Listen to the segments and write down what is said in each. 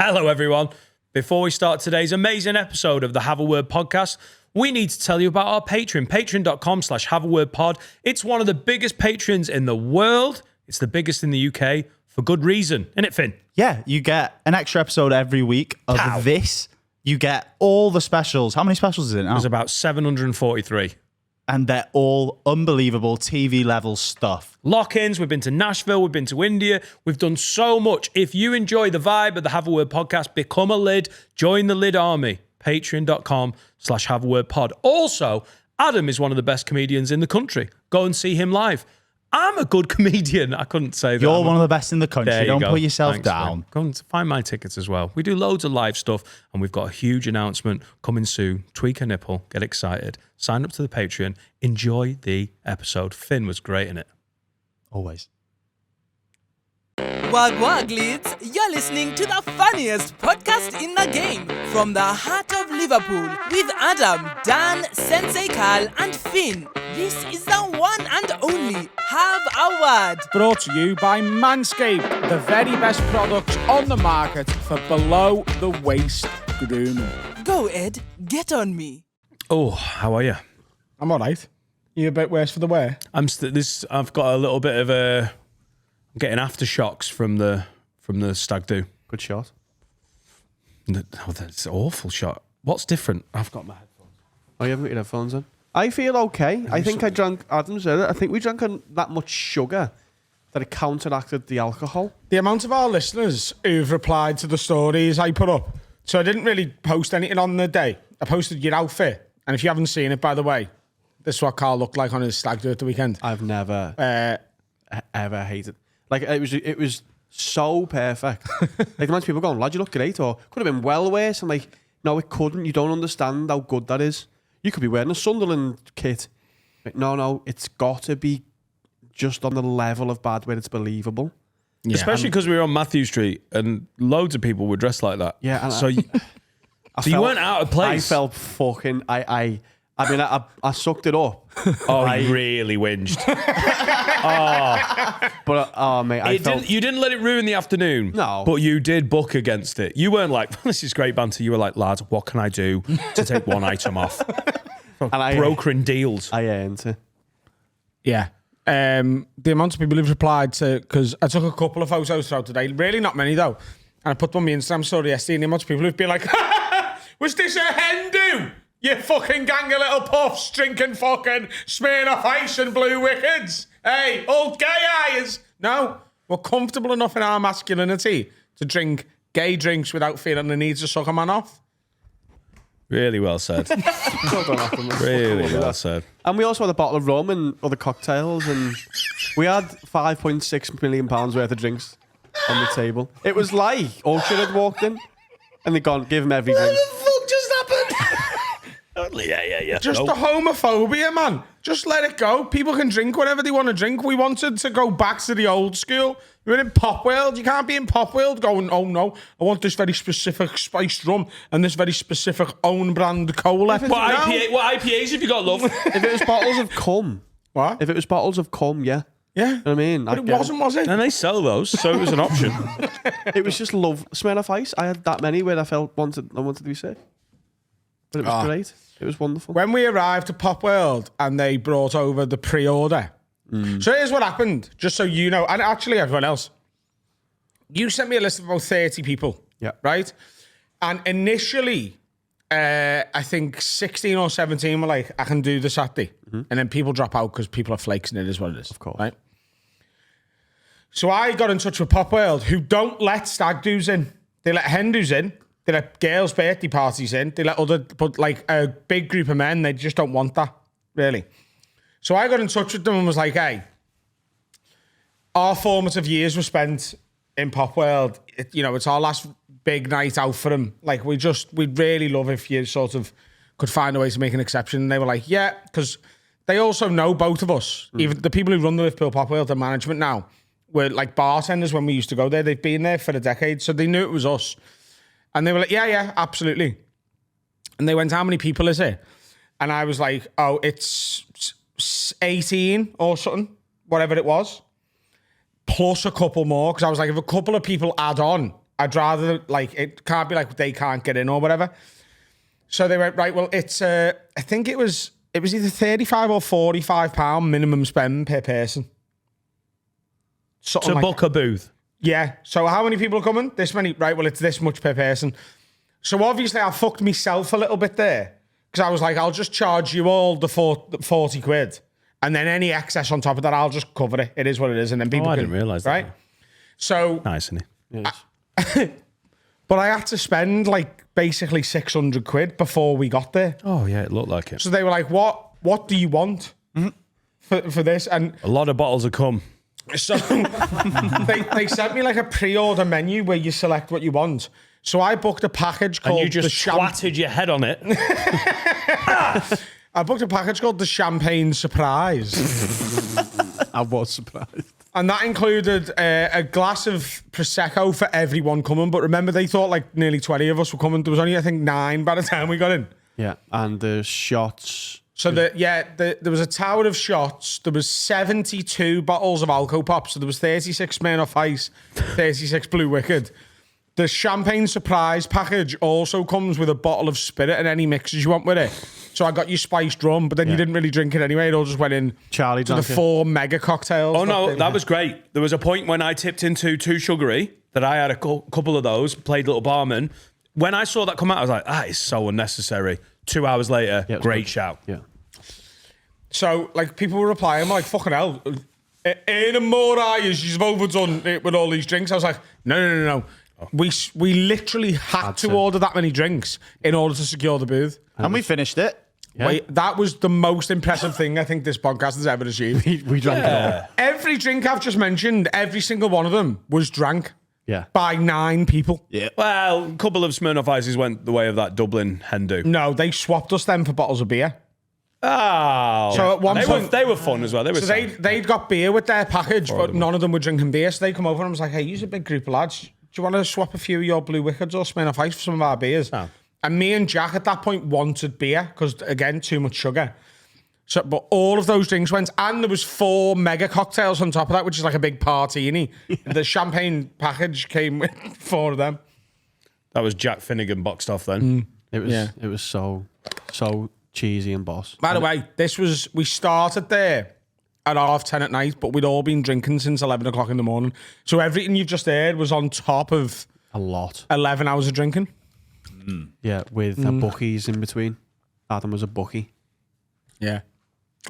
Hello, everyone. Before we start today's amazing episode of the Have a Word podcast, we need to tell you about our Patreon, patreon.com/haveawordpod. It's one of the biggest Patreons in the world. It's the biggest in the UK for good reason. Isn't it, Finn? Yeah, you get an extra episode every week of this. You get all the specials. How many specials is it now? There's about 743. And they're all unbelievable TV level stuff. Lock-ins, we've been to Nashville, we've been to India, we've done so much. If you enjoy the vibe of the Have a Word podcast, become a lid, join the lid army, patreon.com/haveawordpod. Also, Adam is one of the best comedians in the country. Go and see him live. I'm a good comedian. I couldn't say that. You're one of the best in the country. Don't put yourself down. Man. Go and find my tickets as well. We do loads of live stuff, and we've got a huge announcement coming soon. Tweak a nipple. Get excited. Sign up to the Patreon. Enjoy the episode. Finn was great in it. Always. Wag leads, you're listening to the funniest podcast in the game from the heart of Liverpool with Adam, Dan, Sensei Carl and Finn. This is the one and only Have a Word. Brought to you by Manscaped, the very best products on the market for below the waist grooming. Go Ed, get on me. Oh, how are you? I'm alright. You a bit worse for the wear? I've got a little bit of I'm getting aftershocks from the stag do. Good shot. Oh, that's an awful shot. What's different? I've got my headphones. Oh, you haven't got your headphones on? I feel okay. I think I drank, Adam said it, I think we drank that much sugar that it counteracted the alcohol. The amount of our listeners who've replied to the stories I put up. So I didn't really post anything on the day. I posted your outfit. And if you haven't seen it, by the way, this is what Carl looked like on his stag do at the weekend. I've never ever hated. Like it was so perfect. Like the amount of people going, lad, you look great, or could have been well worse. I'm like, no, it couldn't. You don't understand how good that is. You could be wearing a Sunderland kit. Like, no, it's got to be just on the level of bad where it's believable. Yeah. Especially because we were on Matthew Street and loads of people were dressed like that. Yeah. And so you weren't out of place. I felt fucking. I mean, I sucked it up. Oh, I really whinged. Mate, you didn't let it ruin the afternoon. No. But you did buck against it. You weren't like, this is great banter. You were like, lad, what can I do to take one item off? And brokering deals. I earned it. Yeah. The amount of people who've replied to, because I took a couple of photos throughout today, really not many though, and I put them on my Instagram story yesterday, and the amount of people who've been like, was this a hen do? You fucking gang of little puffs drinking fucking Smirnoff Ice and Blue Wickeds. Hey, old gay eyes. No, we're comfortable enough in our masculinity to drink gay drinks without feeling the need to suck a man off. Really well said. Really well said. And we also had a bottle of rum and other cocktails, and we had £5.6 million worth of drinks on the table. It was like Orchard had walked in and they'd gone, give him every drink. What the fuck just happened? Yeah. Just the homophobia, man. Just let it go. People can drink whatever they want to drink. We wanted to go back to the old school. We were in Pop World. You can't be in Pop World going, oh no, I want this very specific spiced rum and this very specific own brand cola. What IPAs have you got, love? If it was bottles of cum. What? If it was bottles of cum, yeah. Yeah. You know what I mean? But it wasn't, was it? And they sell those, so it was an option. It was just love. Smirnoff Ice. I had that many where I wanted to be sick. But it was great. It was wonderful. When we arrived to Pop World and they brought over the pre-order. So here's what happened, just so you know, and actually everyone else. You sent me a list of about 30 people. Yeah. Right? And initially, I think 16 or 17 were like, I can do the Saturday. And then people drop out because people are flakes and it is what it is. Of course. Right? So I got in touch with Pop World, who don't let stag do's in. They let hen do's in. They let girls' birthday parties in. They let but like a big group of men, they just don't want that, really. So I got in touch with them and was like, hey, our formative years were spent in Pop World. It's our last big night out for them. Like, we'd really love if you sort of could find a way to make an exception. And they were like, yeah, because they also know both of us. Even the people who run the Liverpool Pop World, the management now, were like bartenders when we used to go there. They've been there for a decade, so they knew it was us. And they were like, yeah, absolutely. And they went, how many people is it? And I was like, oh, it's 18 or something, whatever it was, plus a couple more. Because I was like, if a couple of people add on, I'd rather, like, it can't be like they can't get in or whatever. So they went, right, well, it's, I think it was either 35 or 45 pound minimum spend per person. To book a booth. Yeah. So how many people are coming? This many. Right, well, it's this much per person. So obviously I fucked myself a little bit there because I was like, I'll just charge you all the 40 quid. And then any excess on top of that, I'll just cover it. It is what it is. And then people I can, didn't realise that. right? So, Nice, isn't it? Yes. but I had to spend like basically 600 quid before we got there. Oh, yeah, it looked like it. So they were like, what do you want for this? And A lot of bottles have come. so they sent me like a pre-order menu where you select what you want. So I booked a package called And you just swatted your head on it. I booked a package called the Champagne Surprise. I was surprised. And that included a glass of Prosecco for everyone coming. But remember, they thought like nearly 20 of us were coming. There was only, I think, 9 by the time we got in. Yeah, and the shots. So there was a tower of shots. There was 72 bottles of Alco Pop. So there was 36 Smirnoff Ice, 36 Blue Wicked. The Champagne Surprise package also comes with a bottle of spirit and any mixes you want with it. So I got you spiced rum, but then you didn't really drink it anyway. It all just went in Charlie to the drank it. 4 mega cocktails. Oh, no, that was great. There was a point when I tipped into Too Sugary that I had a couple of those, played little barman. When I saw that come out, I was like, that is so unnecessary. 2 hours later, Yeah, it was great good. shout. Yeah. So, like, people were replying, like, fucking hell. Earning more eyes, you've overdone it with all these drinks. I was like, no. We literally had to order that many drinks in order to secure the booth. And we finished it. Yeah. Wait, that was the most impressive thing I think this podcast has ever achieved. We drank it all. Every drink I've just mentioned, every single one of them was drank Yeah. by 9 people. Yeah. Well, a couple of Smirnoff Ices went the way of that Dublin hen do. No, they swapped us then for bottles of beer. Oh. So at one point- they were fun as well. They were So sound. they'd got beer with their package, but none of them were drinking beer. So they come over and I was like, hey, you're a big group of lads. Do you want to swap a few of your Blue Wickeds or Smirnoff Ice for some of our beers? Oh. And me and Jack at that point wanted beer because, again, too much sugar. So, but all of those drinks went, and there was 4 mega cocktails on top of that, which is like a big partini. The champagne package came with 4 of them. That was Jack Finnegan boxed off then. It was so cheesy and boss. By the way, we started there at 10:30 at night, but we'd all been drinking since 11 o'clock in the morning. So everything you've just heard was on top of A lot. 11 hours of drinking. Yeah, with bookies in between. Adam was a bookie. Yeah.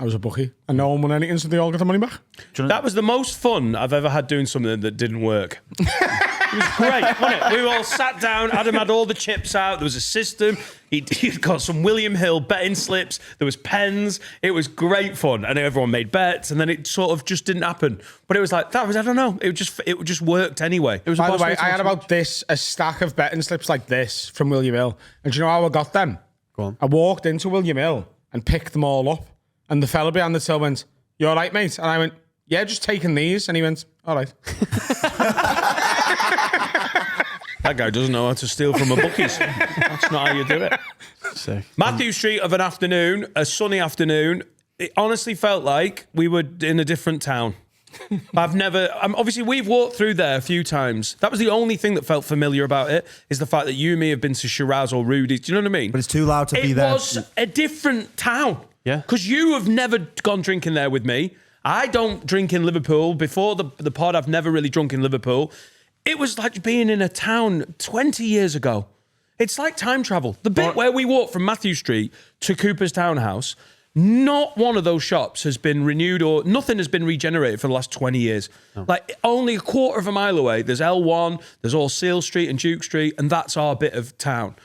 I was a bookie. And no one won anything, so they all got the money back. That was the most fun I've ever had doing something that didn't work. It was great, wasn't it? We all sat down. Adam had all the chips out. There was a system. He'd got some William Hill betting slips. There was pens. It was great fun. And everyone made bets. And then it sort of just didn't happen. But it was like, I don't know. It just worked anyway. It was By a the boss way, way to I had watch about a stack of betting slips like this from William Hill. And do you know how I got them? Go on. I walked into William Hill and picked them all up. And the fella behind the till went, you all right, mate? And I went, yeah, just taking these. And he went, all right. That guy doesn't know how to steal from a bookies. That's not how you do it. Sick. Matthew Street of an afternoon, a sunny afternoon. It honestly felt like we were in a different town. Obviously we've walked through there a few times. That was the only thing that felt familiar about it, is the fact that you and me have been to Shiraz or Rudy's. Do you know what I mean? But it's too loud to be It there. was a different town. Yeah. Because you have never gone drinking there with me. I don't drink in Liverpool. Before the pod, I've never really drunk in Liverpool. It was like being in a town 20 years ago. It's like time travel. The bit where we walked from Matthew Street to Cooper's Townhouse, not one of those shops has been renewed or nothing has been regenerated for the last 20 years. Like only a quarter of a mile away, there's L1, there's all Seal Street and Duke Street, and that's our bit of town.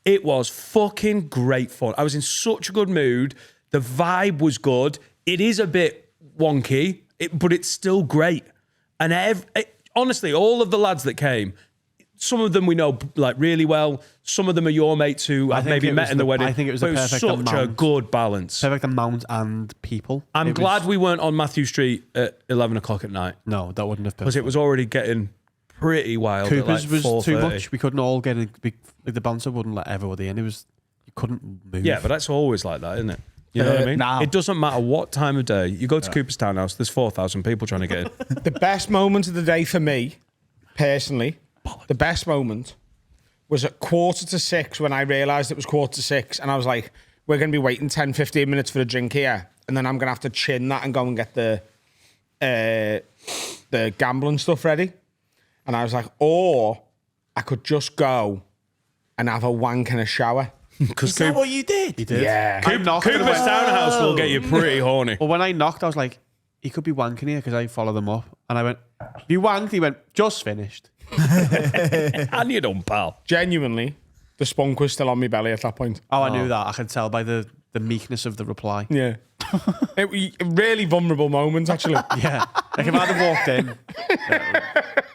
It was fucking great fun. I was in such a good mood. The vibe was good. It is a bit wonky, but it's still great. And honestly, all of the lads that came, some of them we know like really well. Some of them are your mates who I've maybe met in the wedding. I think it was but the perfect such a amount. good balance. Perfect amount and people. I'm glad we weren't on Matthew Street at 11 o'clock at night No, that wouldn't have been. because it was already getting pretty wild. Cooper's at like was too 4:30. much. We couldn't all get in. Like the bouncer wouldn't let everybody in. You couldn't move. Yeah, but that's always like that, isn't it? You know what I mean? now. It doesn't matter what time of day. You go to Cooper's Townhouse, there's 4,000 people trying to get in. The best moment of the day for me, personally, The best moment was at 5:45 when I realised it was 5:45 and I was like, we're going to be waiting 10, 15 minutes for a drink here and then I'm going to have to chin that and go and get the gambling stuff ready. And I was like, or I could just go and have a wank in a shower. Is that what you did? He did. Yeah. I knocked and I Cooper's went- Townhouse will get you pretty horny. Well, when I knocked, I was like, he could be wanking here because I followed them up. And I went, have you wanked? He went, just finished. And you don't, pal. Genuinely, the spunk was still on my belly at that point. Oh, I knew that. I could tell by the meekness of the reply. Yeah. Really vulnerable moments, actually. Yeah. Like if I'd have walked in.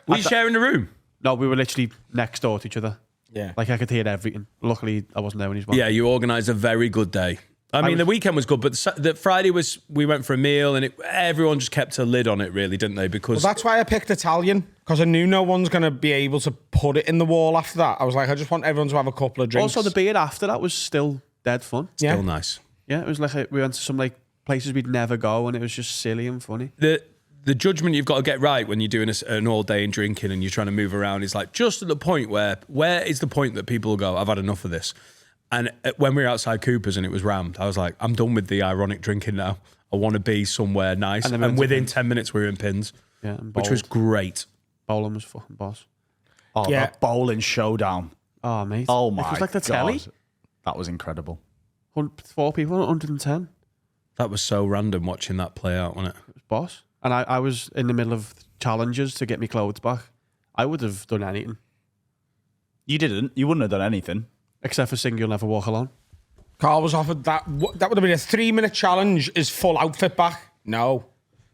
Were you sharing the room? No, we were literally next door to each other. Yeah. Like I could hear everything. Luckily, I wasn't there when he was wanking. Yeah, you organised a very good day. I mean, the weekend was good, but the Friday we went for a meal and everyone just kept a lid on it, really, didn't they? Because Well, that's why I picked Italian, because I knew no one's going to be able to put it in the wall after that. I was like, I just want everyone to have a couple of drinks. Also, the beer after that was still dead fun. yeah. still nice. Yeah, it was like we went to some like places we'd never go, and it was just silly and funny. The judgment you've got to get right when you're doing an all day and drinking and you're trying to move around is like just at the point where is the point that people will go, I've had enough of this. And when we were outside Cooper's and it was rammed, I was like, I'm done with the ironic drinking now. I want to be somewhere nice. And then And, we went to within 10 minutes we were in Pins, Yeah, and which was great. bowling was fucking boss. Oh, Yeah. that bowling showdown. Oh mate, Oh my it was like the God. telly. That was incredible. 4 people, 110. That was so random watching that play out, wasn't it? It was boss. And I was in the middle of challenges to get me clothes back. I would have done anything You didn't. You wouldn't have done anything. except for sing You'll Never Walk Alone. Carl was offered that. That would have been a 3-minute challenge. Is full outfit back? No.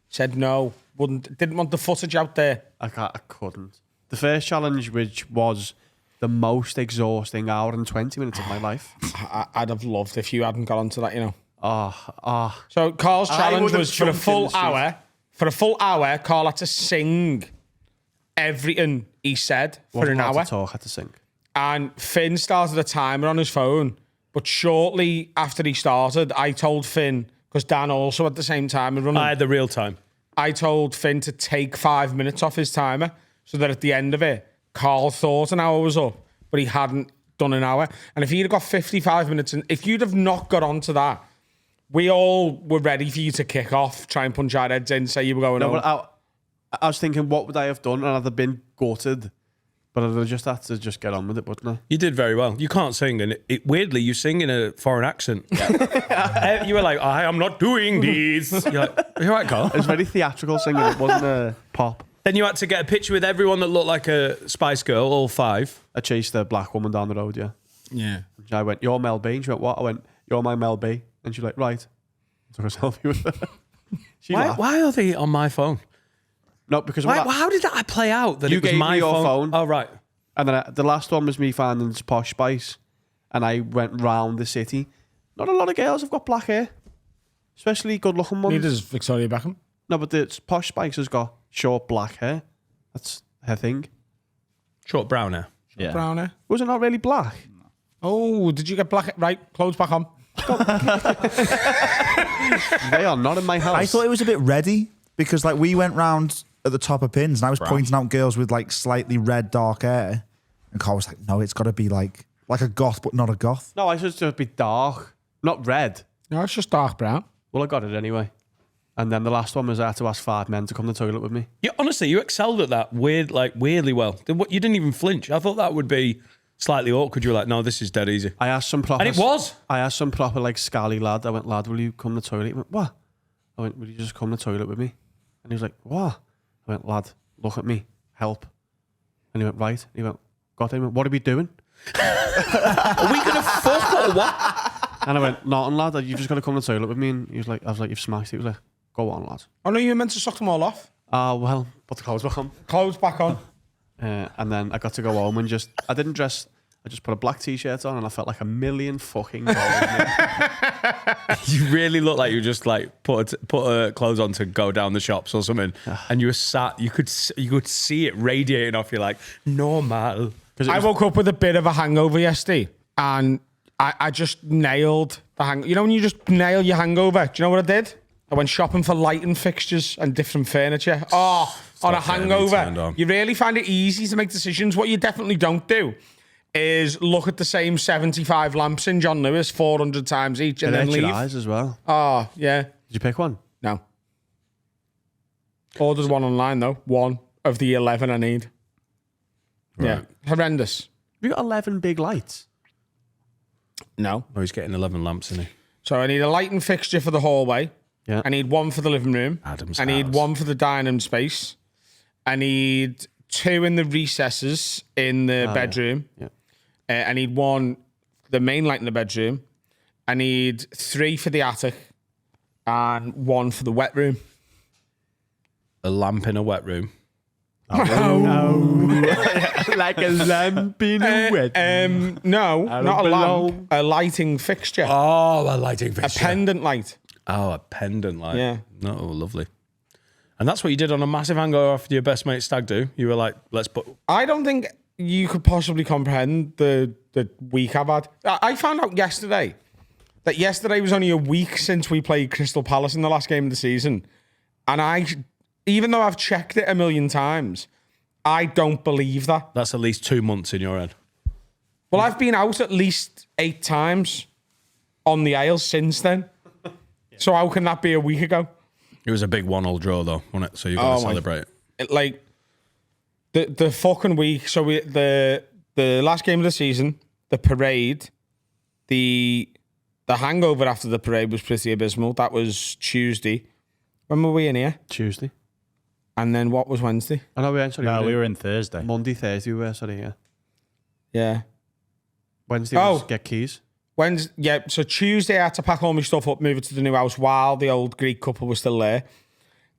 Said no. Didn't want the footage out there. I couldn't. The first challenge, which was the most exhausting hour and 20 minutes of my life. I'd have loved if you hadn't got onto that, you know. So Carl's I challenge would have was for a jumped in full the street. hour. For a full hour, Carl had to sing everything he said for Wasn't an allowed hour. to talk, had to sing. And Finn started a timer on his phone. But shortly after he started, I told Finn, because Dan also at the same time running, I had the real time. I told Finn to take 5 minutes off his timer so that at the end of it, Carl thought an hour was up, but he hadn't done an hour. And if he'd have got 55 minutes, and if you'd have not got onto that, we all were ready for you to kick off, try and punch our heads in, say you were going No, home. but I was thinking, what would I have done? And I'd have been gutted. But I'd have just had to just get on with it, wouldn't I? You did very well. You can't sing, and weirdly, you sing in a foreign accent. You were like, I am not doing these. You're like, you're right, Carl. It was very theatrical singing. It wasn't a pop. Then you had to get a picture with everyone that looked like a Spice Girl, all 5. I chased a black woman down the road, yeah. Yeah. And I went, you're Mel B. And she went, what? I went, you're my Mel B. And she was like, right. I took a selfie with her. She laughed. Why are they on my phone? No, because How did that play out? That You it was gave my me your phone. Oh, right. And then the last one was me finding this Posh Spice. And I went round the city. Not a lot of girls have got black hair. Especially good looking ones. Neither does Victoria Beckham. No, but the Posh Spice has got short black hair. That's her thing. Short brown hair. Yeah. Brown hair. Was it not really black? Oh, did you get black? Right, clothes back on. They are not in my house. I thought it was a bit ready because like we went round at the top of Pins and I was pointing out girls with like slightly red dark hair, and Carl was like, "No, it's got to be like a goth, but not a goth." No, I should just be dark, not red. No, it's just dark brown. Well, I got it anyway. And then the last one was I had to ask 5 men to come to the toilet with me. Yeah, honestly, you excelled at that weirdly well. You didn't even flinch. I thought that would be slightly awkward. You were like, no, this is dead easy. I asked some proper... And it was. I asked some proper, like, scally lad. I went, lad, will you come to the toilet? He went, what? I went, will you just come to the toilet with me? And he was like, what? I went, lad, look at me. Help. And he went, right. He went, God, I went, what are we doing? Are we going to fuck or what? And I went, nothing, lad. You've just got to come to the toilet with me. And he was like, I was like, you've smashed it. He was like, go on, lad. Oh, no, you were meant to suck them all off. Well, put the clothes back on. Clothes back on. And then I got to go home and I didn't dress. I just put a black t-shirt on and I felt like a million fucking dollars. You really look like you just like put clothes on to go down the shops or something, and you were sat. You could see it radiating off you like normal. I woke up with a bit of a hangover yesterday, and I just nailed the hang. You know when you just nail your hangover? Do you know what I did? I went shopping for lighting fixtures and different furniture. Oh, on a getting me turned hangover, on. you really find it easy to make decisions. What you definitely don't do is look at the same 75 lamps in John Lewis 400 times each and then hurts your leave. eyes as well. Oh, yeah. Did you pick one? No. Ordered one online, though. One of the 11 I need. Yeah. Horrendous. Have you got 11 big lights? No. Oh, he's getting 11 lamps, isn't he? So I need a lighting fixture for the hallway. Yeah. I need one for the living room. Adam's I need house. one for the dining space. I need 2 in the recesses in the bedroom. Yeah. I need one, the main light in the bedroom. I need 3 for the attic and 1 for the wet room. A lamp in a wet room. Like a lamp in a wet. No, not a belong. lamp. A lighting fixture. Oh, a lighting A fixture. pendant light. Oh, a pendant light. Yeah. No, oh, lovely. And that's what you did on a massive hangover after your best mate stag do. You were like, let's put... I don't think you could possibly comprehend the week I've had. I found out yesterday that yesterday was only a week since we played Crystal Palace in the last game of the season. And even though I've checked it a million times, I don't believe that. That's at least 2 months in your head. Well, I've been out at least 8 times on the aisle since then. So how can that be a week ago? It was a big 1-1 draw, though, wasn't it? So you've got to celebrate. Like the fucking week. So the last game of the season, the parade, the hangover after the parade was pretty abysmal. That was Tuesday. When were we in here? Tuesday. And then what was Wednesday? I know we were, sorry, No, we were in Thursday. Monday, Thursday we were, sorry, yeah. Yeah. Wednesday was get keys. Wednesday, yeah. So Tuesday I had to pack all my stuff up, move it to the new house while the old Greek couple was still there.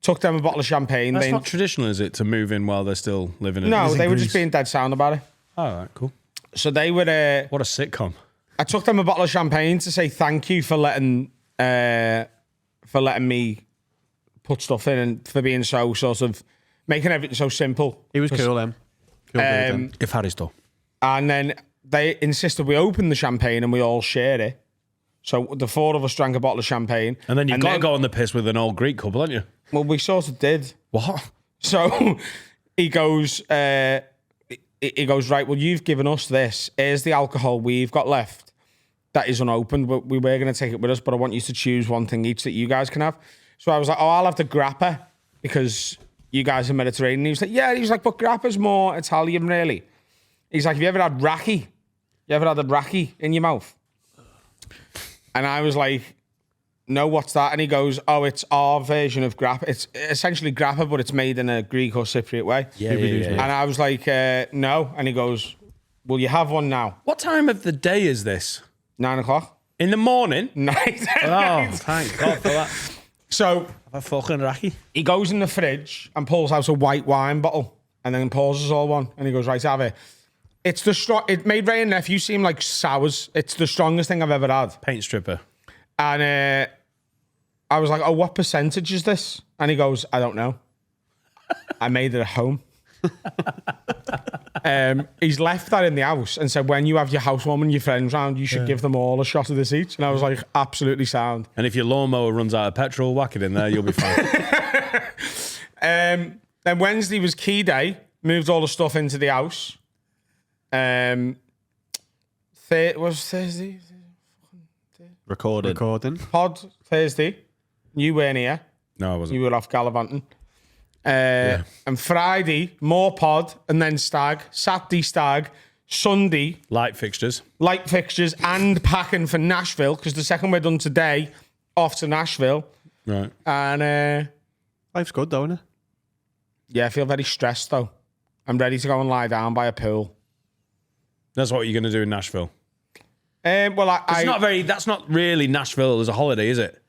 Took them a bottle of champagne. That's not traditional, is it, to move in while they're still living in No, it? they were just being dead sound about it. All right, cool. So they were... What a sitcom. I took them a bottle of champagne to say thank you for letting me put stuff in and for being so sort of making everything so simple. He was cool, Cool dude, If Harry's still. And then they insisted we open the champagne and we all share it. So the 4 of us drank a bottle of champagne. And then you've got to go on the piss with an old Greek couple, haven't you? Well, we sort of did. What? So he goes, right, well, you've given us this. Here's the alcohol we've got left that is unopened, but we were going to take it with us, but I want you to choose one thing each that you guys can have. So I was like, I'll have the grappa because you guys are Mediterranean. He was like, yeah. He was like, but grappa's more Italian, really. He's like, have you ever had raki? You ever had a raki in your mouth? And I was like, no, what's that? And he goes, oh, it's our version of grappa. It's essentially grappa, but it's made in a Greek or Cypriot way. Yeah. And I was like, no. And he goes, will you have one now? What time of the day is this? 9 o'clock? In the morning? Night. Oh, thank God for that. So A fucking Raki. he goes in the fridge and pulls out a white wine bottle and then pours us all one. And he goes, right, have it. It's the strong. It made Ray and Nephew seem like sours. It's the strongest thing I've ever had. Paint stripper. And I was like, oh, what percentage is this? And he goes, I don't know. I made it at home. He's left that in the house and said, when you have your housewarming, your friends round, you should give them all a shot of this each. And I was like, absolutely sound. And if your lawnmower runs out of petrol, whack it in there, you'll be fine. Then Wednesday was key day. Moved all the stuff into the house. Was Thursday? Recording. Pod Thursday. You weren't here. No, I wasn't. You were off gallivanting. And Friday, more pod, and then stag. Saturday, stag. Sunday, Light fixtures. light fixtures and packing for Nashville, because the second we're done today, off to Nashville. Right. And Life's good, though, isn't it? yeah, I feel very stressed, though. I'm ready to go and lie down by a pool. That's what you're going to do in Nashville. Well, That's not really Nashville as a holiday, is it?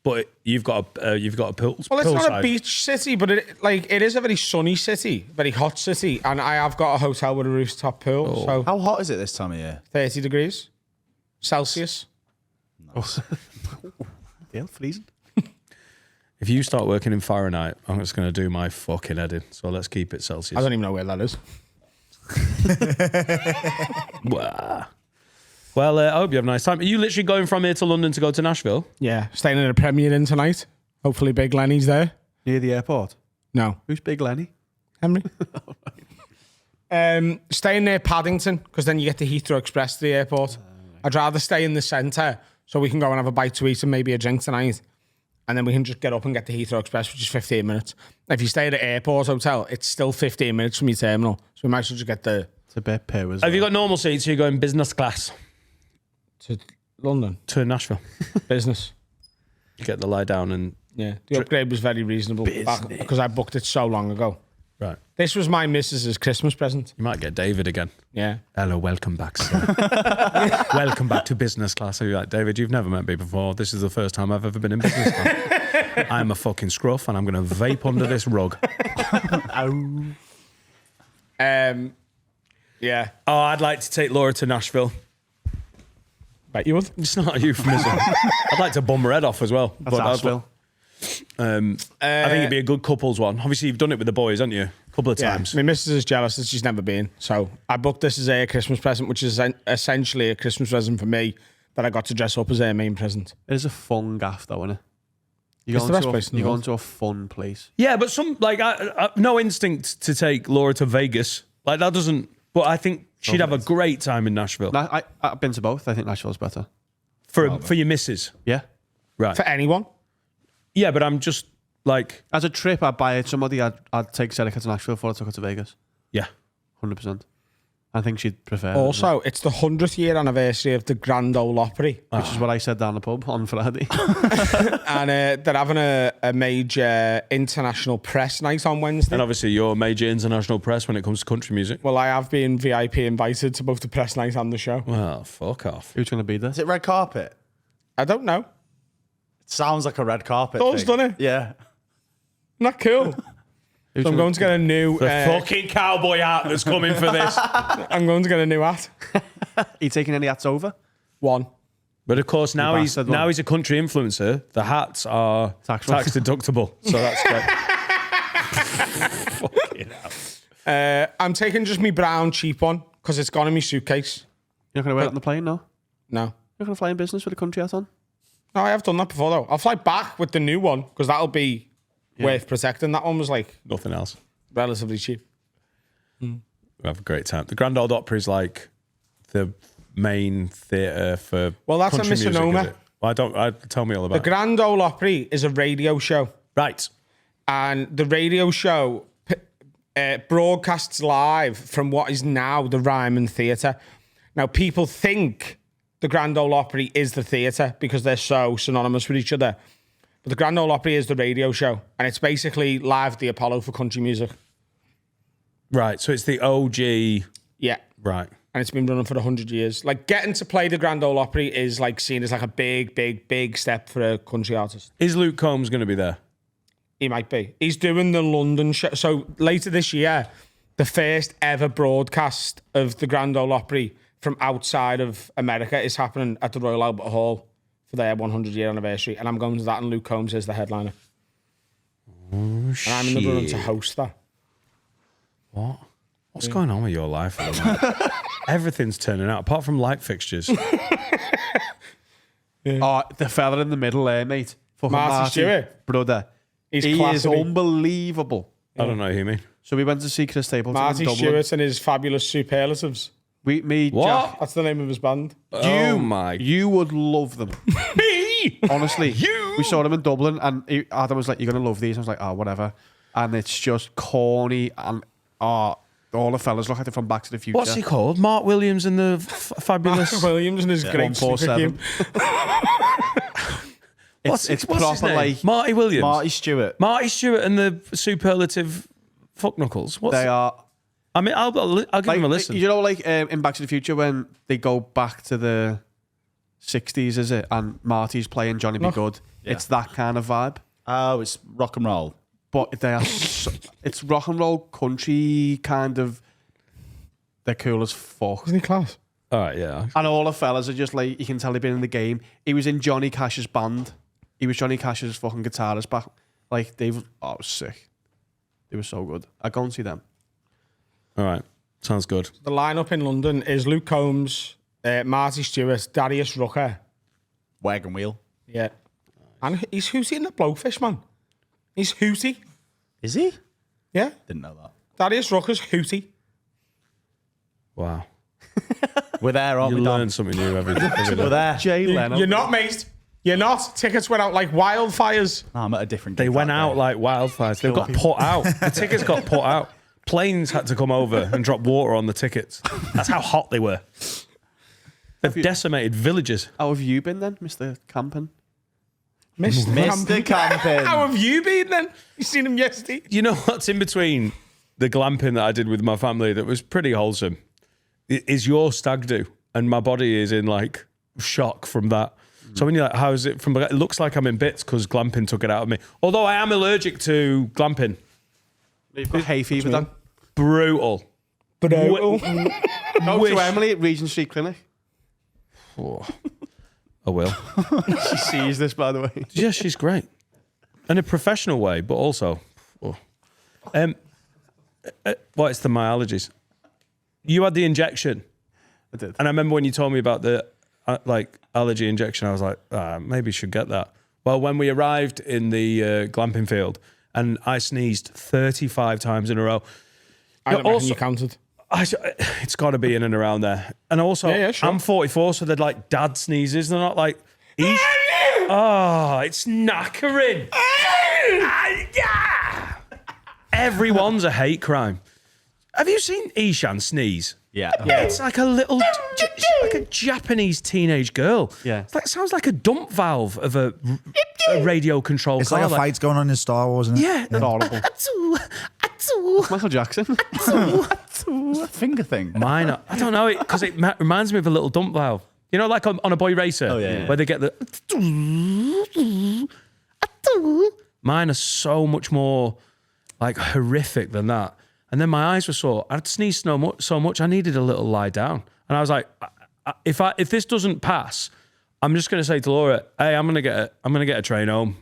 But you've got a pool. Well, it's not poolside. a beach city, but it is a very sunny city, very hot city, and I have got a hotel with a rooftop pool. So How hot is it this time of year? 30 degrees Celsius. Yeah, freezing. If you start working in Fahrenheit, I'm just going to do my fucking head in. So let's keep it Celsius. I don't even know where that is. Wah. Well, I hope you have a nice time. Are you literally going from here to London to go to Nashville? Yeah, staying in a Premier Inn tonight. Hopefully Big Lenny's there. Near the airport. No, Who's Big Lenny? Henry. Stay near Paddington, because then you get the Heathrow Express to the airport. I'd rather stay in the centre so we can go and have a bite to eat and maybe a drink tonight. And then we can just get up and get the Heathrow Express, which is 15 minutes. If you stay at an airport hotel, it's still 15 minutes from your terminal. So we might as well just get the... It's a bit poo as Have well. you got normal seats? Or you going business class To London. to Nashville? Business. You get the lie down and Yeah. The upgrade was very reasonable because I booked it so long ago. right. This was my missus's Christmas present. You might get David again. Yeah. Hello, welcome back, sir. Welcome back to business class. You're like, David, you've never met me before. This is the first time I've ever been in business class. I'm a fucking scruff and I'm going to vape under this rug. Yeah. Oh, I'd like to take Laura to Nashville. Bet you would. It's not a euphemism. I'd like to bum her head off as well. That's Asheville. I think it'd be a good couples one. Obviously, you've done it with the boys, haven't you? A couple of times. My missus is jealous that she's never been. So I booked this as a Christmas present, which is essentially a Christmas present for me that I got to dress up as a main present. It is a fun gaff, though, isn't it? It's the best place in the You go world. into a fun place. Yeah, but some, like, I no instinct to take Laura to Vegas. Like, that doesn't, but I think she'd have a great time in Nashville. I've been to both. I think Nashville's better. For your missus. Yeah. Right. For anyone. Yeah, but I'm just, like, As a trip, I'd buy it somebody. I'd take Serica to Nashville before I took her to Vegas. yeah. 100%. I think she'd prefer it, Also, it's the 100th year anniversary of the Grand Ole Opry. which is what I said down the pub on Friday. And they're having a major international press night on Wednesday. And obviously, you're major international press when it comes to country music. Well, I have been VIP invited to both the press night and the show. Well, fuck off. Who's going to be there? Is it red carpet? I don't know. It sounds like a red carpet. Does, thing. doesn't it? Yeah. Not cool. Who's So I'm gonna- going to get a new. The fucking cowboy hat that's coming for this. I'm going to get a new hat. Are you taking any hats over? One. But of course, now You he's bastard one. a country influencer. The hats are Tax deductible, so that's great. Fucking hell. I'm taking just my brown cheap one because it's gone in my suitcase. You're not going to wear it on the plane, no? No. You're going to fly in business with a country hat on? No, I have done that before though. I'll fly back with the new one because that'll be worth protecting. That one was like Nothing else. relatively cheap. We have a great time. The Grand Ole Opry is like the main theatre for. Well, that's a country music, misnomer. is it? Well, tell me all about The it. Grand Ole Opry is a radio show, Right. and the radio show broadcasts live from what is now the Ryman Theatre. Now, people think the Grand Ole Opry is the theatre because they're so synonymous with each other. But the Grand Ole Opry is the radio show, and it's basically live at the Apollo for country music. Right. So it's the OG. Yeah. Right. And it's been running for 100 years. Like, getting to play the Grand Ole Opry is like seen as like a big step for a country artist. Is Luke Combs going to be there? He might be. He's doing the London show. So later this year, the first ever broadcast of the Grand Ole Opry from outside of America is happening at the Royal Albert Hall for their 100-year anniversary. And I'm going to that, and Luke Combs is the headliner. And I'm in the running to host that. What? What's going on with your life at the moment? Everything's turning out, apart from light fixtures. Oh, the fella in the middle there, mate. Fucking Marty Stewart. Brother. He's He class, is isn't he? unbelievable. I don't know who you mean. So we went to see Chris Stapleton Marty in Dublin. Stewart and his fabulous superlatives. Me, What? Jack. That's the name of his band. You would love them. Me? Honestly. We saw them in Dublin and Adam was like, you're going to love these. I was like, oh, whatever. And it's just corny and all the fellas look like they're from Back to the Future. What's he called? Mark Williams and the Fabulous. Williams and his great super 147. team. What's his proper name? like Marty Williams. Marty Stewart. Marty Stewart and the superlative fuck knuckles. What's they are I mean, I'll give him a listen. You know, like in Back to the Future when they go back to the 60s, is it? And Marty's playing Johnny B. Good. Yeah. It's that kind of vibe. Oh, it's rock and roll. But they are it's rock and roll country kind of. They're cool as fuck. Isn't he class? All right, yeah. And all the fellas are just like, you can tell they've been in the game. He was in Johnny Cash's band. He was Johnny Cash's fucking guitarist back. Like, it was sick. They were so good. I'd go and see them. All right. Sounds good. The lineup in London is Luke Combs, Marty Stewart, Darius Rucker. Wagon wheel. Yeah. And he's Hootie in the Blowfish, man. He's Hootie. Is he? Yeah. Didn't know that. Darius Rucker's hootie. Wow. We're there, aren't You we, Dan? learn something new every day. We're there. Jay Leno. You're not, mate. You're not. Tickets went out like wildfires. No, I'm at a different They gig went that out day. like wildfires. They got put out. The tickets got put out. Planes had to come over and drop water on the tickets. That's how hot they were. They've decimated villages. How have you been then, Mr. Camping? Mr. Camping. How have you been then? You seen him yesterday? You know what's in between the glamping that I did with my family that was pretty wholesome? Is your stag do. And my body is in like shock from that. So when you're like, how is it from? It looks like I'm in bits because glamping took it out of me. Although I am allergic to glamping. You've got hay fever then. Brutal. Brutal. Go to Emily at Regent Street Clinic. Oh, I will. She sees this, by the way. Yeah, she's great. In a professional way, but also. Oh. Well, it's my allergies. You had the injection. I did. And I remember when you told me about the allergy injection, I was like, maybe you should get that. Well, when we arrived in the glamping field and I sneezed 35 times in a row. I don't reckon you counted. It's got to be in and around there. And also, Yeah, sure. I'm 44, so they're like dad sneezes. They're not like, it's knackering. Everyone's a hate crime. Have you seen Ishan sneeze? Yeah. It's like a little, like a Japanese teenage girl. Yeah. It's like, sounds like a dump valve of a radio control It's car. like a fight's going on in Star Wars, isn't it? Yeah. It's horrible. Michael Jackson. Finger thing. Mine, I don't know, because it reminds me of a little dump valve. You know, like on a Boy Racer, yeah. where they get the. Mine are so much more like horrific than that. And then my eyes were sore. I'd sneezed so much, I needed a little lie down. And I was like, if this doesn't pass, I'm just going to say to Laura, hey, I'm going to get a train home.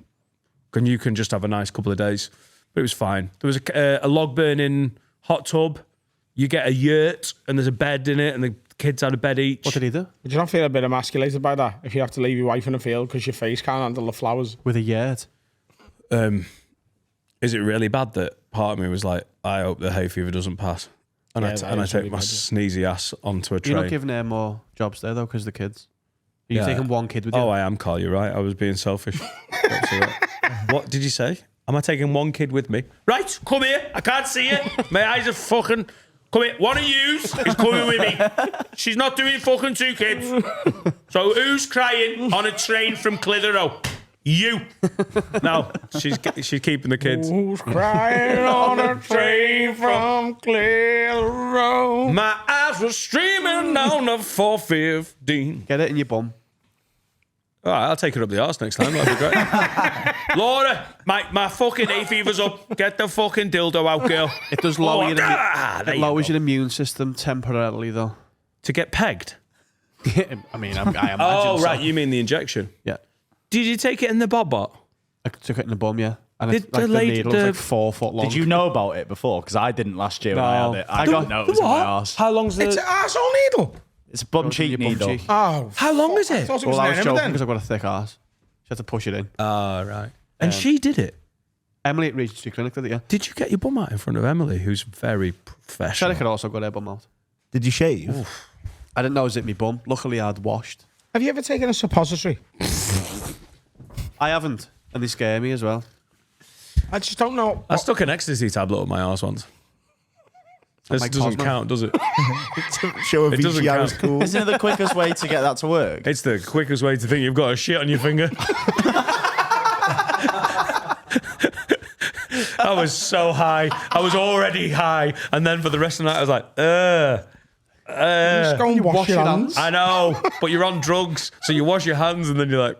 And you can just have a nice couple of days. But it was fine. There was a log burning hot tub. You get a yurt and there's a bed in it and the kids had a bed each. What did he do? Would you not feel a bit emasculated by that if you have to leave your wife in a field because your face can't handle the flowers? With a yard. Is it really bad that part of me was like, I hope the hay fever doesn't pass? And Yeah, I that is take really my bad, sneezy ass onto a train. You're not giving her more jobs there, though, because the kids. You're Yeah. taking one kid with you. Oh, I am, Carl. You're right. I was being selfish. That's all right. What did you say? Am I taking one kid with me? Right, come here. I can't see you. My eyes are fucking. Come here. One of yous is coming with me. She's not doing fucking two kids. So who's crying on a train from Clitheroe? You. No, she's keeping the kids. Who's crying on a train from Clitheroe? My eyes were streaming down the 415. Get it in your bum. All right, I'll take it up the arse next time. That'd be great. Laura, my fucking hay fever's up. Get the fucking dildo out, girl. It does lower, there it you lowers go. your immune system temporarily, though. To get pegged? I mean, I imagine Oh, so. right, you mean the injection. Yeah. Did you take it in the bob-bot? I took it in the bum, yeah. And Did it's like the the lady- needle the- was like 4 foot long. Did you know about it before? Because I didn't last year when I No. had it. I I got got- know it was in my arse. How long's It's the... an arsehole needle. It's a bum Goes in cheek your bum needle. cheek. Oh, How long is I it? thought it was Well, I an was enema joking then. because I've got a thick arse. She had to push it in. Oh, right. And she did it. Emily at Regent Street Clinic did it, yeah. Did you get your bum out in front of Emily, who's very professional? Sherry could also got her bum out. Did you shave? I didn't know it was at my bum. Luckily, I'd washed. Have you ever taken a suppository? I haven't. And they scare me as well. I just don't know. I stuck an ecstasy tablet up my arse once. This like doesn't Cosmo. count, does it? Show a It doesn't VCR is count. cool. Isn't it the quickest way to get that to work? It's the quickest way to think you've got a shit on your finger. I was so high. I was already high. And then for the rest of the night, I was like, Just go and wash your hands. I know, but you're on drugs. So you wash your hands and then you're like,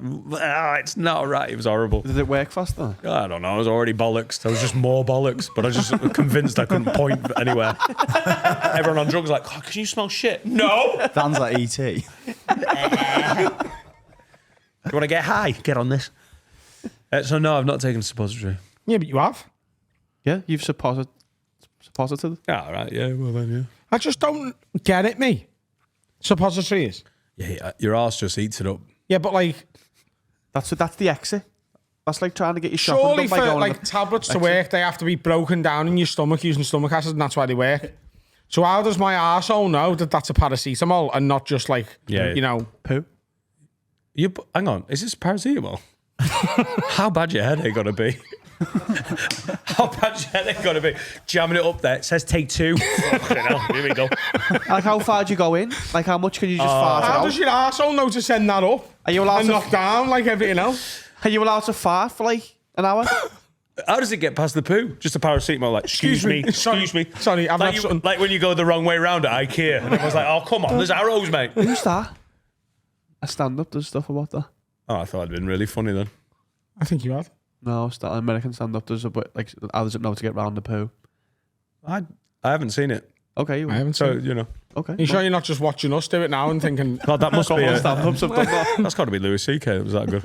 it's not right. It was horrible. Did it work fast, though? I don't know. I was already bollocks. I was just more bollocks, but I was just convinced I couldn't point anywhere. Everyone on drugs like, oh, can you smell shit? No. Dan's like E.T. You want to get high? Get on this. So no, I've not taken a suppository. Yeah, but you have. Yeah, you've supposited. Ah, right. Yeah. Well then, yeah. I just don't get it, me. Suppositories. Yeah, your arse just eats it up. Yeah, but like, That's the exit. That's like trying to get your shopping Surely done by for going. like tablets to work, they have to be broken down in your stomach using stomach acid, and that's why they work. So how does my arsehole know that that's a paracetamol and not just like, you know, poo. Hang on, is this paracetamol? How bad your headache gonna be? How bad your headache gonna be? Jamming it up there. It says take 2. Fucking hell, here we go. Like, how far do you go in? Like, how much can you just fart how out? does your arsehole know to send that up? Are you allowed and to knock down like everything else? Are you allowed to fart for like an hour? How does it get past the poo? Just a paracetamol, like, excuse me. Sorry, I've Like, not like when you go the wrong way round at IKEA. And everyone's like, oh, come on, there's arrows, mate. Who's that? A stand-up does stuff about that. Oh, I thought it'd been really funny then. I think you have. No, American stand-up does a bit like how does it know to get round the poo? I haven't seen it. Okay, I haven't So, seen it. you know. Okay. You sure you're not just watching us do it now and thinking, God, that must be a, stand-ups have done that. that's got to be Louis C.K. Was that good?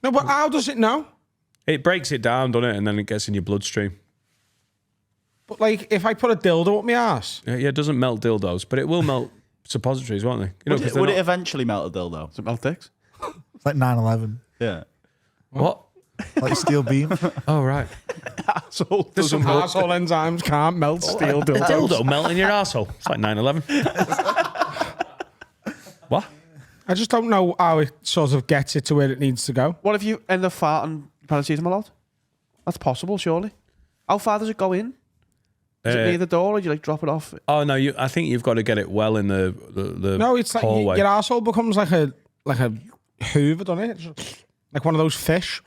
no, but how does it know? It breaks it down, doesn't it? And then it gets in your bloodstream. But like, if I put a dildo up my ass, Yeah, it doesn't melt dildos, but it will melt suppositories, won't they? You know, 'cause Would they're it eventually melt a dildo? Does it melt dicks? It's like 9/11. Yeah. What? Like steel beam. Oh, right. So There's some arsehole enzymes can't melt steel A dildos. dildo melt in your arsehole. It's like 9/11. What? I just don't know how it sort of gets it to where it needs to go. What if you end up farting paracetamol out? That's possible, surely. How far does it go in? Is it near the door, or do you like drop it off? Oh no, I think you've got to get it well in the No, it's like hallway. your arsehole becomes like a hoover, doesn't it? It's like one of those fish.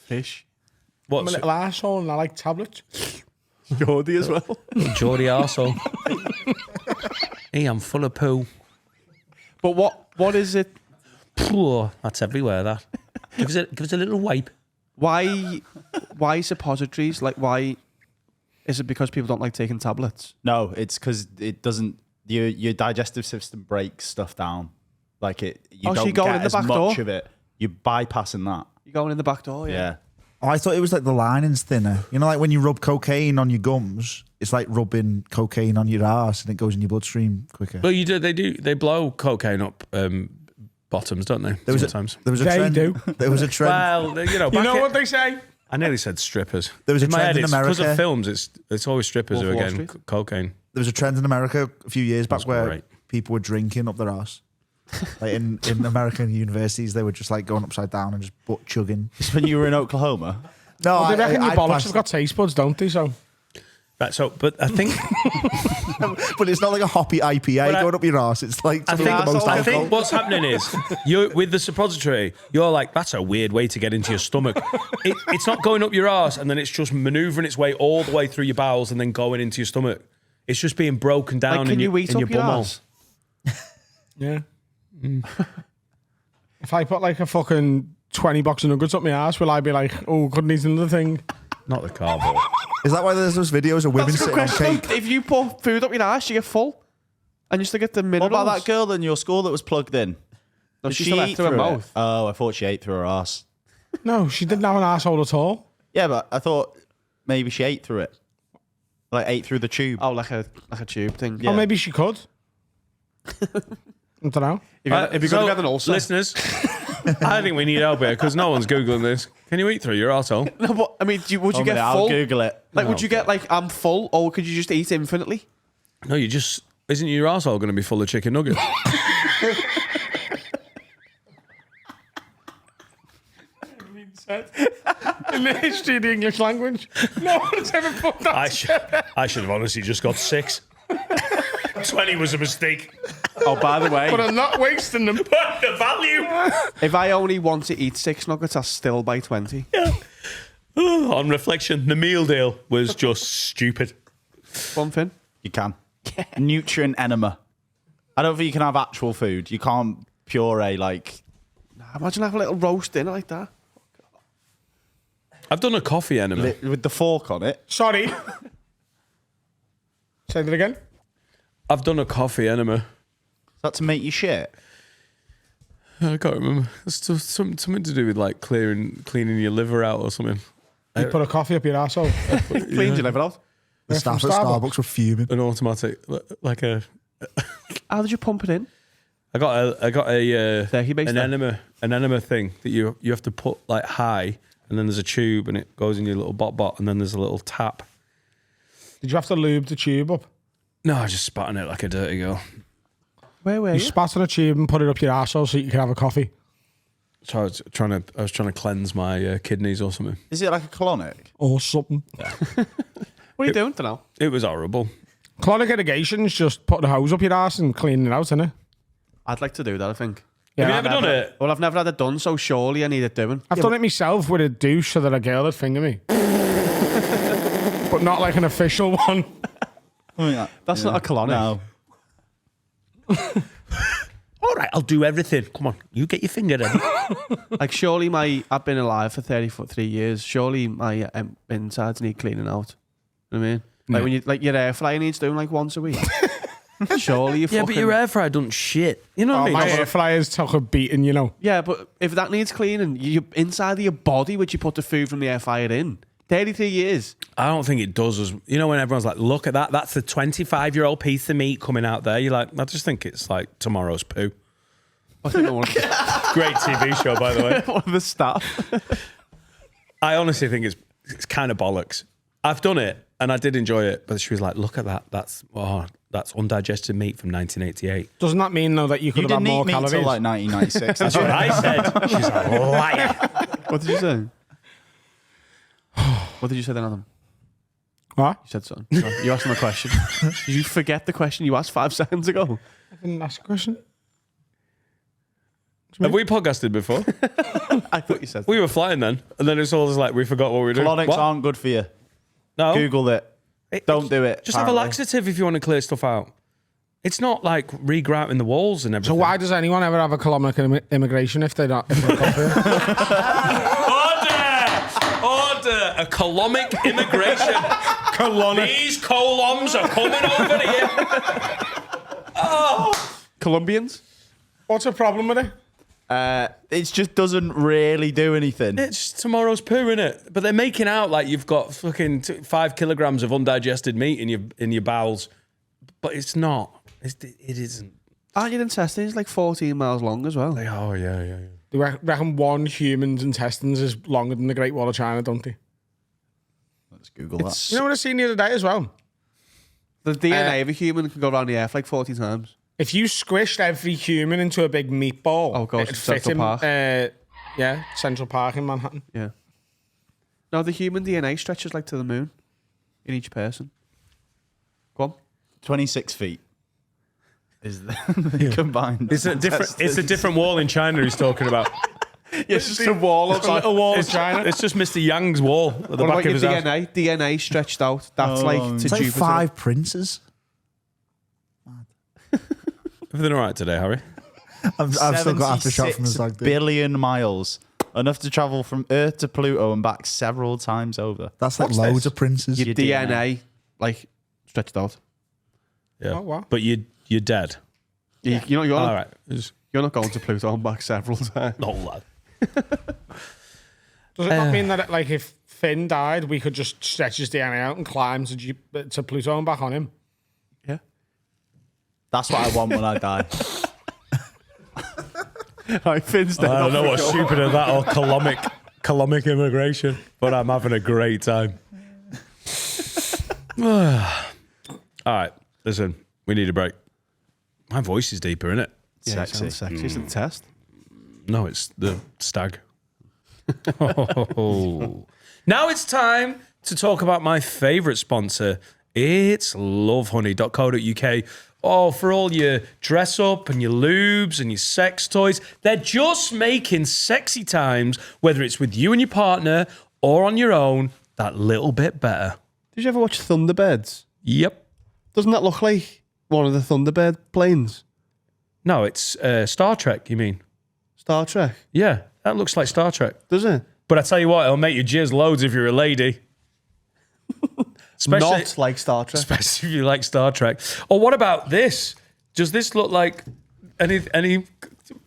Fish. I'm a What's little arsehole and I like tablets. Geordie as well. Geordie arsehole? Hey, I'm full of poo. But what is it? Phew, that's everywhere. That give us a little wipe. Why suppositories? Like, why is it because people don't like taking tablets? No, it's because it doesn't. Your digestive system breaks stuff down. Like it, you Oh, so don't you go get in the as back much door? of it. You're bypassing that. You're going in the back door, Yeah. Oh, I thought it was like the lining's thinner. You know, like when you rub cocaine on your gums, it's like rubbing cocaine on your ass and it goes in your bloodstream quicker. Well, they blow cocaine up bottoms, don't they? There was Sometimes. There was a They trend. do. There was a trend. Well, you know, You know what they say? I nearly said strippers. There was a in my trend head, in it's because America. of films. It's always strippers who are Wolf of getting Wall Street. cocaine. There was a trend in America a few years back That's where great. people were drinking up their ass. Like in American universities, they were just like going upside down and just butt chugging. It's when you were in Oklahoma. No, Well, they reckon your I bollocks passed- have got taste buds, don't they? So Right, so, but I think but it's not like a hoppy IPA But going up your ass. It's like I something with the most think alcohol. what's happening is you with the suppository, you're like, that's a weird way to get into your stomach. It's not going up your arse and then it's just manoeuvring its way all the way through your bowels and then going into your stomach. It's just being broken down Like, can in you your, eat in your up your bumhole. ass? yeah. If I put like a fucking 20 box of nuggets up my ass, will I be like, oh, couldn't eat another thing? Not the carbo. Is that why there's those videos of women That's a sitting good on question. cake? If you put food up your ass, you get full. And you still get the What minerals. about that girl in your school that was plugged in? No, Did she she still eat ate through her through it? mouth. Oh, I thought she ate through her ass. No, she didn't have an asshole at all. Yeah, but I thought maybe she ate through it. Like ate through the tube. Oh, like a tube thing. Yeah. Or maybe she could. I don't know. If you're going to get an ulcer. Listeners, I think we need help here because no one's Googling this. Can you eat through your arsehole? No, but I mean, would you Oh, get mate, full? I'll Google it. Like, would you get like, I'm full, or could you just eat infinitely? No, you just... Isn't your arsehole going to be full of chicken nuggets? In the history of the English language, no one's ever put that. I should have honestly just got 6. 20 was a mistake. Oh, by the way, But I'm not wasting them. But the value... if I only want to eat 6 nuggets, I'll still buy 20. On reflection, the meal deal was just stupid. One thing. You can. Nutrient enema. I don't think you can have actual food. You can't puree like. Imagine having a little roast dinner like that. I've done a coffee enema. With the fork on it. Sorry. Say that again. I've done a coffee enema. Is that to make you shit? I can't remember. It's just something to do with like cleaning your liver out or something. You put a coffee up your arsehole. Cleans your liver out. The Yeah, staff from at Starbucks. Starbucks were fuming. An automatic, like a. How did you pump it in? I got a Turkey based an then? enema an enema thing that you have to put like high, and then there's a tube and it goes in your little bot, and then there's a little tap. Did you have to lube the tube up? No, I just spat on it like a dirty girl. Where were You you? spat on a tube and put it up your arsehole so you could have a coffee. So I was trying to cleanse my kidneys or something. Is it like a colonic? Or something. What are you doing to now? It was horrible. Colonic irrigation's just putting a hose up your arse and cleaning it out, isn't it? I'd like to do that, I think. Yeah, Have you ever done it? Well, I've never had it done, so surely I need it doing. I've done it myself with a douche so that a girl would finger me. But not like an official one. That's not a colonic. No. All right, I'll do everything. Come on, you get your finger ready. Like, surely I've been alive for 33 years. Surely my insides need cleaning out. You know what I mean? Like when you your air fryer needs doing like once a week. Surely you Yeah, fucking... but your air fryer doesn't shit. You know what I mean? My air fryer's took a beating, you know. Yeah, but if that needs cleaning, you inside of your body, which you put the food from the air fryer in. 33 years. I don't think it does. You know, when everyone's like, look at that, that's a 25-year-old piece of meat coming out there. You're like, I just think it's like tomorrow's poo. I think one Great TV show, by the way. of the staff. I honestly think it's kind of bollocks. I've done it and I did enjoy it, but she was like, look at that. That's undigested meat from 1988. Doesn't that mean, though, that you could You have had didn't eat more meat calories? until like 1996. That's what I said. She's a liar. What did you say? What did you say then, Adam? What? You said something. No, you asked him a question. Did you forget the question you asked 5 seconds ago? I didn't ask a question. Have we podcasted before? I thought you said We were flying then, and then it's all just like we forgot what we were doing. Colonics What? aren't good for you. No, Google it. Don't do it. Just have a apparently. laxative if you want to clear stuff out. It's not like regrouting the walls and So everything. why does anyone ever have a colonic immigration if they're not? If they're not Order! A colomic immigration. These coloms are coming over here. Colombians? What's the problem with it? It just doesn't really do anything. It's tomorrow's poo, innit? But they're making out like you've got fucking 5 kilograms of undigested meat in your bowels, but it's not. It isn't. Aren't your intestines like 14 miles long as well? Like, oh yeah. They reckon one human's intestines is longer than the Great Wall of China, don't they? Let's Google that. You know what I seen the other day as well? The DNA of a human can go around the earth like 40 times. If you squished every human into a big meatball, Oh, goes it'd to fit Central him. Park. Central Park in Manhattan. Yeah. No, the human DNA stretches like to the moon in each person. Go on. 26 feet is the combined. It's a different wall in China he's talking about. It's just a wall of A wall of China. It's just Mr. Yang's wall at the What back about of your his house. DNA? DNA stretched out. That's like to It's like Jupiter. 5 princes. Everything all right today, Harry? I've still got aftershock from the 76 stag do. billion miles. Enough to travel from Earth to Pluto and back several times over. That's like What's loads this? of princes. Your DNA like stretched out. Yeah. Oh, what? But you're dead. You're All not right. Just, you're not going to Pluto and back several times. no, lad. Does it not mean that, like, if Finn died, we could just stretch his DNA out and climb to Pluto and back on him? Yeah. That's what I want when I die. Right, Finn's dead. I don't know what's stupider than that or colomic immigration, but I'm having a great time. All right, listen, we need a break. My voice is deeper, isn't it? Yeah, Sexy. sounds sexy. It's a test. No, it's the stag. Now it's time to talk about my favourite sponsor. It's lovehoney.co.uk. Oh, for all your dress up and your lubes and your sex toys, they're just making sexy times, whether it's with you and your partner or on your own, that little bit better. Did you ever watch Thunderbirds? Yep. Doesn't that look like one of the Thunderbird planes? No, it's Star Trek, you mean? Star Trek. Yeah, that looks like Star Trek. Does it? But I tell you what, it'll make you jizz loads if you're a lady. Especially, Not like Star Trek. especially if you like Star Trek. Or what about this? Does this look like any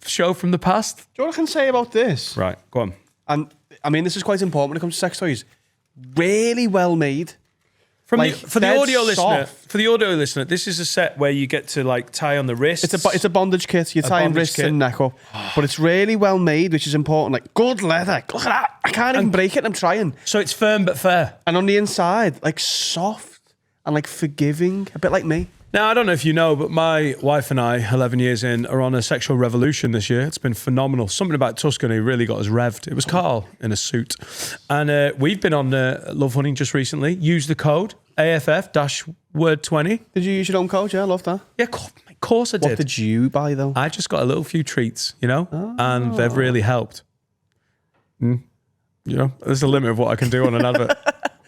show from the past? Do you know what I can say about this? Right, go on. And I mean, this is quite important when it comes to sex toys. Really well made. For the dead audio listener, soft. this is a set where you get to like tie on the wrists. It's a bondage kit. You're tying bondage wrists kit. and neck up, but it's really well made, which is important. Like good leather. Look at that. I can't even break it. I'm trying. So it's firm but fair. And on the inside, like soft and like forgiving, a bit like me. Now, I don't know if you know, but my wife and I, 11 years in, are on a sexual revolution this year. It's been phenomenal. Something about Tuscany really got us revved. It was Carl in a suit. And we've been on Love Honey just recently. Use the code AFF-word20. Did you use your own code? Yeah, I love that. Yeah, of course I did. What did you buy though? I just got a little few treats, and they've really helped. There's a limit of what I can do on an advert.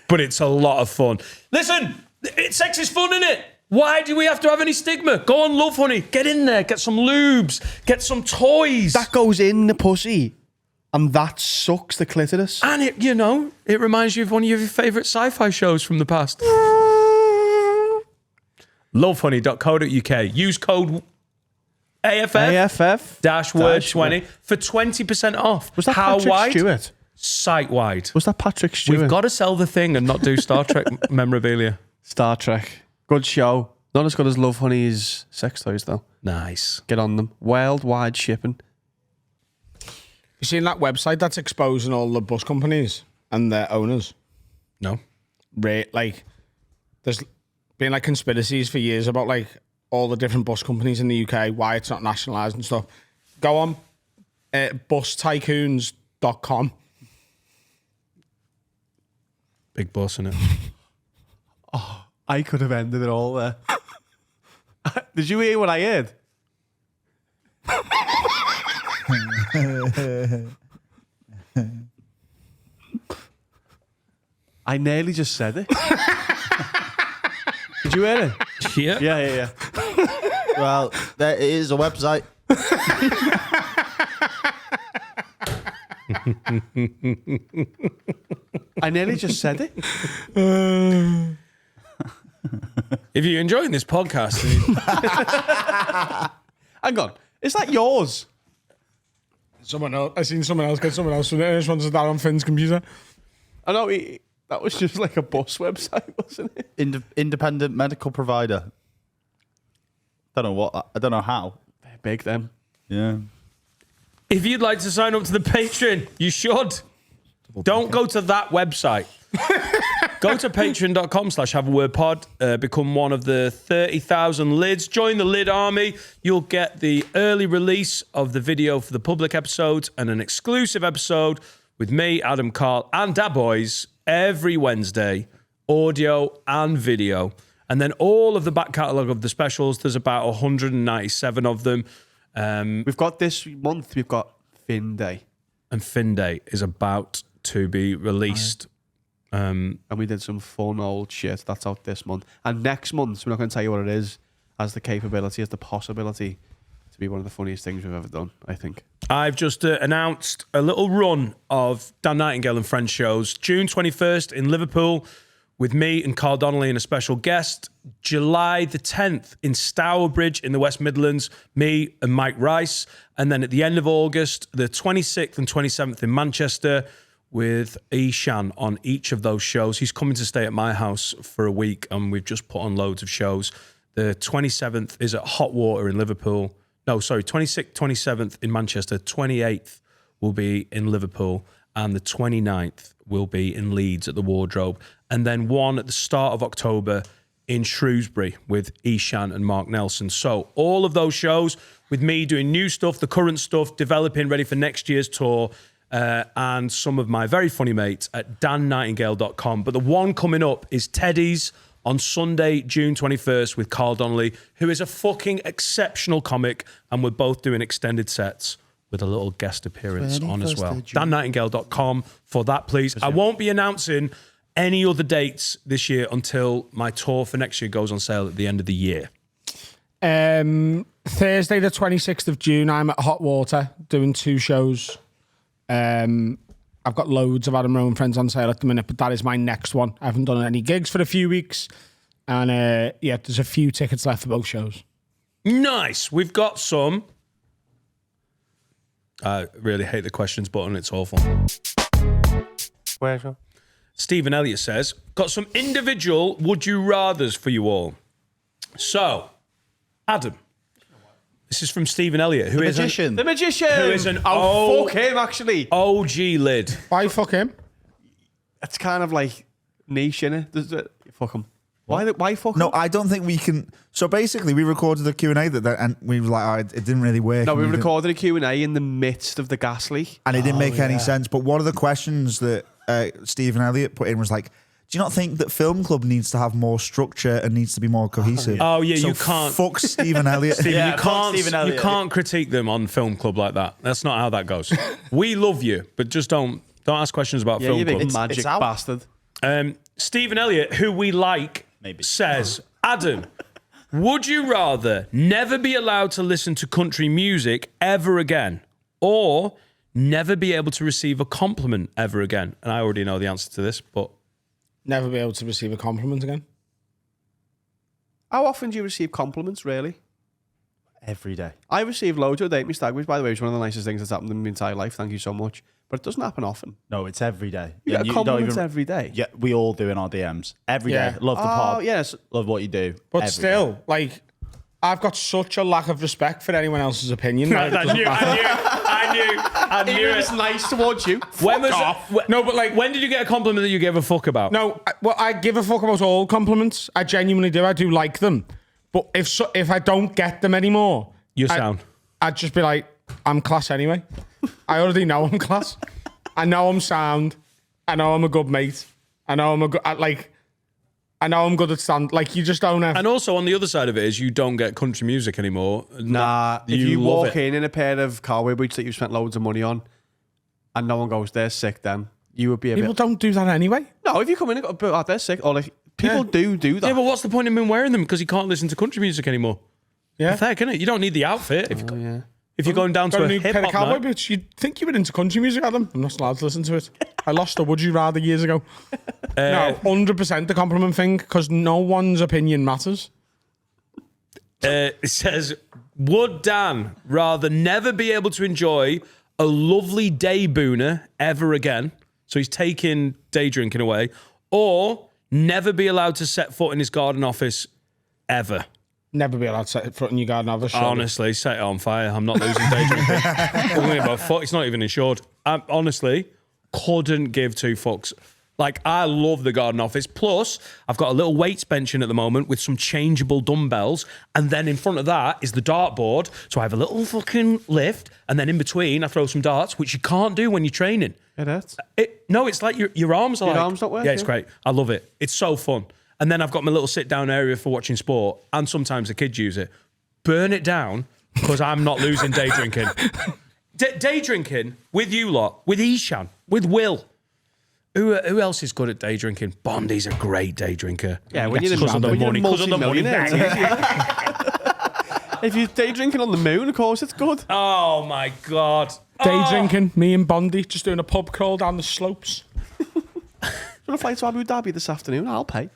But it's a lot of fun. Listen, sex is fun, isn't it? Why do we have to have any stigma? Go on Love Honey. Get in there. Get some lubes. Get some toys. That goes in the pussy, and that sucks the clitoris. And it reminds you of one of your favourite sci-fi shows from the past. lovehoney.co.uk. Use code AFF-word20 for 20% off. Was that How Patrick wide? Stewart? Site-wide. Was that Patrick Stewart? We've got to sell the thing and not do Star Trek memorabilia. Star Trek. Good show. Not as good as Love Honey's sex toys, though. Nice. Get on them. Worldwide shipping. You seen that website that's exposing all the bus companies and their owners? No. Like, there's been like conspiracies for years about like all the different bus companies in the UK, why it's not nationalised and stuff. Go on bustycoons.com. Big bus, innit? I could have ended it all there. Did you hear what I heard? I nearly just said it. Did you hear it? Yeah. Yeah. Well, there is a website. I nearly just said it. If you're enjoying this podcast... Hang on. Is that yours? Someone else. I seen someone else get someone else from it. This one's that on Finn's computer. I know that was just like a bus website, wasn't it? Independent medical provider. I don't know how. They're big, them. Yeah. If you'd like to sign up to the Patreon, you should. Don't go to that website. Go to patreon.com/haveawordpod. Become one of the 30,000 lids. Join the lid army. You'll get the early release of the video for the public episodes and an exclusive episode with me, Adam, Carl, and Da Boys every Wednesday. Audio and video. And then all of the back catalogue of the specials. There's about 197 of them. We've got this month, we've got Fin Day. And Fin Day is about to be released. And we did some fun old shit. That's out this month. And next month, we're not going to tell you what it is, has the capability, has the possibility to be one of the funniest things we've ever done, I think. I've just announced a little run of Dan Nightingale and Friends shows. June 21st in Liverpool with me and Carl Donnelly and a special guest. July the 10th in Stourbridge in the West Midlands, me and Mike Rice. And then at the end of August, the 26th and 27th in Manchester with Ishan on each of those shows. He's coming to stay at my house for a week and we've just put on loads of shows. The 27th is at Hot Water in Liverpool. No, sorry, 26th, 27th in Manchester. 28th will be in Liverpool and the 29th will be in Leeds at the Wardrobe. And then one at the start of October in Shrewsbury with Ishan and Mark Nelson. So all of those shows with me doing new stuff, the current stuff, developing, ready for next year's tour, and some of my very funny mates at dannightingale.com. But the one coming up is Teddy's on Sunday, June 21st with Carl Donnelly, who is a fucking exceptional comic, and we're both doing extended sets with a little guest appearance on as well. dannightingale.com for that, please. I won't be announcing any other dates this year until my tour for next year goes on sale at the end of the year. Thursday, the 26th of June, I'm at Hot Water doing 2 shows. I've got loads of Adam Rowan Friends on sale at the minute, but that is my next one. I haven't done any gigs for a few weeks. And there's a few tickets left for both shows. Nice. We've got some. I really hate the questions button. It's awful. Where's your? Stephen Elliott says, got some individual would you rathers for you all. So, Adam, this is from Stephen Elliott, who is Magician. The magician. Who is an fuck him, actually. OG lid. Why fuck him? It's kind of like niche, innit? Fuck him. Why fuck No, him? I don't think we can. So basically, we recorded the Q&A and we were like, it didn't really work. No, we and recorded a Q&A in the midst of the gas leak. and it didn't make any sense. But one of the questions that Stephen Elliott put in was like, do you not think that Film Club needs to have more structure and needs to be more cohesive? Oh, yeah, So you can't. Fuck Stephen Elliott. Stephen, Yeah, you fuck can't. Stephen You Elliott. can't critique them on Film Club like that. That's not how that goes. We love you, but just don't ask questions about Yeah, Film you big Club. magic it's out. bastard. Stephen Elliott, who we like, Maybe. says, Adam, would you rather never be allowed to listen to country music ever again, or never be able to receive a compliment ever again? And I already know the answer to this, but Never be able to receive a compliment again. How often do you receive compliments, really? Every day. I receive loads of date me stag, which, by the way, is one of the nicest things that's happened in my entire life. Thank you so much. But it doesn't happen often. No, it's every day. You And get don't compliments even- every day. Yeah, we all do in our DMs. Every day. Yeah. Love the pod. Oh, yes. Love what you do. But Every still, day. like, I've got such a lack of respect for anyone else's opinion. that it I doesn't matter. knew It's nice towards you. When was No, but like, when did you get a compliment that you gave a fuck about? no, I give a fuck about all compliments. I genuinely do. I do like them. But if I don't get them anymore, You're sound. I'd just be like, I'm class anyway. I already know I'm class. I know I'm sound. I know I'm a good mate. I know I'm a good, I know I'm good at stand. Like, you just don't have. And also on the other side of it is you don't get country music anymore. Nah, if you love walk it. in a pair of cowboy boots that you spent loads of money on, and no one goes, they're sick, then you would be a People bit. don't do that anyway. No, if you come in and go, oh, they're sick, or like people do that. Yeah, but what's the point of him wearing them because he can't listen to country music anymore? Yeah. Pathetic, isn't it? You don't need the outfit if, yeah. if you're going down Got to a a new hip pair of hop cowboy night. boots. You'd think you were into country music, Adam. I'm not allowed to listen to it. I lost a Would You Rather years ago. No, 100% the compliment thing, because no one's opinion matters. It says, would Dan rather never be able to enjoy a lovely day booner ever again? So he's taking day drinking away, or never be allowed to set foot in his garden office ever? Never be allowed to set foot in your garden office. surely. Honestly, set it on fire. I'm not losing day drinking. Only about fuck. It's not even insured. I honestly couldn't give two fucks. Like, I love the garden office. Plus, I've got a little weights bench in at the moment with some changeable dumbbells. And then in front of that is the dartboard. So I have a little fucking lift. And then in between, I throw some darts, which you can't do when you're training. It hurts. No, it's like your arms are Your like... arms don't work, Yeah, it's yeah. great. I love it. It's so fun. And then I've got my little sit-down area for watching sport. And sometimes the kids use it. Burn it down because I'm not losing day drinking. Day drinking with you lot, with Ishan, with Will. Who else is good at day drinking? Bondi's a great day drinker. Yeah, when you're Because of the money. Because of the money. If you're day drinking on the moon, of course, it's good. Oh, my God. Day drinking, me and Bondi just doing a pub crawl down the slopes. Do you want to fly to Abu Dhabi this afternoon? I'll pay.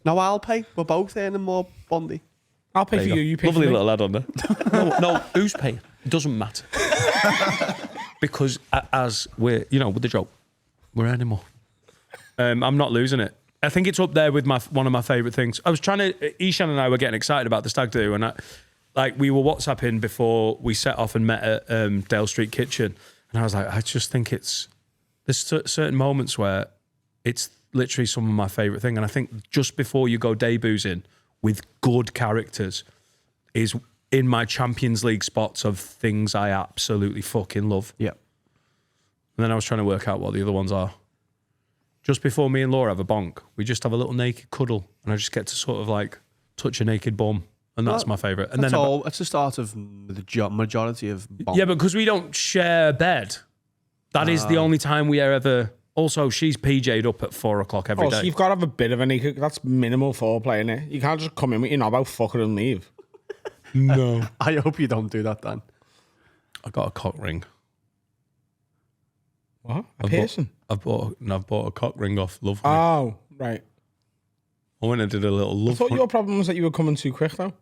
No, I'll pay. We're both earning more, Bondi. I'll pay for you, you pay Lovely for me. little lad on there. no, who's paying? It doesn't matter. Because as we're, with the joke, we're earning more. I'm not losing it. I think it's up there with one of my favourite things. I was Ishan and I were getting excited about the stag do, and we were WhatsApping before we set off and met at Dale Street Kitchen, and I was like, I just think there's certain moments where it's literally some of my favourite thing, and I think just before you go day boozing with good characters is in my Champions League spots of things I absolutely fucking love. Yeah. And then I was trying to work out what the other ones are. Just before me and Laura have a bonk, we just have a little naked cuddle, and I just get to sort of like touch a naked bum, and that's my favourite. And That's then all. It's the start of the majority of. yeah, but because we don't share a bed, that is the only time we are ever. Also, she's PJ'd up at 4 o'clock every day. Also, you've got to have a bit of a naked. That's minimal foreplay, innit? You can't just come in with your knob out, fuck her and leave. No, I hope you don't do that, Dan. I got a cock ring. What? A piercing? I've bought a cock ring off Love. Oh, right. I went and did a little I love. thought your problem was that you were coming too quick, though.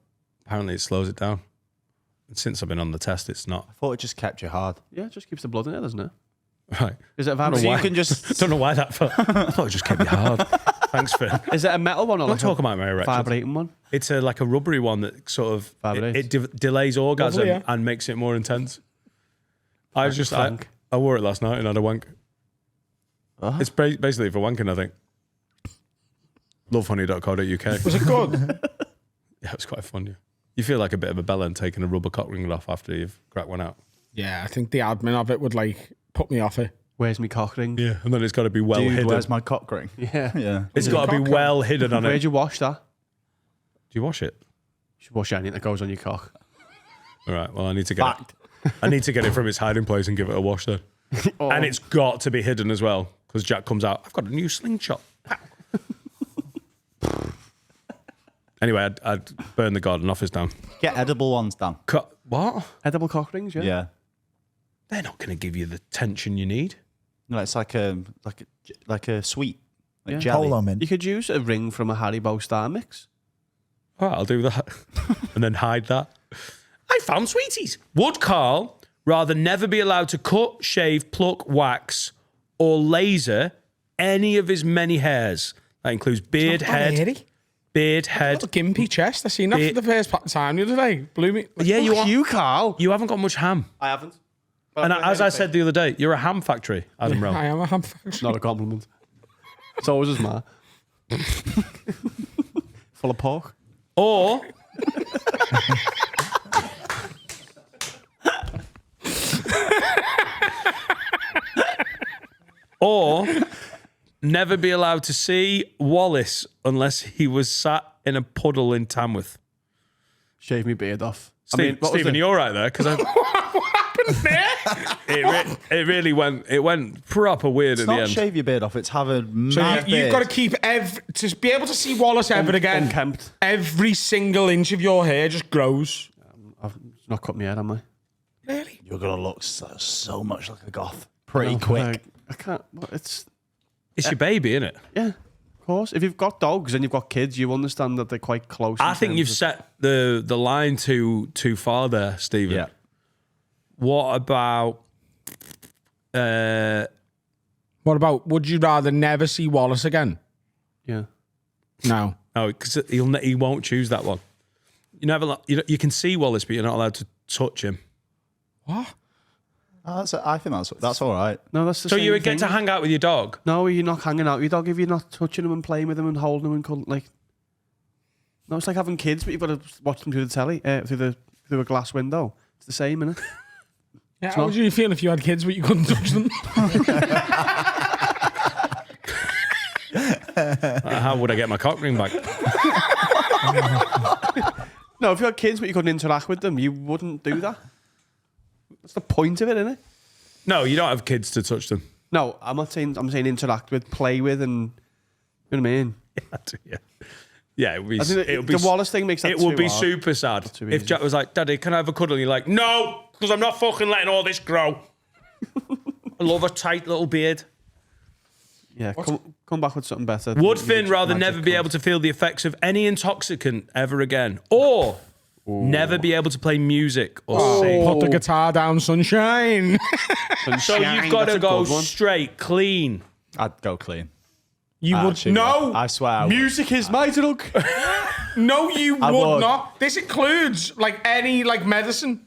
Apparently, it slows it down. And since I've been on the test, it's not. I thought it just kept you hard. Yeah, it just keeps the blood in it, doesn't it? Right. Is it a So vibration? you can just Don't know why that felt. I thought it just came hard. Thanks, Phil. Is it a metal one or Don't like talk a about my erection. vibrating one? It's like a rubbery one that sort of Vibrates. delays orgasm Lovely, yeah. and makes it more intense. I Frank. wore it last night and had a wank. It's basically for wanking, I think. Lovehoney.co.uk. Was it good? Yeah, it was quite fun. Yeah, you feel like a bit of a bellend taking a rubber cock ring off after you've cracked one out. Yeah, I think the admin of it would like put me off it. Where's my cock ring? Yeah, and then it's got to be well dude, hidden. where's my cock ring? Yeah. Yeah. It's got to be cock well hidden on it. Where'd you wash that? Do you wash it? You should wash anything that goes on your cock. All right. Well, I need to get Fact. it. I need to get it from its hiding place and give it a wash then. And it's got to be hidden as well because Jack comes out. I've got a new slingshot. Anyway, I'd burn the garden office down. Get edible ones done. What? Edible cock rings, yeah? Yeah. They're not going to give you the tension you need. No, it's like a sweet, like Yeah. jelly. Polo mint. You could use a ring from a Haribo Star Mix. All right, I'll do that. And then hide that. I found sweeties. Would Carl rather never be allowed to cut, shave, pluck, wax, or laser any of his many hairs? That includes beard, head, Little gimpy chest. I seen that for the first time the other day. Blew me. Yeah, You, Carl. you haven't got much ham. I haven't. And as I said the other day, you're a ham factory, Adam Rowe. I am a ham It's factory. not a compliment. It's always as ma. Full of pork. Or or never be allowed to see Wallace unless he was sat in a puddle in Tamworth. Shave me beard off. Stephen, what was Stephen, the- you're right there because it really went proper weird It's at the not end. shave your beard off. It's have a So mad you've beard. got to keep to be able to see Wallace ever again. unkempt. Every single inch of your hair just grows. I've not cut my hair, am I? Really? You're gonna look so much like a goth pretty quick. I can't. Well, it's It's your baby, isn't it? yeah, of course. If you've got dogs and you've got kids, you understand that they're quite close. I in think terms you've of- set the line too far there, Stephen. Yeah. What about What about? Would you rather never see Wallace again? Yeah. No. no, because he won't choose that one. You can see Wallace, but you're not allowed to touch him. What? Oh, I think that's all right. No, that's the So same you would get thing. to hang out with your dog. No, you're not hanging out with your dog if you're not touching him and playing with him and holding him and like. No, it's like having kids, but you've got to watch them through the telly, through a glass window. It's the same, innit? Yeah, how would you feel if you had kids but you couldn't touch them? How would I get my cock ring back? No, if you had kids but you couldn't interact with them, you wouldn't do that. That's the point of it, isn't it? No, you don't have kids to touch them. No, I'm not saying. I'm saying interact with, play with, and you know what I mean. Yeah, yeah. It would be. I think It would be. the Wallace thing makes that. It would too be hard. super sad too if easy. Jack was like, "Daddy, can I have a cuddle?" And you're like, "No, because I'm not fucking letting all this grow." I love a tight little beard. Yeah, come back with something better. Would You Finn could rather magic never be cunt. able to feel the effects of any intoxicant ever again, or never be able to play music or sing? Put the guitar down, sunshine. So you've got to go straight, clean. I'd go clean. You would Actually, no. I swear. I would. Music is my drug. No, you I would would. not. This includes like any like medicine.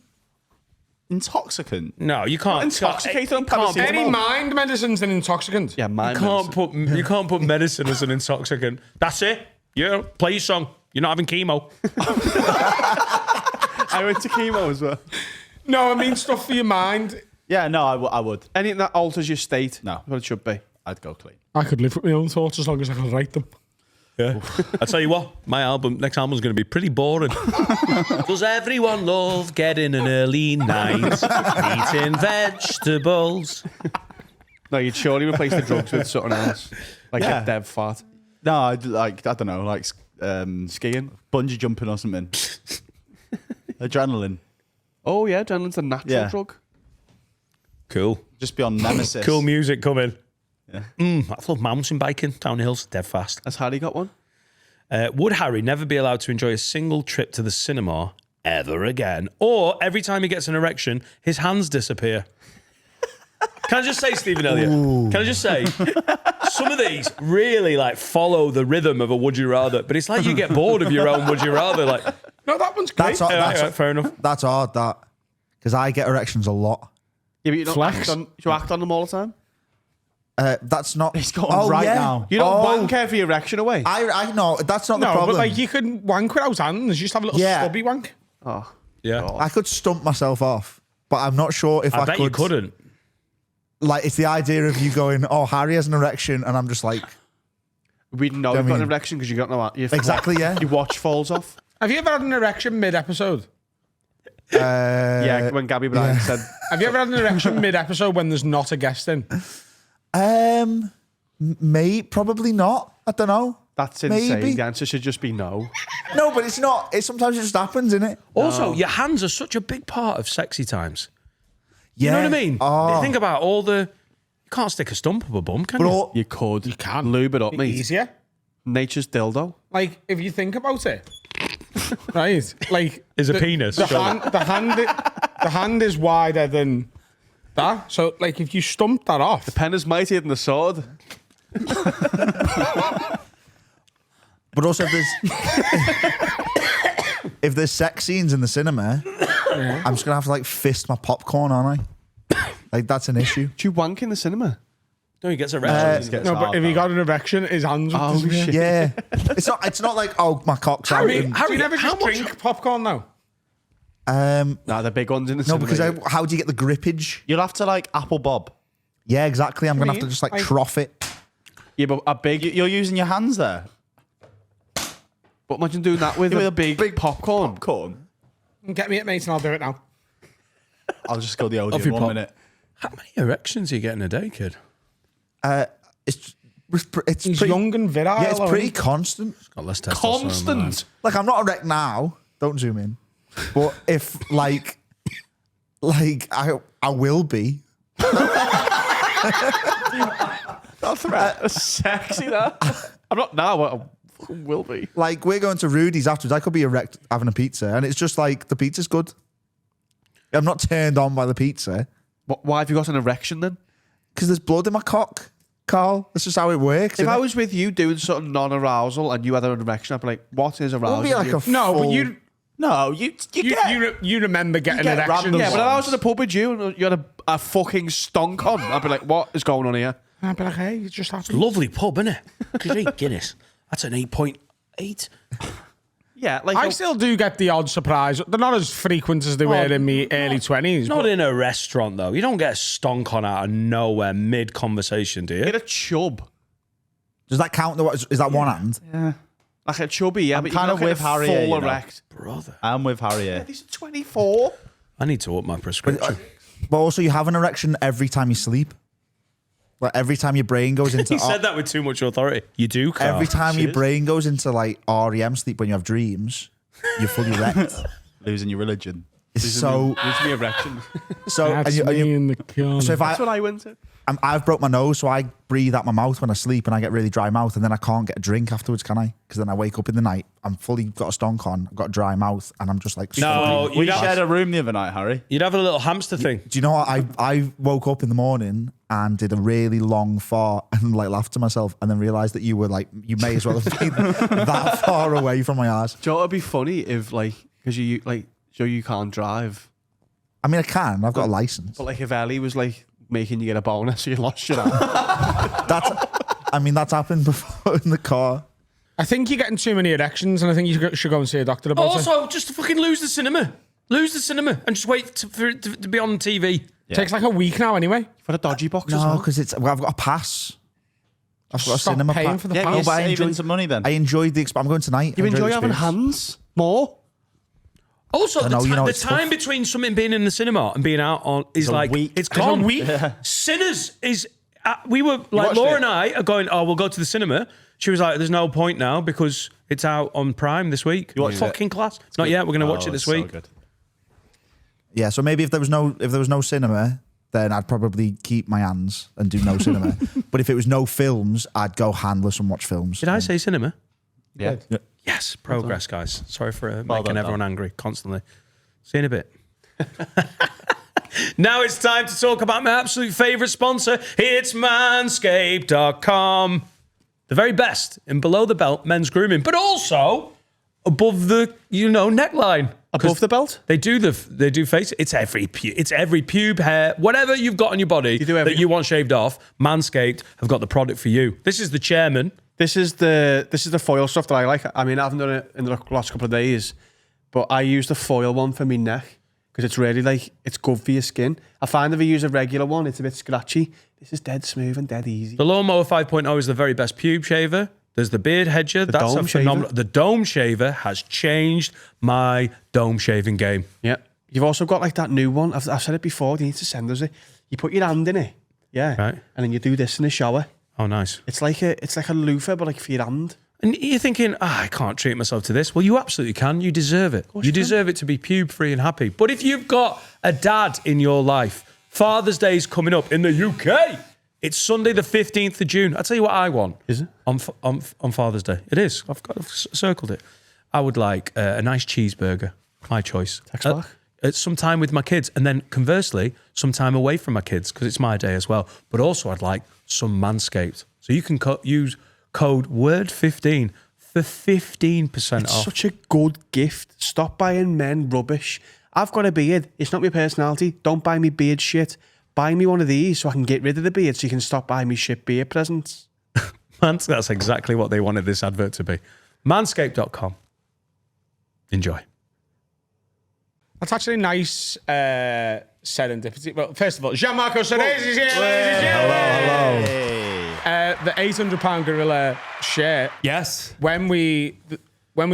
Intoxicant. No, you can't. Intoxicated on can't- paracetamol. Any mind medicine's an intoxicant. Yeah, my You can't put medicine as an intoxicant. That's it. Yeah, play your song. You're not having chemo. I went to chemo as well. No, I mean stuff for your mind. Yeah, no, I would. Anything that alters your state. No. What it should be. I'd go clean. I could live with my own thoughts as long as I could write them. Yeah. I tell you what, my next album's going to be pretty boring. Does everyone love getting an early night, eating vegetables? No, you'd surely replace the drugs with something else, like Yeah. a dev fart, No, I'd like, I don't know, like skiing. bungee jumping or something. Adrenaline. Oh yeah, adrenaline's a natural Yeah. drug. Cool. Just be on Nemesis. Cool music coming. Yeah. I love mountain biking down hills, dead fast. Has Harry got one? Would Harry never be allowed to enjoy a single trip to the cinema ever again? Or every time he gets an erection, his hands disappear? Can I just say, Stephen Elliott? Can I just say, some of these really like follow the rhythm of a would you rather, but it's like you get bored of your own would you rather. Like, No, that one's great. That's fair enough. That's hard, that. Because I get erections a lot. Yeah, but you don't Flex. you act on them all the time? That's not... He's going right now. You don't wank every erection away. I know, that's not the No, problem. but like you can wank without hands. You just have a little Yeah. stubby wank. Oh, Yeah. I could stump myself off, but I'm not sure if I bet could. you couldn't. Like, it's the idea of you going, oh, Harry has an erection, and I'm just like... we know you've got an erection because you got no. Exactly, yeah. Your watch falls off. Have you ever had an erection mid-episode? Yeah, when Gabby Bryan said, Have you ever had an erection mid-episode when there's not a guest in? Probably not. I don't know. "That's insane." Maybe. The answer should just be no. No, but it's not. Sometimes it just happens, innit? Also, your hands are such a big part of sexy times. Yeah. You know what I mean? Oh. Think about all the... You can't stick a stump up a bum, can But you? all, You could. You can. Lube it up, mate. Easier. Nature's dildo. Like, if you think about it, right? Like, Is a penis, The surely. hand is wider than that. So, like, if you stump that off, Pen is mightier than the sword. but also, if there's sex scenes in the cinema, I'm just going to have to, like, fist my popcorn, aren't I? Like, that's an issue. Do you wank in the cinema? No, he gets erections. Gets no, but hard, if he though. got an erection, his hands would Oh, disappear. shit. Yeah. It's not like, oh, my cock's out. Harry, and- do you never how just much- drink popcorn now? Nah, the big ones in the no, cinema. because how do you get the grippage? You'll have to like apple bob. Yeah, exactly. I'm going to have to mean? just, like, Like- trough it. Yeah, but a big... You're using your hands there. But imagine doing that with a big popcorn. Popcorn. Get me it, mate, and I'll do it now. I'll just go the audio Off in your 1 pop. minute. How many erections are you getting a day, kid? It's He's pretty, young and virile. yeah, it's pretty isn't constant. Got less testosterone than Constant. Like, I'm not erect now. Don't zoom in. But if, like I will be. Sexy, that. I'm not now, but I will be. Like, we're going to Rudy's afterwards. I could be erect having a pizza, and it's just like, the pizza's good. I'm not turned on by the pizza Why have you got an erection then? because there's blood in my cock, Carl. That's just how it works. If innit? I was with you doing something non-arousal and you had an erection, I'd be like, what is it arousal? would be like to you? a No, but full- you No, you you remember getting get erections. random Yeah, but if I was in a pub with you and you had a fucking stonk on, I'd be like, what is going on here? I'd be like, hey, it's just happy. Lovely pub, isn't it? Great Guinness. That's an 8.8. Yeah, like I still do get the odd surprise. They're not as frequent as they were in my early 20s. Not but in a restaurant, though. You don't get a stonk on out of nowhere mid-conversation, do you? get a chub. Does that count? Is that one hand? Yeah. Like a chubby, yeah, I'm but you're kind not of getting with a Harry full here, you know. erect. Brother. I'm with Harry here. He's 24. I need to up my prescription. But also, you have an erection every time you sleep. Like, every time your brain goes into... He said that with too much authority. You do, Carl. Every time your Cheers. brain goes into, like, REM sleep when you have dreams, you're fully erect. Losing your religion. It's so... Gives me erection. So, That's and you, me in the corner. so if That's what I went to. I've broke my nose, so I breathe out my mouth when I sleep, and I get really dry mouth, and then I can't get a drink afterwards, can I? Because then I wake up in the night, I'm fully got a stonk on, I've got a dry mouth, and I'm just like... No, struggling. We you'd shared have, a room the other night, Harry. you'd have a little hamster thing. Do you know what? I woke up in the morning and did a really long fart and like laughed to myself, and then realised that you were like, you may as well have been that far away from my ass. Do you know what would be funny if, like, because you, like, so you can't drive, I mean, I can, I've got a license. but, like, if Ellie was, like, making you get a boner, so you lost your arm. That's happened before in the car. I think you're getting too many erections, and I think you should go and see a doctor about it. Also, just to fucking lose the cinema. Lose the cinema and just wait for it to be on TV. Takes like a week now anyway. You've got a dodgy box as No, well. because I've got a pass. I've got a Stop cinema paying pass. for the Yeah, pass. you're but I saving enjoyed- some money then. I enjoyed the I'm going tonight. You I enjoyed enjoy the having experience. hands more? Also, know, you know, the it's time tough. between something being in the cinema and being out on is a like week. it's gone. a week. Sinners is. We were like watched Laura it? and I are going. Oh, we'll go to the cinema. She was like, "There's no point now because it's out on Prime this week." watched Fucking class. Not yet. We're going to watch it this week. So good. Yeah, so maybe if there was no cinema, then I'd probably keep my hands and do no cinema. But if it was no films, I'd go handless and watch films. Did I say cinema? Yeah. Yes. Progress, guys. Sorry for making done, everyone angry constantly. See you in a bit. Now it's time to talk about my absolute favourite sponsor. It's manscaped.com. The very best in below the belt men's grooming, but also above the, neckline. Above the belt? They do face. It's every pube hair, whatever you've got on your body that you want shaved off. Manscaped have got the product for you. This is the chairman. This is the foil stuff that I like. I mean, I haven't done it in the last couple of days, but I use the foil one for my neck because it's really it's good for your skin. I find if I use a regular one, it's a bit scratchy. This is dead smooth and dead easy. The Lawnmower 5.0 is the very best pube shaver. There's the beard hedger. That's a phenomenal. The dome shaver has changed my dome shaving game. Yeah. You've also got that new one. I've said it before. You need to send us it. You put your hand in it. Yeah. Right. And then you do this in the shower. Oh, nice. It's like a loofah, but for your hand. And you're thinking, I can't treat myself to this. Well, you absolutely can. You deserve it. You deserve it to be pube-free and happy. But if you've got a dad in your life, Father's Day is coming up in the UK. It's Sunday the 15th of June. I'll tell you what I want. Is it? On Father's Day. It is. I've circled it. I would like a nice cheeseburger. My choice. Text back. Some time with my kids. And then conversely, some time away from my kids because it's my day as well. But also I'd like some Manscaped. So you can use code WORD15 for 15% off. It's such a good gift. Stop buying men rubbish. I've got a beard. It's not my personality. Don't buy me beard shit. Buy me one of these so I can get rid of the beard so you can stop buying me shit beard presents. That's exactly what they wanted this advert to be. Manscaped.com. Enjoy. That's actually nice serendipity. Well, first of all, Gianmarco Soresi is here, ladies and gentlemen. Hello. The £800 gorilla shirt. Yes. When we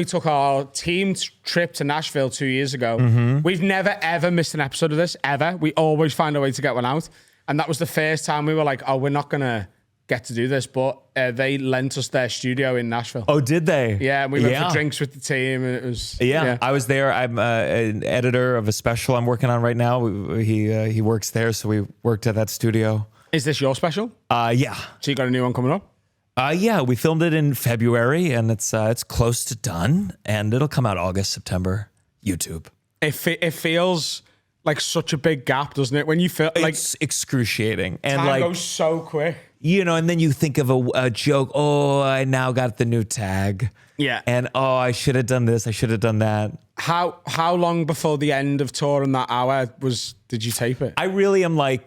took our team trip to Nashville 2 years ago, we've never, ever missed an episode of this, ever. We always find a way to get one out. And that was the first time we were like, oh, we're not going to get to do this. But they lent us their studio in Nashville. Oh, did they? Yeah, and we went for drinks with the team. And it was... Yeah, I was there. I'm an editor of a special I'm working on right now. He works there, so we worked at that studio. Is this your special? Yeah. So you got a new one coming up? Yeah, we filmed it in February, and it's close to done, and it'll come out August, September, YouTube. It feels like such a big gap, doesn't it? When you feel like it's excruciating, and time goes so quick. And then you think of a joke. Oh, I now got the new tag. Yeah. And I should have done this. I should have done that. How long before the end of touring that hour did you tape it? I really am I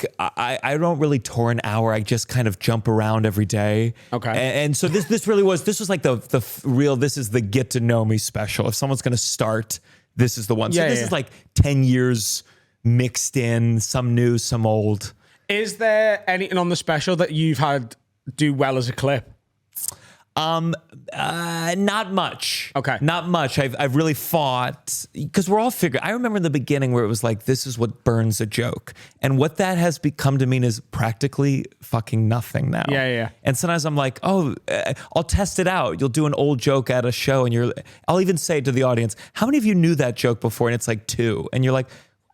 don't really tour an hour. I just kind of jump around every day. Okay. And so this was like the real, this is the get to know me special. If someone's going to start, this is the one. So this is like 10 years mixed in, some new, some old. Is there anything on the special that you've had do well as a clip? Not much. Okay. Not much. I've really fought because we're all figuring. I remember in the beginning where it was like, this is what burns a joke. And what that has become to mean is practically fucking nothing now. Yeah. And sometimes I'm like, I'll test it out. You'll do an old joke at a show and I'll even say to the audience, how many of you knew that joke before? And it's like 2. And you're like,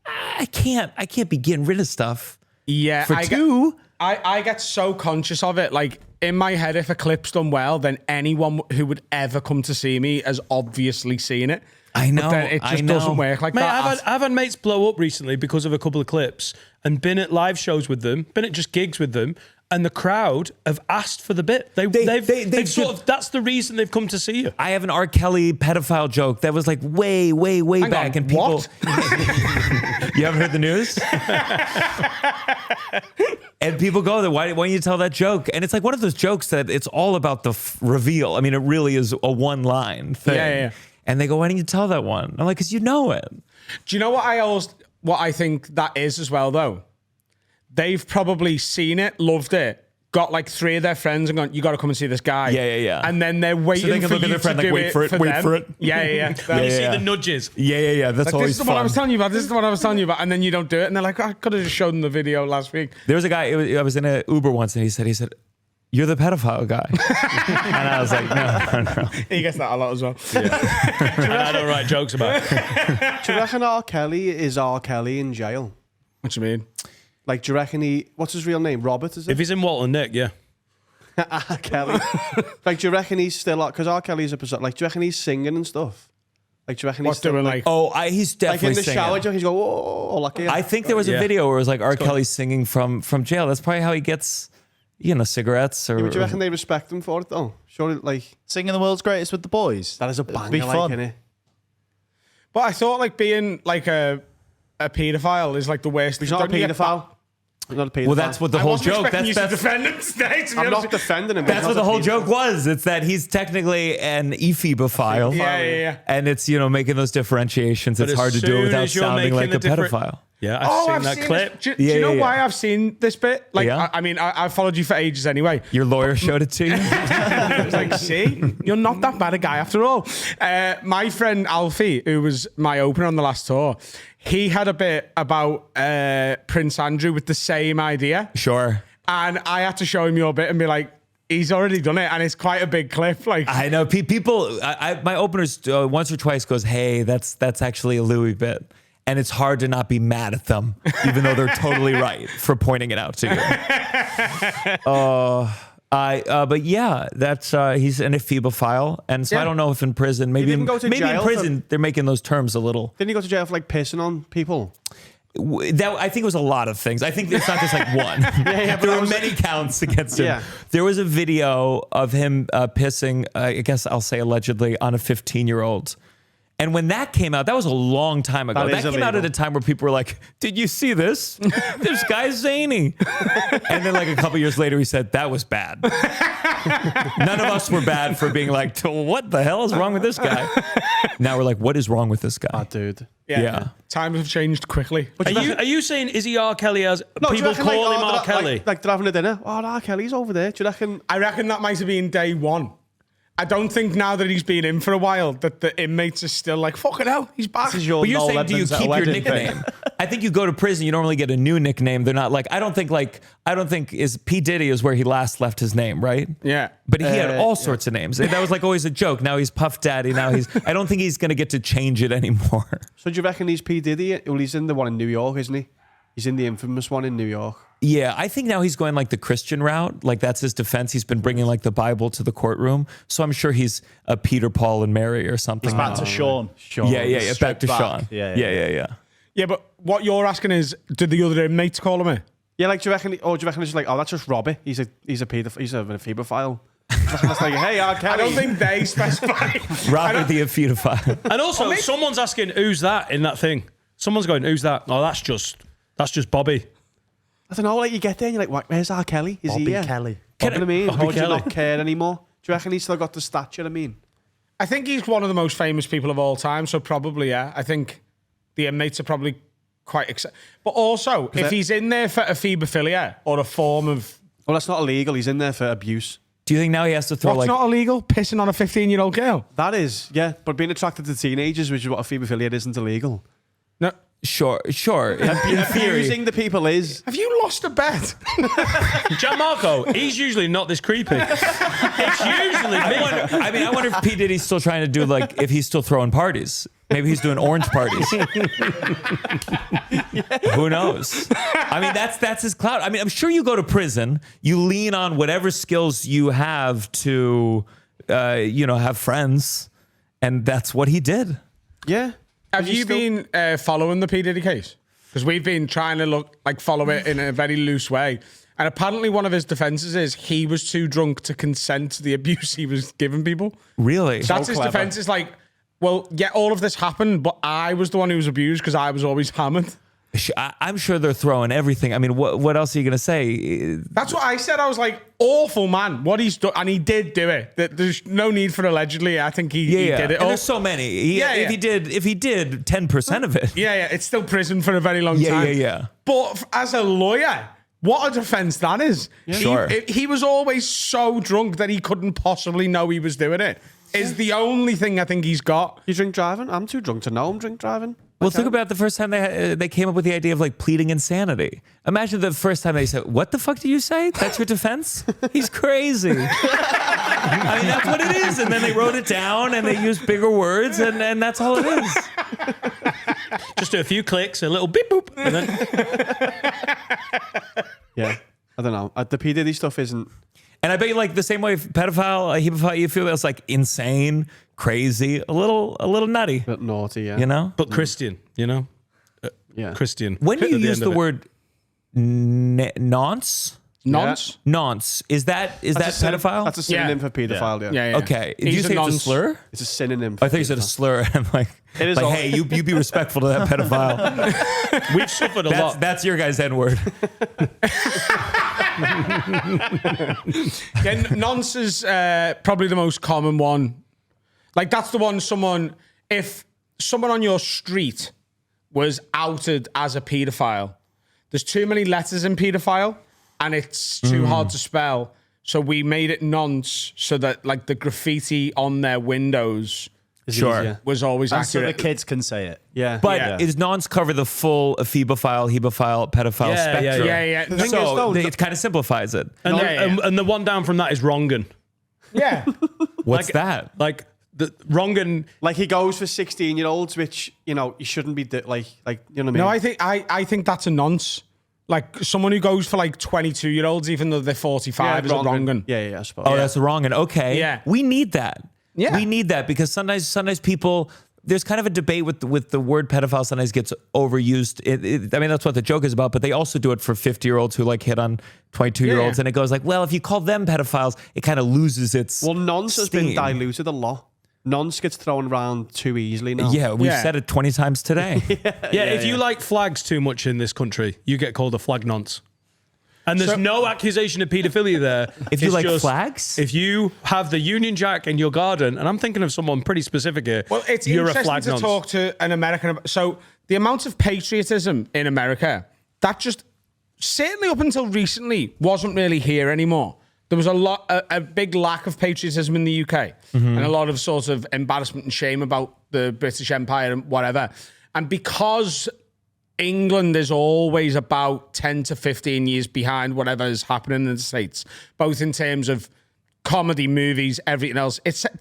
I can't be getting rid of stuff. Yeah. For 2. I get so conscious of it. Like in my head, if a clip's done well, then anyone who would ever come to see me has obviously seen it. I know. But then it just doesn't work like that. I've had mates blow up recently because of a couple of clips and been at live shows with them, been at just gigs with them, and the crowd have asked for the bit. They've sort of, that's the reason they've come to see you. I have an R. Kelly pedophile joke that was like way Hang back. on, And people. what? You haven't heard the news? And people go there, why don't you tell that joke? And it's like one of those jokes that it's all about the reveal. I mean, it really is a one-line thing. Yeah. And they go, why don't you tell that one? I'm like, because you know it. Do you know what I think that is as well, though? They've probably seen it, loved it, got like 3 of their friends and gone, you got to come and see this guy. Yeah. And then they're waiting they can for look at you their friend, to like, do wait it for it, for wait them. for it. Yeah. You see the nudges. Yeah. That's Like, always this is fun. what I was telling you about. This is what I was telling you about. And then you don't do it. And they're like, I could have just showed them the video last week. There was a guy, I was in an Uber once, and he said, you're the pedophile guy. And I was like, no. He gets that a lot as well. And I don't write jokes about it. Do you reckon R. Kelly is R. Kelly in jail? What do you mean? Like, do you reckon what's his real name? Robert, is it? If he's in Walton Nick, yeah. R. Kelly. Like, do you reckon he's still, because R. Kelly's a person, like, do you reckon he's singing and stuff? Like, do you reckon What's he's still, doing like? Oh, he's like definitely in the singing. shower? Do you reckon he's going, oh, like I think there was a video where it was like R. Kelly singing from jail. That's probably how he gets, cigarettes or. Would you reckon they respect him for it though? Surely, like Singing the world's greatest with the boys. that is a It'd banger, be like, fun. innit? But I thought like being like a paedophile is like the worst. He's not a Don't you get paedophile. He's not a paedophile. Well, that's what the I whole wasn't joke. expecting you to That's defend him today. To be I'm honest. not defending him. That's what the whole joke was. It's that he's technically an ephebophile. Yeah. And it's, making those differentiations. It's as hard to do it soon without as you're sounding like making a the different- pedophile. Yeah, Oh, I've I've seen that seen clip. This. Do you know yeah. why I've seen this bit? Like, Yeah? I mean, I've followed you for ages anyway. Your lawyer showed it to you? I was like, see, you're not that bad a guy after all. My friend Alfie, who was my opener on the last tour, he had a bit about Prince Andrew with the same idea. Sure. And I had to show him your bit and be like, he's already done it. And it's quite a big clip. Like, I know people. My openers once or twice goes, "Hey, that's actually a Louis bit," and it's hard to not be mad at them, even though they're totally right for pointing it out to you. But yeah, that's he's an ephebophile, and so I don't know if in prison, maybe didn't go to maybe in jail prison they're making those terms a little. Didn't he go to jail for like pissing on people? That I think it was a lot of things. I think it's not just like one. There were many counts against him. Yeah. There was a video of him pissing, I guess I'll say allegedly, on a 15-year-old. And when that came out, that was a long time ago. That is That came out at illegal. a time where people were like, "Did you see this? This guy's zany." And then like a couple years later, he said, "That was bad." None of us were bad for being like, "What the hell is wrong with this guy?" Now we're like, "What is wrong with this guy?" Dude. Yeah. times have changed quickly. Are you saying is he R. Kelly as No, do you people reckon, call like, him R. Kelly? Like they're having a dinner. Oh, R. Kelly's over there. Do you reckon? I reckon that might have been day one. I don't think now that he's been in for a while that the inmates are still like, fucking hell, he's back. This is your But you're Noel saying, do you Edmonds at a keep your wedding thing. nickname? I think you go to prison, you normally get a new nickname. They're not like, I don't think is P. Diddy is where he last left his name, right? Yeah. But he had all sorts of names. That was like always a joke. Now he's Puff Daddy. Now I don't think he's going to get to change it anymore. So do you reckon he's P. Diddy? Well, he's in the one in New York, isn't he? He's in the infamous one in New York. Yeah, I think now he's going like the Christian route. Like that's his defense. He's been bringing like the Bible to the courtroom. So I'm sure he's a Peter, Paul, and Mary or something. He's back to Sean. Yeah. Back Straight to back. Sean. Yeah. Yeah, but what you're asking is, did the other inmates call him it? Yeah, like do you reckon? Do you reckon it's like, oh, that's just Robbie. He's a paedophile. He's a ephebophile. That's like, hey, R. Kelly. I don't think they specify. Robert the pedophile. And also, someone's asking, "Who's that?" in that thing. Someone's going, "Who's that?" Oh, that's just Bobby. I don't know. Like you get there, and you're like, where's R. Kelly? Is Bobby he here? Kelly. You know what I mean? Bobby Or do you Kelly. not care anymore? Do you reckon he's still got the stature? I mean, I think he's one of the most famous people of all time, so probably, yeah. I think the inmates are probably quite excited. But also, if he's in there for ephebophilia or a form of... well, that's not illegal. He's in there for abuse. Do you think now he has to throw What's like... not illegal? Pissing on a 15-year-old girl? That is, yeah. But being attracted to teenagers, which is what ephebophilia isn't illegal. No. Sure. In theory. Abusing the people is. Have you lost a bet? Gianmarco, he's usually not this creepy. It's usually me. I wonder if P. Diddy's still trying to do like, if he's still throwing parties. Maybe he's doing orange parties. Who knows? I mean, that's his clout. I mean, I'm sure you go to prison, you lean on whatever skills you have to, have friends. And that's what he did. Yeah. Have you been following the P. Diddy case? Because we've been trying to follow it in a very loose way. And apparently one of his defenses is he was too drunk to consent to the abuse he was giving people. Really? That's his defense. Is like, well, yeah, all of this happened, but I was the one who was abused because I was always hammered. I'm sure they're throwing everything. I mean, what else are you going to say? That's what I said. I was like, awful man, what he's done. And he did do it. There's no need for allegedly. I think he did it. And there's so many. If he did 10% of it. Yeah. It's still prison for a very long time. Yeah. But as a lawyer, what a defense that is. Yeah. Sure. He was always so drunk that he couldn't possibly know he was doing it. Is the only thing I think he's got. You drink driving? I'm too drunk to know I'm drink driving. Well, think about the first time they came up with the idea of like pleading insanity. Imagine the first time they said, "What the fuck do you say? That's your defense? He's crazy." I mean, that's what it is. And then they wrote it down and they used bigger words, and that's all it is. Just do a few clicks, a little beep boop, and then Yeah. I don't know. The P. Diddy stuff isn't. And I bet you like the same way pedophile, you feel that's like insane. crazy, a little nutty. Bit naughty, yeah. You know. But Christian, you know, Yeah. Christian. When do you at the use end the of it. word nonce? Nonce? Nonce. Is that pedophile? That's a synonym for paedophile, yeah. Yeah, yeah. Okay. Did He's you a say it's a nonce. slur? It's a synonym for I thought you said a slur. I'm like, It is like all- hey, you be respectful to that pedophile. We've suffered a lot. That's your guy's N-word. Yeah, nonce is probably the most common one. Like, that's the one if someone on your street was outed as a paedophile, there's too many letters in paedophile and it's too hard to spell. So we made it nonce so that, like, the graffiti on their windows easier. was always And so the accurate. kids can say it. Yeah. But Yeah. is nonce cover the full ephebophile, hebephile, pedophile Yeah, spectrum? yeah. The thing is, So though, it kind of simplifies it. And, Yeah. and the one down from that is wrongen. yeah. What's that? Like the wrongen. Like, he goes for 16-year-olds, which, you know, you shouldn't be, like, you know what I mean? No, I think that's a nonce. Like, someone who goes for, like, 22-year-olds, even though they're 45, is a wrongen. Yeah, I suppose. Oh, that's wrong. And okay, Yeah. we need that. Yeah. We need that because sometimes people, there's kind of a debate with the word pedophile sometimes gets overused. I mean, that's what the joke is about, but they also do it for 50-year-olds who like hit on 22-year-olds. Yeah. And it goes like, well, if you call them pedophiles, it kind of loses its Well, nonce has been steam. diluted a lot. Nonce gets thrown around too easily now. Yeah, we've Yeah. said it 20 times today. Yeah, if you like flags too much in this country, you get called a flag nonce. And there's no accusation of paedophilia there. If you It's like just, flags? if you have the Union Jack in your garden, and I'm thinking of someone pretty specific here. Well, it's you're a interesting flag to nonce. talk to an American. So the amount of patriotism in America, that just certainly up until recently wasn't really here anymore. There was a big lack of patriotism in the UK and a lot of sort of embarrassment and shame about the British Empire and whatever. And because England is always about 10 to 15 years behind whatever is happening in the States, both in terms of comedy, movies, everything else.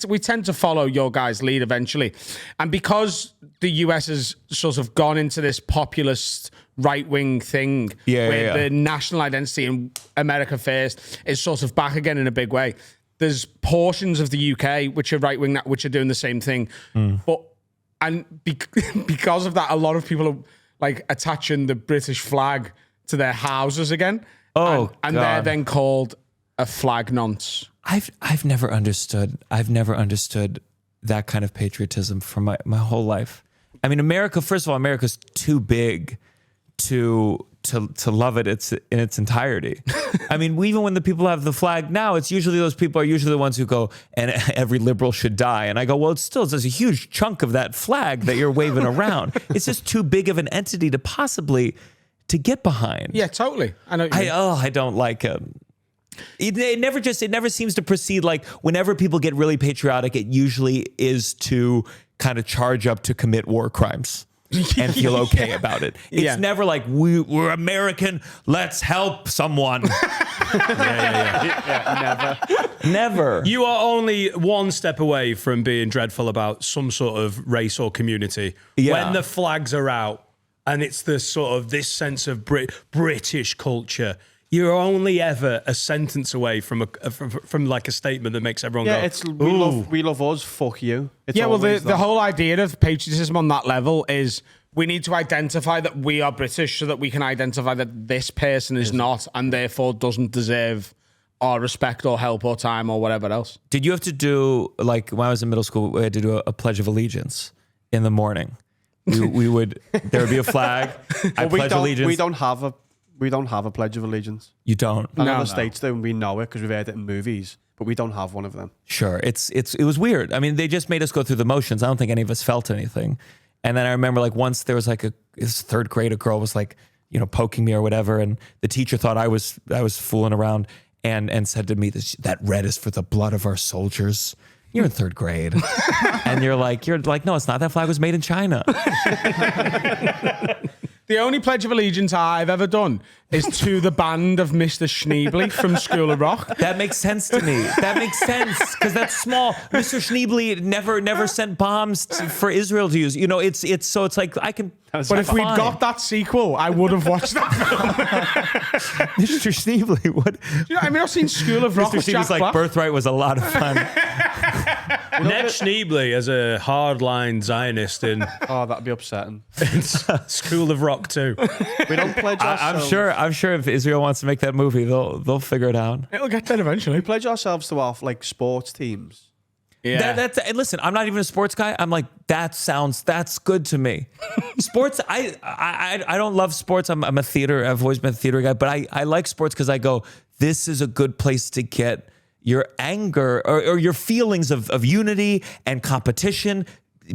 We tend to follow your guys' lead eventually. And because the US has sort of gone into this populist right-wing thing where the national identity and America first is sort of back again in a big way, there's portions of the UK which are right-wing, which are doing the same thing. Because of that, a lot of people are like attaching the British flag to their houses again. Oh, and they're God. then called a flag nonce. I've never understood that kind of patriotism for my whole life. I mean, America, first of all, America's too big to love it in its entirety. I mean, even when the people have the flag now, it's usually those people are usually the ones who go, and every liberal should die. And I go, well, it's still there's a huge chunk of that flag that you're waving around. It's just too big of an entity to get behind. Yeah, totally. I know. What you mean. I don't like it. It never seems to proceed. Like whenever people get really patriotic, it usually is to kind of charge up to commit war crimes and feel okay about it. It's never like we're American. Let's help someone. Never. You are only one step away from being dreadful about some sort of race or community. Yeah. When the flags are out and it's the sort of this sense of British culture, you're only ever a sentence away from like a statement that makes everyone Yeah, go, it's "Ooh." we love us, fuck you. It's Yeah, well, always the that. whole idea of patriotism on that level is we need to identify that we are British so that we can identify that this person is not and therefore doesn't deserve our respect or help or time or whatever else. Did you have to do, like when I was in middle school, we had to do a Pledge of Allegiance in the morning. There would be a flag. I pledge allegiance. We don't have a Pledge of Allegiance. You don't. And other states do, and we know it because we've heard it in movies, but we don't have one of them. Sure. It was weird. I mean, they just made us go through the motions. I don't think any of us felt anything. And then I remember like once there was like this third grade, a girl was like, poking me or whatever. And the teacher thought I was fooling around and said to me, that red is for the blood of our soldiers. You're in third grade. And you're like, no, it's not. That flag was made in China. The only Pledge of Allegiance I've ever done is to the band of Mr. Schneebly from School of Rock. That makes sense to me. That makes sense because that's small. Mr. Schneebly never sent bombs for Israel to use. It's like I can. But if we'd got that sequel, I would have watched that film. Mr. Schneebly, what? You know, I mean, I've seen School of Rock Mr. with Jack Schneebly's like Black. Birthright was a lot of fun. Ned Schneebly as a hardline Zionist in Oh, that'd be upsetting. School of Rock too. We don't pledge I'm ourselves. I'm sure if Israel wants to make that movie, they'll figure it out. It'll get there eventually. We pledge ourselves to our like sports teams. Yeah. And listen, I'm not even a sports guy. I'm like, that's good to me. Sports, I don't love sports. I've always been a theater guy, but I like sports because I go, this is a good place to get your anger or your feelings of unity and competition.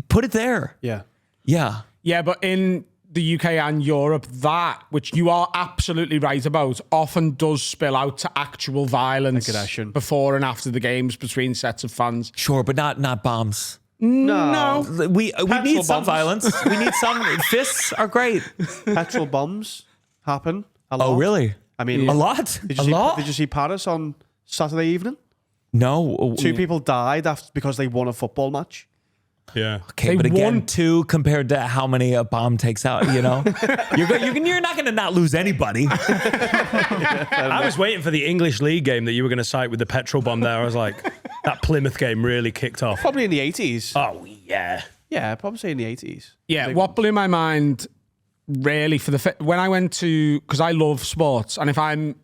Put it there. Yeah. Yeah. Yeah, but in the UK and Europe, that, which you are absolutely right about, often does spill out to actual violence Aggression. before and after the games between sets of fans. Sure, but not bombs. No. We need some bombs. violence. We need some. Fists are great. Petrol bombs happen a lot. Oh, really? I mean, A lot? Did A you, see, lot? did you see Paris on Saturday evening? No. 2 people died because they won a football match. Yeah. Okay, They but again, won. 2 compared to how many a bomb takes out, you know? You're not going to not lose anybody. I was waiting for the English League game that you were going to cite with the petrol bomb there. I was like, that Plymouth game really kicked off. Probably in the 80s. Oh, yeah. Yeah, probably say in the 80s. Yeah, Big what ones. blew my mind really when I went to, because I love sports, and if I'm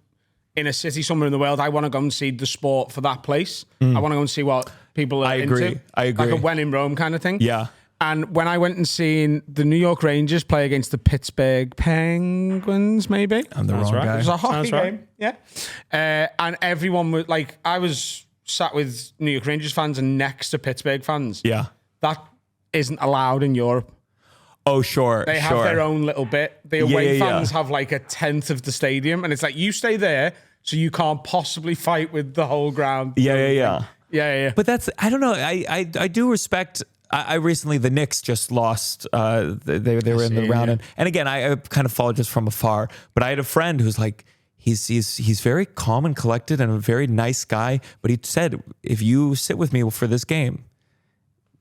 in a city somewhere in the world, I want to go and see the sport for that place. I want to go and see what people are I agree. into. I agree. Like a when in Rome kind of thing. Yeah. And when I went and seen the New York Rangers play against the Pittsburgh Penguins, maybe. I'm the wrong right. guy. It was a hockey Sounds right. game, yeah. And everyone was like, I was sat with New York Rangers fans and next to Pittsburgh fans. Yeah. That isn't allowed in Europe. Oh, sure. They have their own little bit. The away fans have like a tenth of the stadium, and it's like you stay there, so you can't possibly fight with the whole ground. Yeah. But that's, I don't know. I do respect. I recently, the Knicks just lost. They were in the round. And again, I kind of followed just from afar. But I had a friend who's like, he's very calm and collected and a very nice guy. But he said, if you sit with me for this game,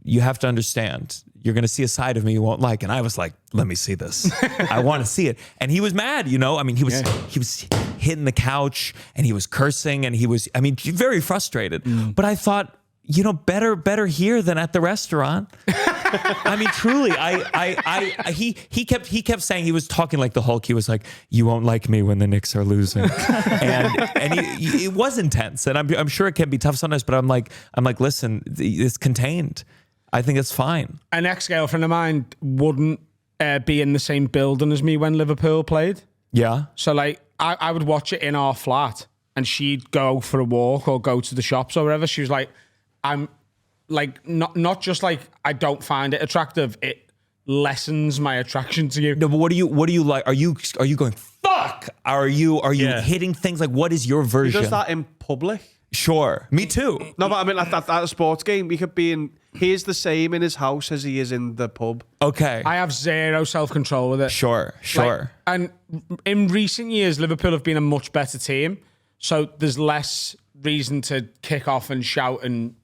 you have to understand, you're going to see a side of me you won't like. And I was like, let me see this. I want to see it. And he was mad, you know? I mean, he was hitting the couch and he was cursing and he was, I mean, very frustrated. But I thought, you know, better here than at the restaurant. I mean, truly, he kept saying, he was talking like the Hulk. He was like, you won't like me when the Knicks are losing. and it was intense. And I'm sure it can be tough sometimes, but I'm like, listen, it's contained. I think it's fine. An ex-girlfriend of mine wouldn't be in the same building as me when Liverpool played. Yeah. So like, I would watch it in our flat, and she'd go for a walk or go to the shops or whatever. She was like, I'm like, not just like I don't find it attractive, it lessens my attraction to you. No, but what do you like? Are you going fuck? Are you hitting things? Like, what is your He version? does that in public. Sure, me too. No, but I mean, at a sports game, he could be in. He's the same in his house as he is in the pub. Okay, I have zero self-control with it. sure. Like, and in recent years, Liverpool have been a much better team, so there's less reason to kick off and shout and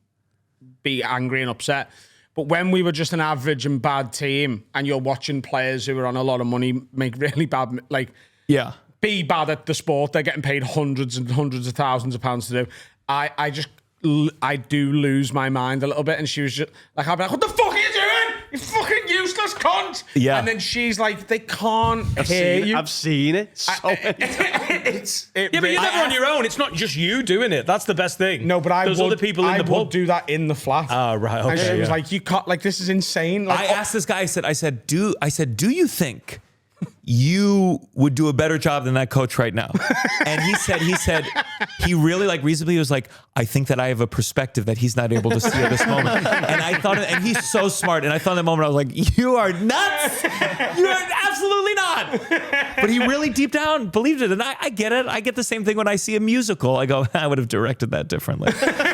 be angry and upset. But when we were just an average and bad team, and you're watching players who are on a lot of money make really bad, like, Yeah. be bad at the sport, they're getting paid hundreds and hundreds of thousands of pounds to do. I do lose my mind a little bit. And she was just like, I'll be like, what the fuck are you doing? You fucking useless cunt. Yeah. And then she's like, they can't hear you. I've seen it so many times. Yeah, but you're never on your own. It's not just you doing it. That's the best thing. No, but There's other people in the would pub. do that in the flat. Oh, right. And she Okay. was Yeah. like, you can't, like, this is insane. Like, I asked this guy. I said, do you think you would do a better job than that coach right now? And he said he really, like, reasonably was like, I think that I have a perspective that he's not able to see at this moment. And I thought, and he's so smart. And I thought in that moment, I was like, you are nuts. You are absolutely not. But he really deep down believed it. And I get it. I get the same thing when I see a musical. I go, I would have directed that differently.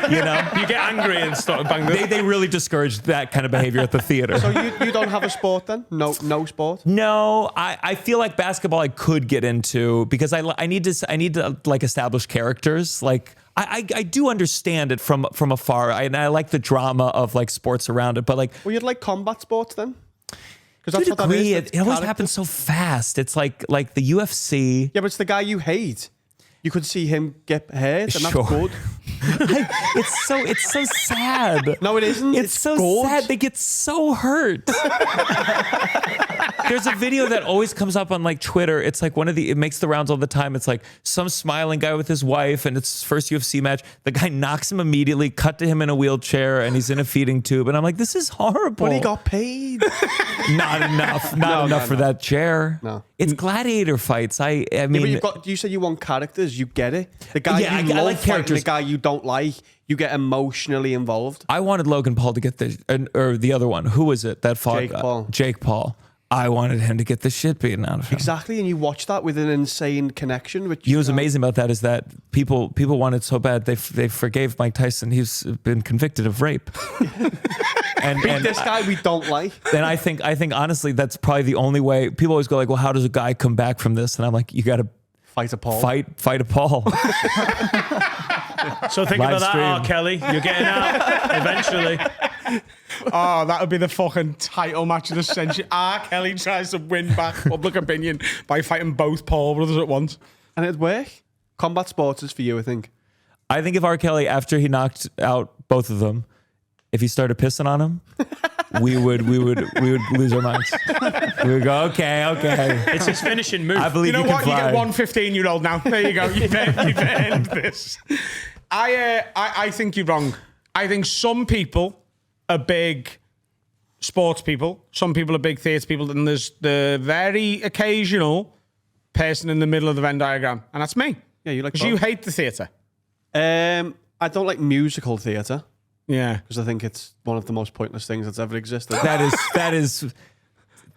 You know? You get angry and start banging. They really discourred that kind of behavior at the theater. So you don't have a sport then? No sport. No, I feel like basketball I could get into because I need to like establish characters. Like I do understand it from afar. I like the drama of like sports around it, but like Well, you'd like combat sports then? Because to a that's what that degree, is. it always happens so fast. It's like the UFC. Yeah, but it's the guy you hate. You could see him get hurt, and Sure. that's good. It's so sad. No, it isn't. It's so good. sad. They get so hurt. There's a video that always comes up on like Twitter. It's like it makes the rounds all the time. It's like some smiling guy with his wife and it's his first UFC match. The guy knocks him immediately, cut to him in a wheelchair and he's in a feeding tube. And I'm like, this is horrible. But he got paid. Not enough. Not enough for that chair. No. It's gladiator fights. I mean, But you said you want characters. You get it. The guy Yeah, you I love like fighting characters. the guy you don't like, you get emotionally involved. I wanted Logan Paul to get or the other one. Who was it that fought? Jake Paul. Jake Paul. I wanted him to get the shit beaten out of him. Exactly, and you watch that with an insane connection. Which What was amazing about that is that people wanted so bad they forgave Mike Tyson. He's been convicted of rape. and this guy we don't like. And I think honestly that's probably the only way. People always go like, well, how does a guy come back from this? And I'm like, you got to Fight a Paul. fight a Paul. So think Live about that, stream. R. Kelly. You're getting out eventually. Oh, that would be the fucking title match of the century. R. Kelly tries to win back public opinion by fighting both Paul brothers at once. And it'd work. Combat sports is for you, I think. I think if R. Kelly, after he knocked out both of them, if he started pissing on him, we would lose our minds. We would go, okay. It's his finishing move. I believe You know can what? You fly. get one 15-year-old now. There you go. You've earned this. I think you're wrong. I think some people are big sports people. Some people are big theatre people. And there's the very occasional person in the middle of the Venn diagram. And that's me. Yeah, you like Because you both. hate the theatre. I don't like musical theatre Yeah. because I think it's one of the most pointless things that's ever existed.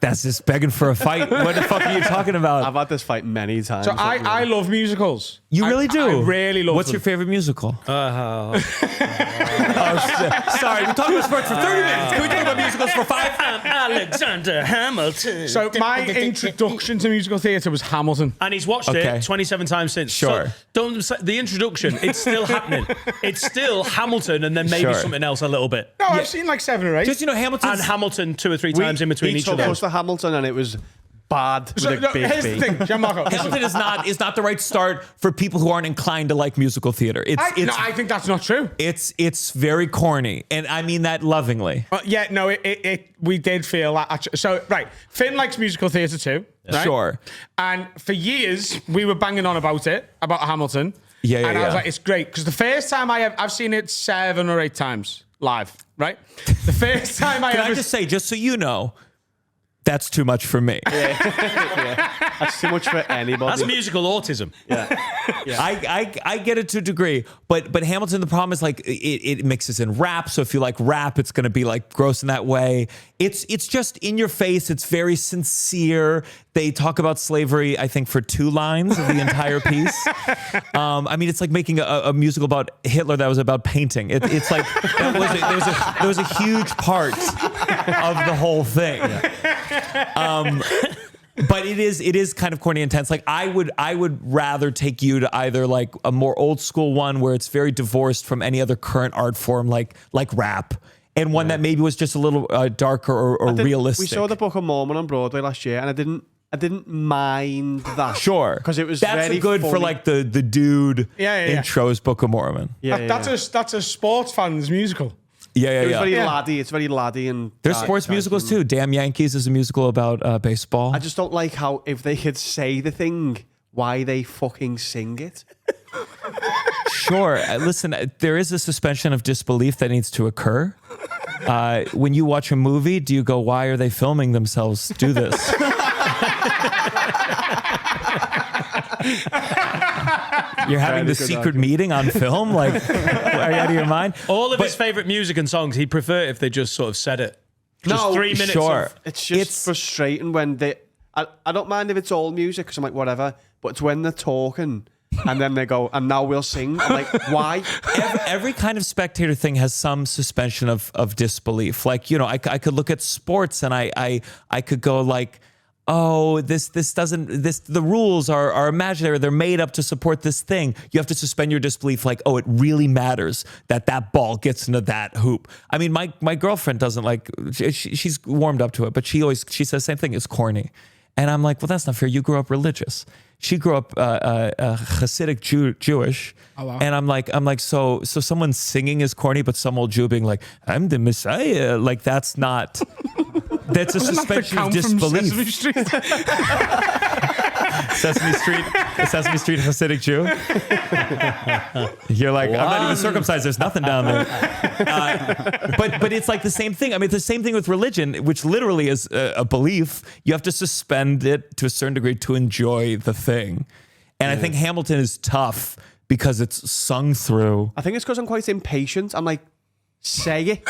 That's just begging for a fight. What the fuck are you talking about? I've had this fight many times. So I love musicals. You really do? I really love What's them. your favorite musical? Oh, sorry, we talked about sports for 30 minutes. Can we talk about musicals for 5? Alexander Hamilton. So my introduction to musical theatre was Hamilton. And he's watched Okay. it 27 times since. Sure. So don't say the introduction. It's still happening. It's still Hamilton and then maybe Sure. something else a little bit. No, I've seen like 7 or 8. Just, Hamilton. And Hamilton 2 or 3 times in between each of It was those. for Hamilton and it was bad with So, a no, big here's B. the thing, Gianmarco. Hamilton is not the right start for people who aren't inclined to like musical theater. I think that's not true. It's very corny, and I mean that lovingly. Yeah, no, we did feel that. Actually. So, right, Finn likes musical theatre too. Right? Sure. And for years, we were banging on about Hamilton. Yeah, And I was yeah. like, it's great. Because the first time I've seen it 7 or 8 times live, right? The first time Can I just say, just so you know, that's too much for me. That's too much for anybody. That's musical autism. I get it to a degree, but Hamilton, the problem is like it mixes in rap. So if you like rap, it's going to be like gross in that way. It's just in your face. It's very sincere. They talk about slavery, I think, for 2 lines of the entire piece. I mean, it's like making a musical about Hitler that was about painting. It's like there was a huge part of the whole thing. But it is kind of corny and intense. Like I would rather take you to either like a more old school one where it's very divorced from any other current art form, like rap, and one that maybe was just a little darker or realistic. We saw the Book of Mormon on Broadway last year, and I didn't mind that. Sure, because it was that's very good for funny. like the dude Yeah. intros Book of Mormon. That's a sports fan's musical. Yeah. It was very Yeah. laddie. It's very laddie and There's sports musicals too. Damn Yankees is a musical about baseball. I just don't like how if they could say the thing, why they fucking sing it. Sure. Listen, there is a suspension of disbelief that needs to occur. When you watch a movie, do you go, why are they filming themselves do this? You're having the secret meeting on film? Like, are you out of your mind? All of his favourite music and songs, he'd prefer if they just sort of said it. Just No, 3 minutes sure. of... It's just frustrating when they. I don't mind if it's all music because I'm like whatever, but it's when they're talking and then they go and now we'll sing. I'm like, why? Every kind of spectator thing has some suspension of disbelief. Like, I could look at sports and I could go like, oh, the rules are imaginary. They're made up to support this thing. You have to suspend your disbelief like, oh, it really matters that ball gets into that hoop. I mean, my girlfriend doesn't like, she's warmed up to it, but she says the same thing. It's corny. And I'm like, well, that's not fair. You grew up religious. She grew up Hasidic Jewish. Oh, wow. And I'm like, so someone singing is corny, but some old Jew being like, I'm the Messiah. Like, that's not, that's a suspension of disbelief. Sesame Street? Sesame Street Hasidic Jew. You're like, I'm not even circumcised. There's nothing down there. But it's like the same thing. I mean, it's the same thing with religion, which literally is a belief. You have to suspend it to a certain degree to enjoy the thing. And I think Hamilton is tough because it's sung through. I think it's because I'm quite impatient. I'm like, say it.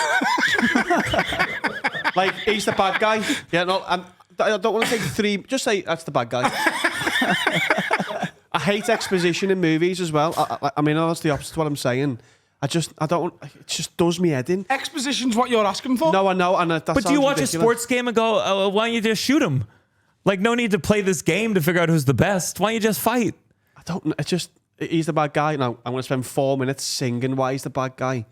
Like, he's the bad guy. Yeah, no, I don't want to take three. Just say that's the bad guy. I hate exposition in movies as well. I mean, that's the opposite of what I'm saying. I don't want. It just does me head in. Exposition's what you're asking for? No, I know. And that But do you watch ridiculous. a sports game and go, oh, why don't you just shoot him? Like, no need to play this game to figure out who's the best. Why don't you just fight? I don't. It's just he's the bad guy. Now I'm going to spend 4 minutes singing why he's the bad guy.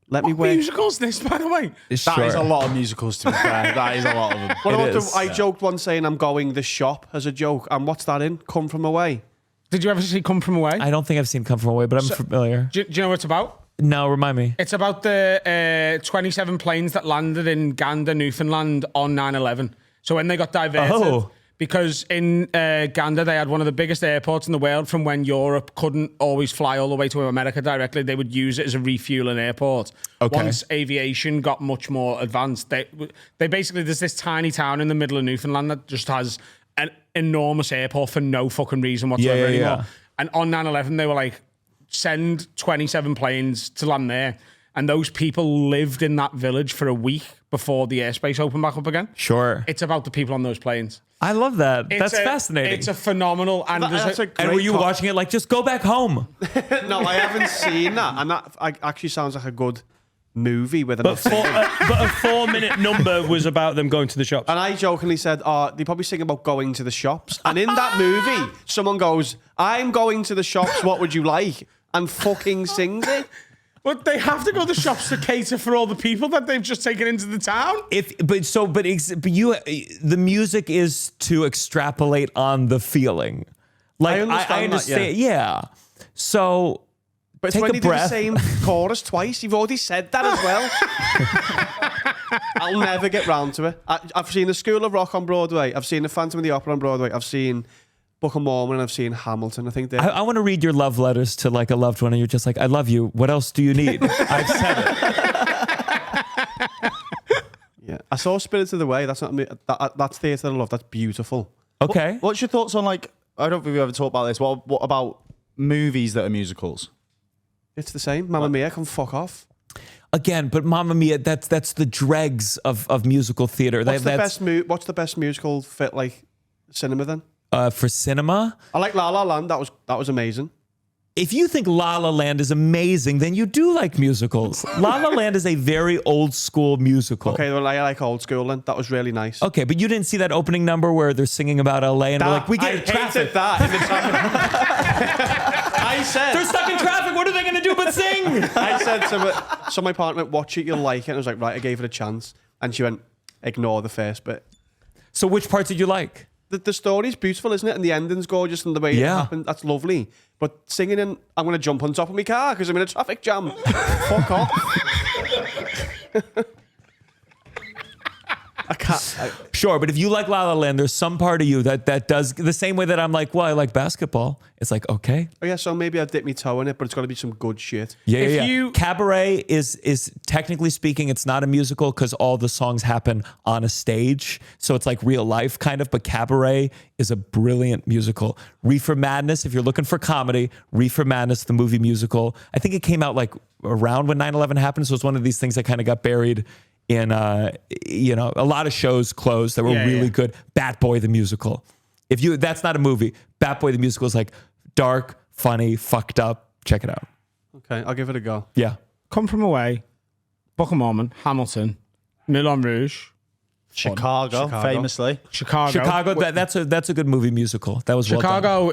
Let me What wait. musical's this, by the way? That is a lot of musicals, to be fair. That is a lot of them. What about is, I joked once saying I'm going the shop as a joke, and what's that in? Come From Away. Did you ever see Come From Away? I don't think I've seen Come From Away, but I'm familiar. Do you know what it's about? No, remind me. It's about the 27 planes that landed in Gander, Newfoundland on 9/11. So when they got diverted, because in Gander they had one of the biggest airports in the world from when Europe couldn't always fly all the way to America directly, they would use it as a refueling airport. Okay. Once aviation got much more advanced, they basically, there's this tiny town in the middle of Newfoundland that just has an enormous airport for no fucking reason whatsoever anymore. Yeah. And on 9/11 they were like, send 27 planes to land there. And those people lived in that village for a week before the airspace opened back up again. Sure. It's about the people on those planes. I love that. That's It's fascinating. It's a phenomenal... And That's a and were you great watching it like, just go back home? No, I haven't seen that, and that actually sounds like a good movie with But a 4-minute number was about them going to the shops. And I jokingly said, they probably sing about going to the shops. And in that movie, someone goes, I'm going to the shops, what would you like? And fucking sings it. But they have to go to the shops to cater for all the people that they've just taken into the town. The music is to extrapolate on the feeling. Like I understand that, yeah. So But it's take when a you do the breath. same chorus twice. You've already said that as well. I'll never get round to it. I've seen The School of Rock on Broadway. I've seen The Phantom of the Opera on Broadway. I've seen Book of Mormon and I've seen Hamilton. I think they're... I want to read your love letters to like a loved one, and you're just like, I love you. What else do you need? I've said it. Yeah, I saw Spirits of the Way. That's not me. That's theatre of love. That's beautiful. Okay. What's your thoughts on, like, I don't think we've ever talked about this. What about movies that are musicals? It's the same. Mamma Mia can fuck off. Again, but Mamma Mia, that's the dregs of musical theater. What's the best musical fit like cinema then? For cinema? I like La La Land. That was amazing. If you think La La Land is amazing, then you do like musicals. La La Land is a very old school musical. Okay, well, I like old school then. That was really nice. Okay, but you didn't see that opening number where they're singing about LA and we're like, we get I traffic. hated that in the traffic. I said They're stuck in traffic. What are they going to do but sing? I said to my partner, watch it, you'll like it. And I was like, right, I gave it a chance. And she went, ignore the first bit. So which parts did you like? The story's beautiful, isn't it? And the ending's gorgeous and the way it happened, that's lovely. But singing in, I'm going to jump on top of my car because I'm in a traffic jam. Fuck off. I can't. Sure, but if you like La La Land, there's some part of you that does the same way that I'm like, well, I like basketball. It's like, okay. Oh yeah, so maybe I'll dip my toe in it, but it's got to be some good shit. Yeah. Cabaret is technically speaking, it's not a musical because all the songs happen on a stage. So it's like real life kind of, but Cabaret is a brilliant musical. Reefer Madness, if you're looking for comedy, Reefer Madness, the movie musical. I think it came out like around when 9/11 happened. So it's one of these things that kind of got buried in, a lot of shows closed that were really good. Bat Boy, the musical. That's not a movie. Bat Boy, the musical is like dark, funny, fucked up. Check it out. Okay, I'll give it a go. Yeah. Come From Away, Book of Mormon, Hamilton, Moulin Rouge, Chicago, famously. Chicago. That's a good movie musical. That was well done. Chicago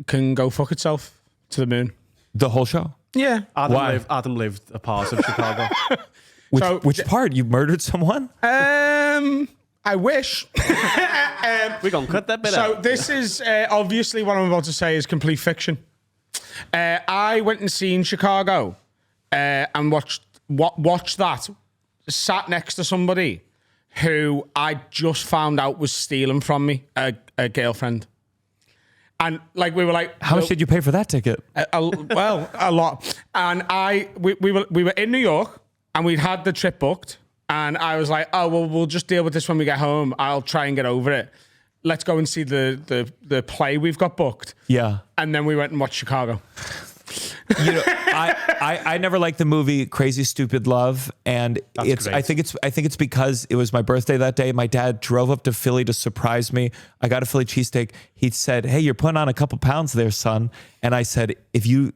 can go fuck itself to the moon. The whole show. Yeah. Adam lived a part of Chicago. Which part? You murdered someone? I wish. We're going to cut that bit So out. this is obviously what I'm about to say is complete fiction. I went and seen Chicago and watched that. Sat next to somebody who I just found out was stealing from me, a girlfriend. And like we were like, How much did you pay for that ticket? a lot. And we were in New York and we'd had the trip booked. And I was like, oh, well, we'll just deal with this when we get home. I'll try and get over it. Let's go and see the play we've got booked. Yeah. And then we went and watched Chicago. You know, I never liked the movie Crazy Stupid Love, and That's great. I think it's because it was my birthday that day. My dad drove up to Philly to surprise me. I got a Philly cheesesteak. He said, "Hey, you're putting on a couple pounds there, son." And I said, "If you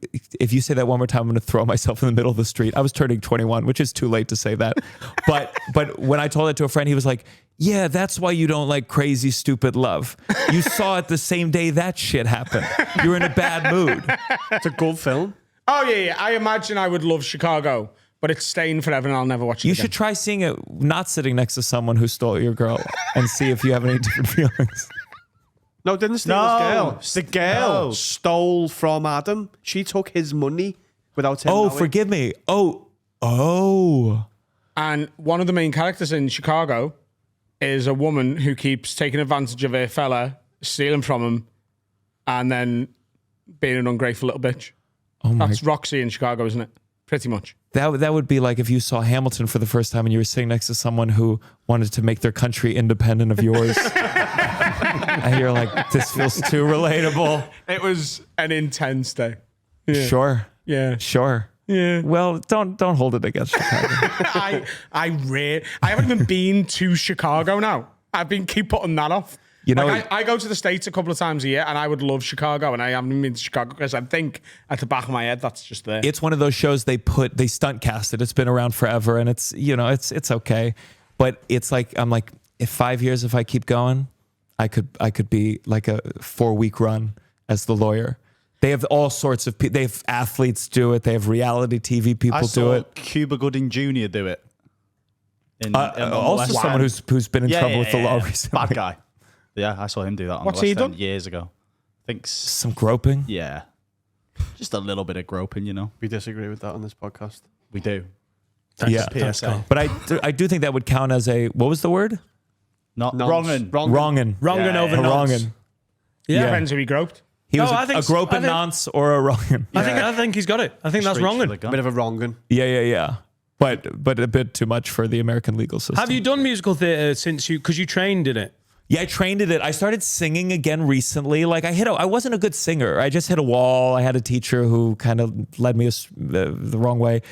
say that one more time, I'm going to throw myself in the middle of the street." I was turning 21, which is too late to say that. But when I told it to a friend, he was like, "Yeah, that's why you don't like Crazy Stupid Love. You saw it the same day that shit happened. You were in a bad mood." It's a good film. Oh, yeah. I imagine I would love Chicago, but it's staying forever and I'll never watch it You again. should try seeing it not sitting next to someone who stole your girl and see if you have any different feelings. No, didn't steal No. his girl. The girl No. stole from Adam. She took his money without him Oh, knowing. forgive me. Oh. And one of the main characters in Chicago is a woman who keeps taking advantage of her fella, stealing from him, and then being an ungrateful little bitch. Oh my. That's Roxy in Chicago, isn't it? Pretty much. That would be like if you saw Hamilton for the first time and you were sitting next to someone who wanted to make their country independent of yours. And you're like, this feels too relatable. It was an intense day. Yeah. Sure. Yeah. Sure. Yeah. Well, don't hold it against Chicago. I haven't even been to Chicago now. I've been keep putting that off. You know, like I go to the States a couple of times a year and I would love Chicago, and I haven't been to Chicago because I think at the back of my head that's just there. it's one of those shows they stunt cast it. It's been around forever and it's okay. But it's like, I'm like, if 5 years, if I keep going, I could be like a 4-week run as the lawyer. They have all sorts of people. They have athletes do it. They have reality TV people I do saw it. Cuba Gooding Jr. do it. In Also, West someone End. who's been in trouble with the law yeah. recently. Bad guy. Yeah, I saw him do that on What's the he West End done? years ago. I think, Some groping. yeah. Just a little bit of groping, you know. We disagree with that on this podcast. We do. Yeah. PSA. But I do think that would count as a, what was the word? Not Nonce. wronging. Wrongin'. Wronging Yeah, over yeah. nonce. Wrongin'. Yeah. Depends who he groped. He was No, a, I think a so. groping I think- nonce or a wrongin'. I think he's got it. I think that's Reach wrong. for the gun. Bit of a wrongin'. Yeah. But a bit too much for the American legal system. Have you done musical theatre since because you trained in it? Yeah, I trained in it. I started singing again recently. Like I wasn't a good singer. I just hit a wall. I had a teacher who kind of led me the wrong way.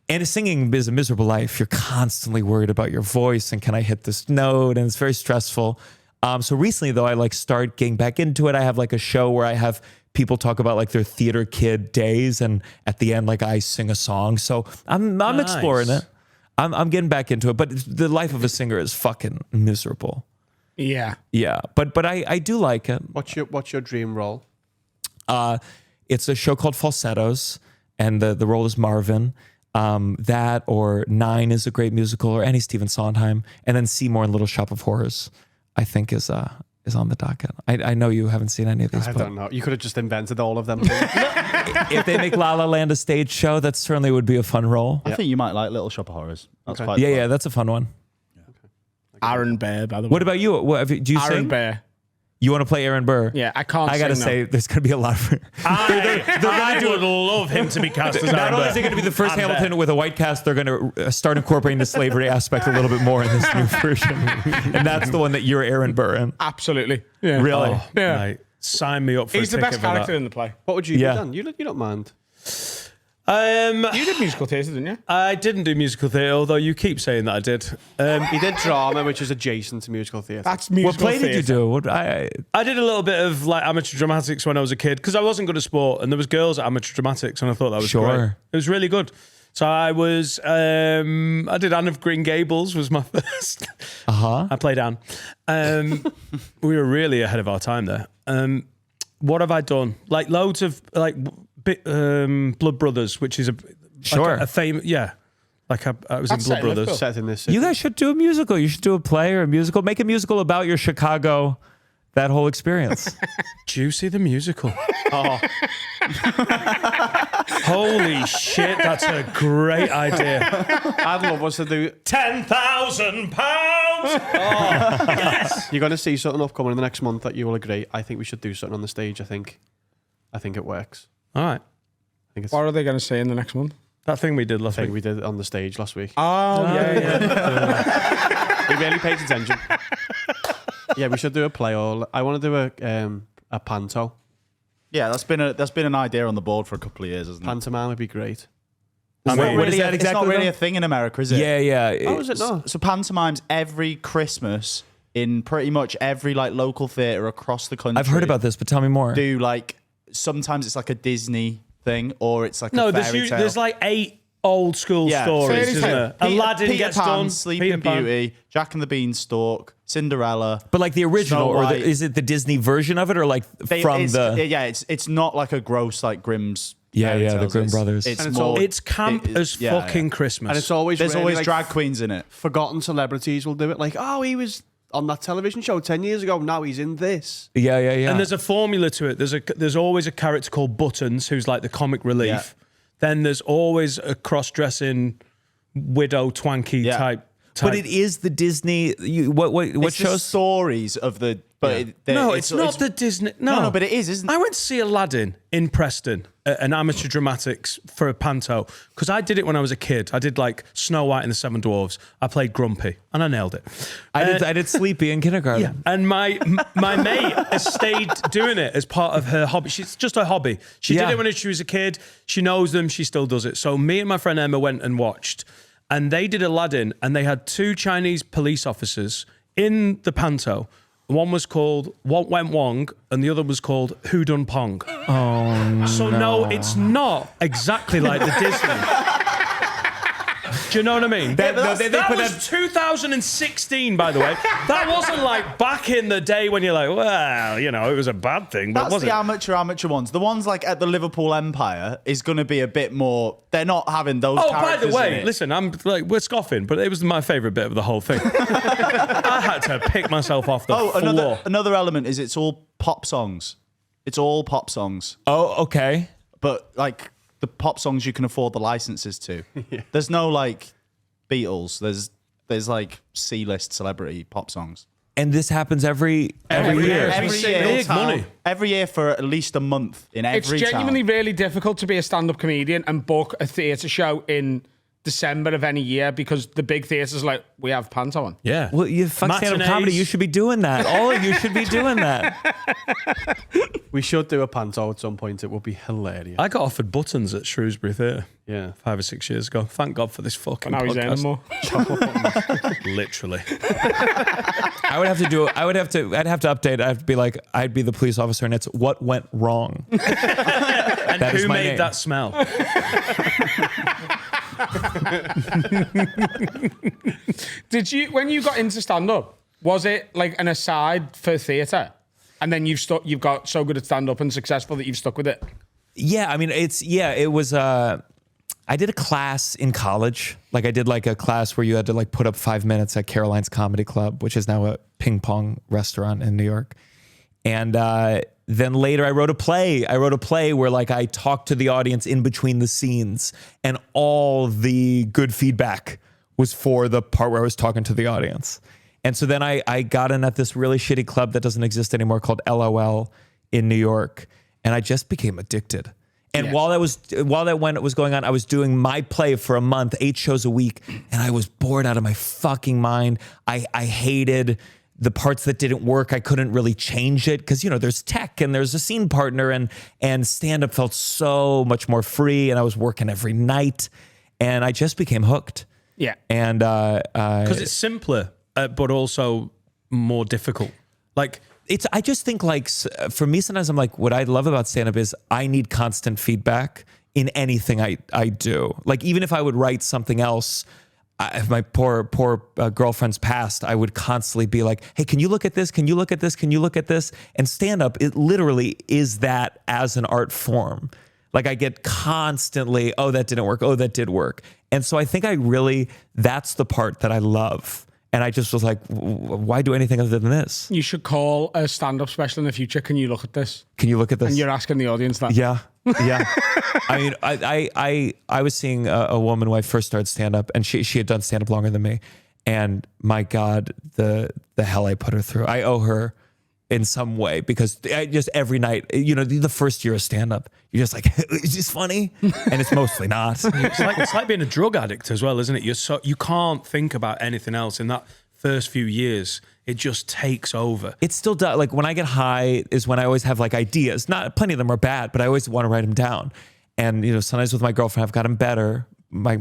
And singing is a miserable life. You're constantly worried about your voice and can I hit this note? And it's very stressful. So recently though, I start getting back into it. I have like a show where I have people talk about like their theater kid days, and at the end, like I sing a song. So I'm Nice. exploring it. I'm getting back into it. But the life of a singer is fucking miserable. Yeah. Yeah, but I do like it. What's your dream role? It's a show called Falsettos, and the role is Marvin. That or Nine is a great musical, or any Stephen Sondheim, and then Seymour and Little Shop of Horrors, I think is on the docket. I know you haven't seen any of these, I but don't know. You could have just invented all of them. if they make La La Land a stage show, that certainly would be a fun role. I think you might like Little Shop of Horrors. That's Okay. quite Yeah, fun. yeah, that's a fun one. Aaron Bear, by the way. What about you? Do you Aaron sing? Bear? You want to play Aaron Burr? Yeah, I can't. I gotta sing, say, there's gonna be a lot of. I would love him to be cast as Not Aaron only Burr. is it going to be the first And, Hamilton with a white cast, they're going to start incorporating the slavery aspect a little bit more in this new version, and that's the one that you're Aaron Burr in. Absolutely. Yeah. Really? Oh, Yeah. mate, sign me up for He's a the best ticket for character that. in the play. What would you Yeah. do, Dan? You don't mind. You did musical theatre, didn't you? I didn't do musical theatre, although you keep saying that I did. He did drama, which is adjacent to musical theatre. That's musical What play did you theatre. do? What, I did a little bit of like amateur dramatics when I was a kid because I wasn't good at sport, and there was girls at amateur dramatics, and I thought that was Sure. great. It was really good. So I was, I did Anne of Green Gables was my first. I played Anne. We were really ahead of our time there. What have I done? Like loads of like Blood Brothers, which is Sure. a famous, yeah. Like I was in That's Blood set in Liverpool. Brothers. Set in this. You guys should do a musical. You should do a play or a musical. Make a musical about your Chicago, that whole experience. Juicy the musical. Oh. Holy shit, that's a great idea. I'd love us to do. £10,000. Oh, yes. You're going to see something upcoming in the next month that you will agree. I think we should do something on the stage. I think it works. All right. I think it's What are they going to say in the next month? That thing we did last the thing week. we did on the stage last week. Oh, yeah. We really paid attention. Yeah, we should do a play. Or I want to do a panto. Yeah, that's been an idea on the board for a couple of years, isn't it? Pantomime would be great. I mean, what is that It's not exactly, really though? a thing in America, is it? Yeah. Oh, is it not? So pantomimes every Christmas in pretty much every like local theatre across the country. I've heard about this, but tell me more. Do like sometimes it's like a Disney thing or it's like No, a there's, fairy tale. there's like 8 old school Yeah. stories, Fairy isn't tale. there? Peter- Aladdin Peter gets Pan, done. Sleeping Peter Pan. Beauty, Jack and the Beanstalk, Cinderella. But like the original, Snow or White. is it the Disney version of it, or like It's not like a gross like Grimm's. fairy the tales. Grimm It's- brothers. It's, And it's more. all- It's camp as yeah, fucking yeah. Christmas. And it's always There's really, always like, drag queens in it. forgotten celebrities will do it. Like, oh, he was on that television show 10 years ago. Now he's in this. Yeah. And there's a formula to it. There's always a character called Buttons, who's like the comic relief. Yeah. Then there's always a cross-dressing widow twanky Yeah. type. But it is the Disney. What It's the shows? stories of the. But No, it's not the Disney. No, but it is, isn't it? I went to see Aladdin in Preston at an amateur dramatics for a panto because I did it when I was a kid. I did like Snow White and the Seven Dwarfs. I played Grumpy and I nailed it. I did Sleepy in kindergarten. Yeah, and my mate has stayed doing it as part of her hobby. She's just her hobby. She did Yeah. it when she was a kid. She knows them. She still does it. So me and my friend Emma went and watched, and they did Aladdin, and they had 2 Chinese police officers in the panto. One was called What Went Wong, and the other was called Who Done Pong. Oh, so no, it's not exactly like the Disney. Do you know what I mean? They that put was 2016, by the way. That wasn't like back in the day when you're like, well, you know, it was a bad thing, but That's was the it? amateur ones. The ones like at the Liverpool Empire is going to be a bit more. They're not having those. Oh, by the characters in way, it. listen, I'm like, we're scoffing, but it was my favourite bit of the whole thing. I had to pick myself off the floor. Another element is it's all pop songs. It's all pop songs, Oh, okay. but like the pop songs you can afford the licenses to. There's no like Beatles. There's like C-list celebrity pop songs. And this happens every year. Every year. year, Big money. Every year for at least a month in every It's genuinely town. really difficult to be a stand-up comedian and book a theatre show in December of any year because the big theatres are like, we have panto on. Yeah. Well, you fuck stand-up Matinees. comedy. You should be doing that. All of you should be doing that. We should do a panto at some point. It would be hilarious. I got offered Buttons at Shrewsbury Theatre Yeah. 5 or 6 years ago. Thank God for this fucking Now he's podcast. earning more. Literally. I'd have to update. I'd be like, I'd be the police officer, and it's what went wrong. And That is who my made name. that smell? Did you, when you got into stand-up, was it like an aside for theatre? And then you've got so good at stand-up and successful that you've stuck with it? Yeah, I mean, it was. I did a class in college. Like I did like a class where you had to like put up 5 minutes at Caroline's Comedy Club, which is now a ping pong restaurant in New York. And then later I wrote a play. I wrote a play where like I talked to the audience in between the scenes, and all the good feedback was for the part where I was talking to the audience. And so then I got in at this really shitty club that doesn't exist anymore called LOL in New York. And I just became addicted. And while it was going on, I was doing my play for a month, 8 shows a week, and I was bored out of my fucking mind. I hated the parts that didn't work. I couldn't really change it because, you know, there's tech and there's a scene partner, and stand-up felt so much more free, and I was working every night, and I just became hooked. Yeah. And Because it's simpler, but also more difficult. Like, I just think like for me, sometimes I'm like, what I love about stand-up is I need constant feedback in anything I do. Like even if I would write something else, if my poor girlfriend's passed, I would constantly be like, hey, can you look at this? Can you look at this? Can you look at this? And stand-up, it literally is that as an art form. Like I get constantly, oh, that didn't work. Oh, that did work. And so I think that's the part that I love. And I just was like, why do anything other than this? You should call a stand-up special in the future. Can you look at this? Can you look at this? And you're asking the audience that. Yeah. Yeah. I mean, I was seeing a woman when I first started stand-up, and she had done stand-up longer than me. And my God, the hell I put her through. I owe her in some way, because I just every night, the first year of stand-up, you're just like, is this funny? And it's mostly not. It's like being a drug addict as well, isn't it? You can't think about anything else in that first few years. It just takes over. It still does. Like when I get high is when I always have like ideas. Not plenty of them are bad, but I always want to write them down. And sometimes with my girlfriend, I've gotten better. My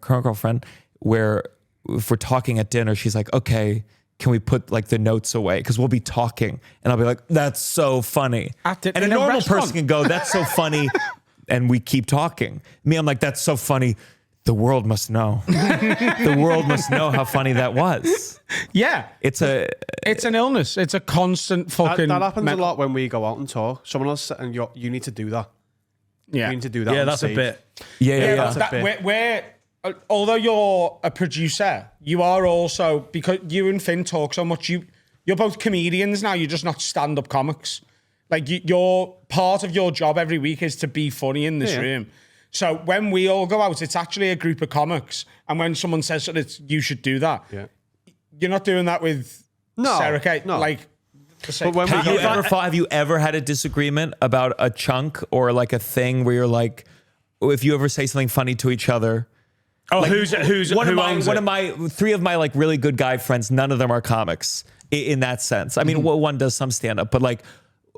current girlfriend, where if we're talking at dinner, she's like, okay, can we put like the notes away? Because we'll be talking and I'll be like, that's so funny. And a normal person can go, that's so funny. And we keep talking. Me, I'm like, that's so funny. The world must know. The world must know how funny that was. Yeah. It's an illness. It's a constant fucking... That happens a lot when we go out and talk. Someone else and you need to do that. Yeah. You need to do that. Yeah, on that's stage. a bit. Yeah. That's a bit. We're although you're a producer, you are also, because you and Finn talk so much, you're both comedians now. You're just not stand-up comics. Like you're part of your job every week is to be funny in this room. So when we all go out, it's actually a group of comics. And when someone says that you should do that, you're not doing that with Sarah Kate. No. Like, but when Have you ever had a disagreement about a chunk or like a thing where you're like, if you ever say something funny to each other? Oh, like, who owns it? Three of my like really good guy friends, none of them are comics in that sense. I mean, one does some stand up, but like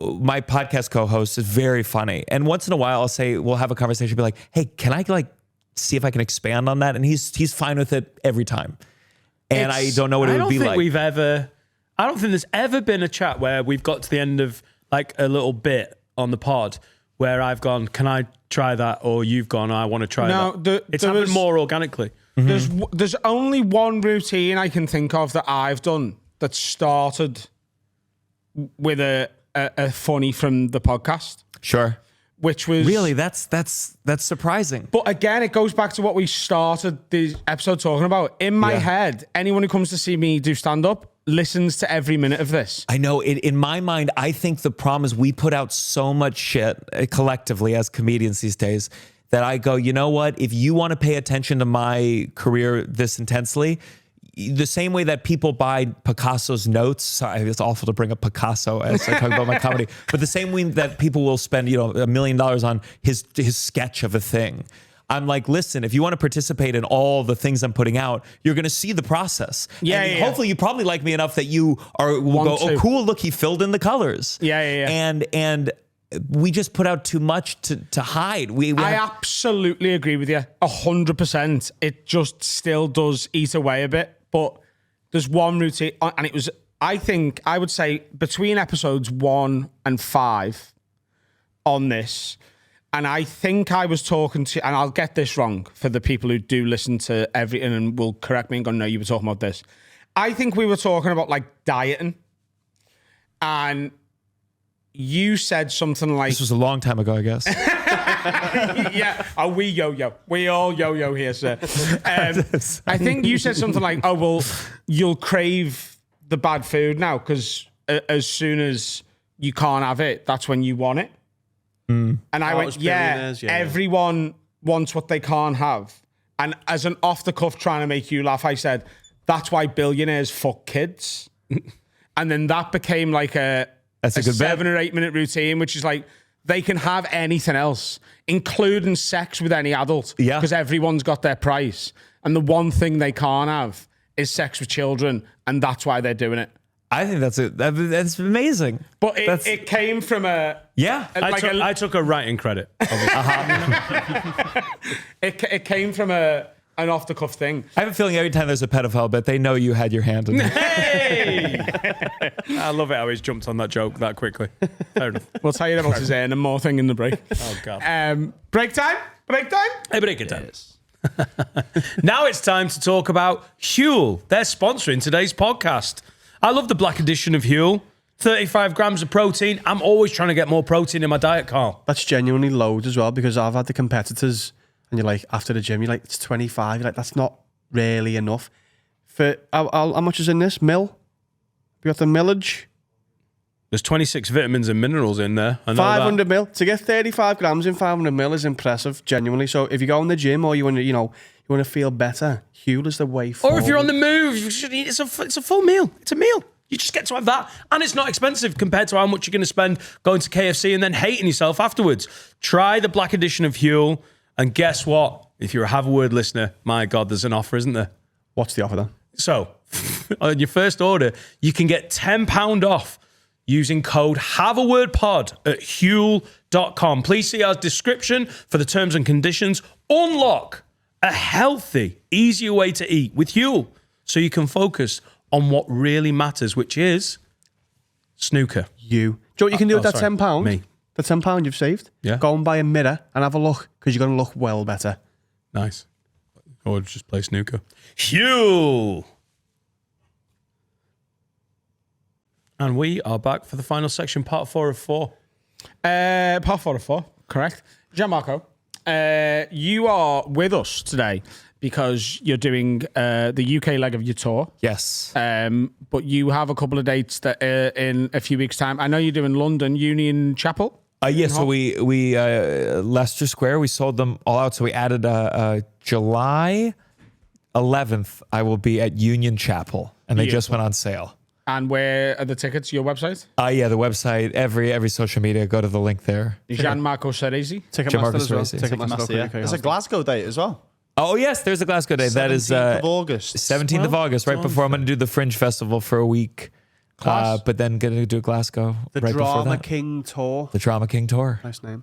my podcast co-host is very funny. And once in a while we'll have a conversation, be like, hey, can I like see if I can expand on that? And he's fine with it every time. And I don't know what it would be like. I don't think there's ever been a chat where we've got to the end of like a little bit on the pod where I've gone, can I try that? Or you've gone, I want to try that. It's happened more organically. There's only one routine I can think of that I've done that started with a funny from the podcast. Sure. Which was... Really? That's surprising. But again, it goes back to what we started the episode talking about. In my head, anyone who comes to see me do stand-up listens to every minute of this. I know. In my mind, I think the problem is we put out so much shit collectively as comedians these days that I go, you know what? If you want to pay attention to my career this intensely, the same way that people buy Picasso's notes, sorry, it's awful to bring up Picasso as I talk about my comedy, but the same way that people will spend, $1 million on his sketch of a thing. I'm like, listen, if you want to participate in all the things I'm putting out, you're going to see the process. Hopefully you probably like me enough that you will go, oh, cool, look, he filled in the colors. And we just put out too much to hide. I absolutely agree with you, 100%. It just still does eat away a bit, but there's one routine, and it was, I think, I would say between episodes 1 and 5 on this, and I think I was talking to, and I'll get this wrong for the people who do listen to everything and will correct me and go, no, you were talking about this. I think we were talking about like dieting, and you said something like... This was a long time ago, I guess. We yo-yo. We all yo-yo here, sir. I think you said something like, oh, well, you'll crave the bad food now because as soon as you can't have it, that's when you want it. And I went, everyone wants what they can't have. And as an off-the-cuff trying to make you laugh, I said, that's why billionaires fuck kids. And then that became like a 7 or 8 minute routine, which is like, they can have anything else, including sex with any adult. Yeah. Because everyone's got their price. And the one thing they can't have is sex with children. And that's why they're doing it. I think that's amazing. But it came from a... Yeah. I took a writing credit. It came from an off-the-cuff thing. I have a feeling every time there's a pedophile bit, they know you had your hand in it. Hey! I love it how he's jumped on that joke that quickly. Fair enough. We'll tell you about his and more thing in the break. Oh, God. Break time? Hey, break it time. Yes. Now it's time to talk about Huel. They're sponsoring today's podcast. I love the black edition of Huel. 35 grams of protein. I'm always trying to get more protein in my diet, Carl. That's genuinely loads as well, because I've had the competitors and you're like, after the gym, you're like, it's 25. You're like, that's not really enough. For how much is in this? Mil? We got the millage. There's 26 vitamins and minerals in there. I know 500 that. mil. To get 35 grams in 500 mil is impressive, genuinely. So if you go in the gym or you want to, you want to feel better, Huel is the way forward. Or if you're on the move, you should eat. It's a full meal. It's a meal. You just get to have that. And it's not expensive compared to how much you're going to spend going to KFC and then hating yourself afterwards. Try the black edition of Huel. And guess what? If you're a Have a Word listener, my God, there's an offer, isn't there? What's the offer then? So, on your first order, you can get £10 off using code HaveAWordPod at Huel.com. Please see our description for the terms and conditions. Unlock a healthy, easier way to eat with Huel so you can focus on what really matters, which is snooker. You. Do you know what you can do with that sorry. £10? Me. The £10 you've saved? Yeah. Go and buy a mirror and have a look, because you're going to look well better. Nice. Or just play snooker. Huel! And we are back for the final section, part 4 of 4. Part 4 of 4, correct. Gianmarco, you are with us today because you're doing the UK leg of your tour. Yes. But you have a couple of dates that in a few weeks' time. I know you're doing London Union Chapel. Yes, so we Leicester Square, we sold them all out. So we added July 11th, I will be at Union Chapel, and they just went on sale. And where are the tickets? Your website? Yeah, the website, every social media, go to the link there. Gianmarco Soresi. Gianmarco Ticketmaster as well. Soresi. Ticketmaster. Yeah. There's a Glasgow date as well. Oh, yes, there's a Glasgow day. That is 17th of August. 17th of August, right before I'm going to do the Fringe Festival for a week. But then going to do Glasgow The right before Drama that. King Tour. The Drama King Tour. Nice name.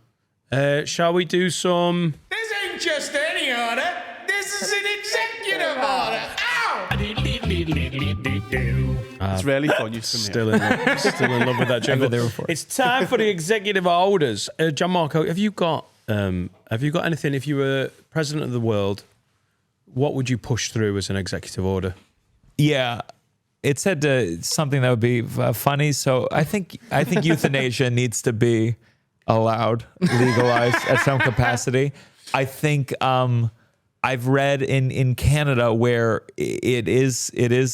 Shall we do some... This ain't just any order. This is an executive order. Ow! It's really fun. You Still in love with that jingle. It's time for the executive orders. Gianmarco, have you got anything? If you were president of the world, what would you push through as an executive order? Yeah, it said something that would be funny. So I think euthanasia needs to be allowed, legalized at some capacity. I think I've read in Canada where it is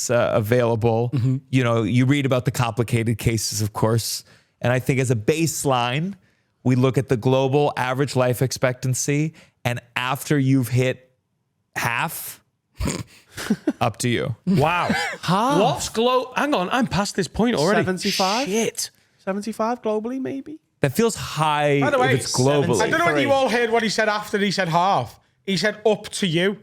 available. Mm-hmm. You know, you read about the complicated cases, of course, and I think as a baseline, we look at the global average life expectancy, and after you've hit half, up to you. Wow. What's hang on, I'm past this point already. 75? Shit. 75 globally, maybe? That feels high By the way, if it's globally. I don't know if you all heard what he said after he said half. He said up to you.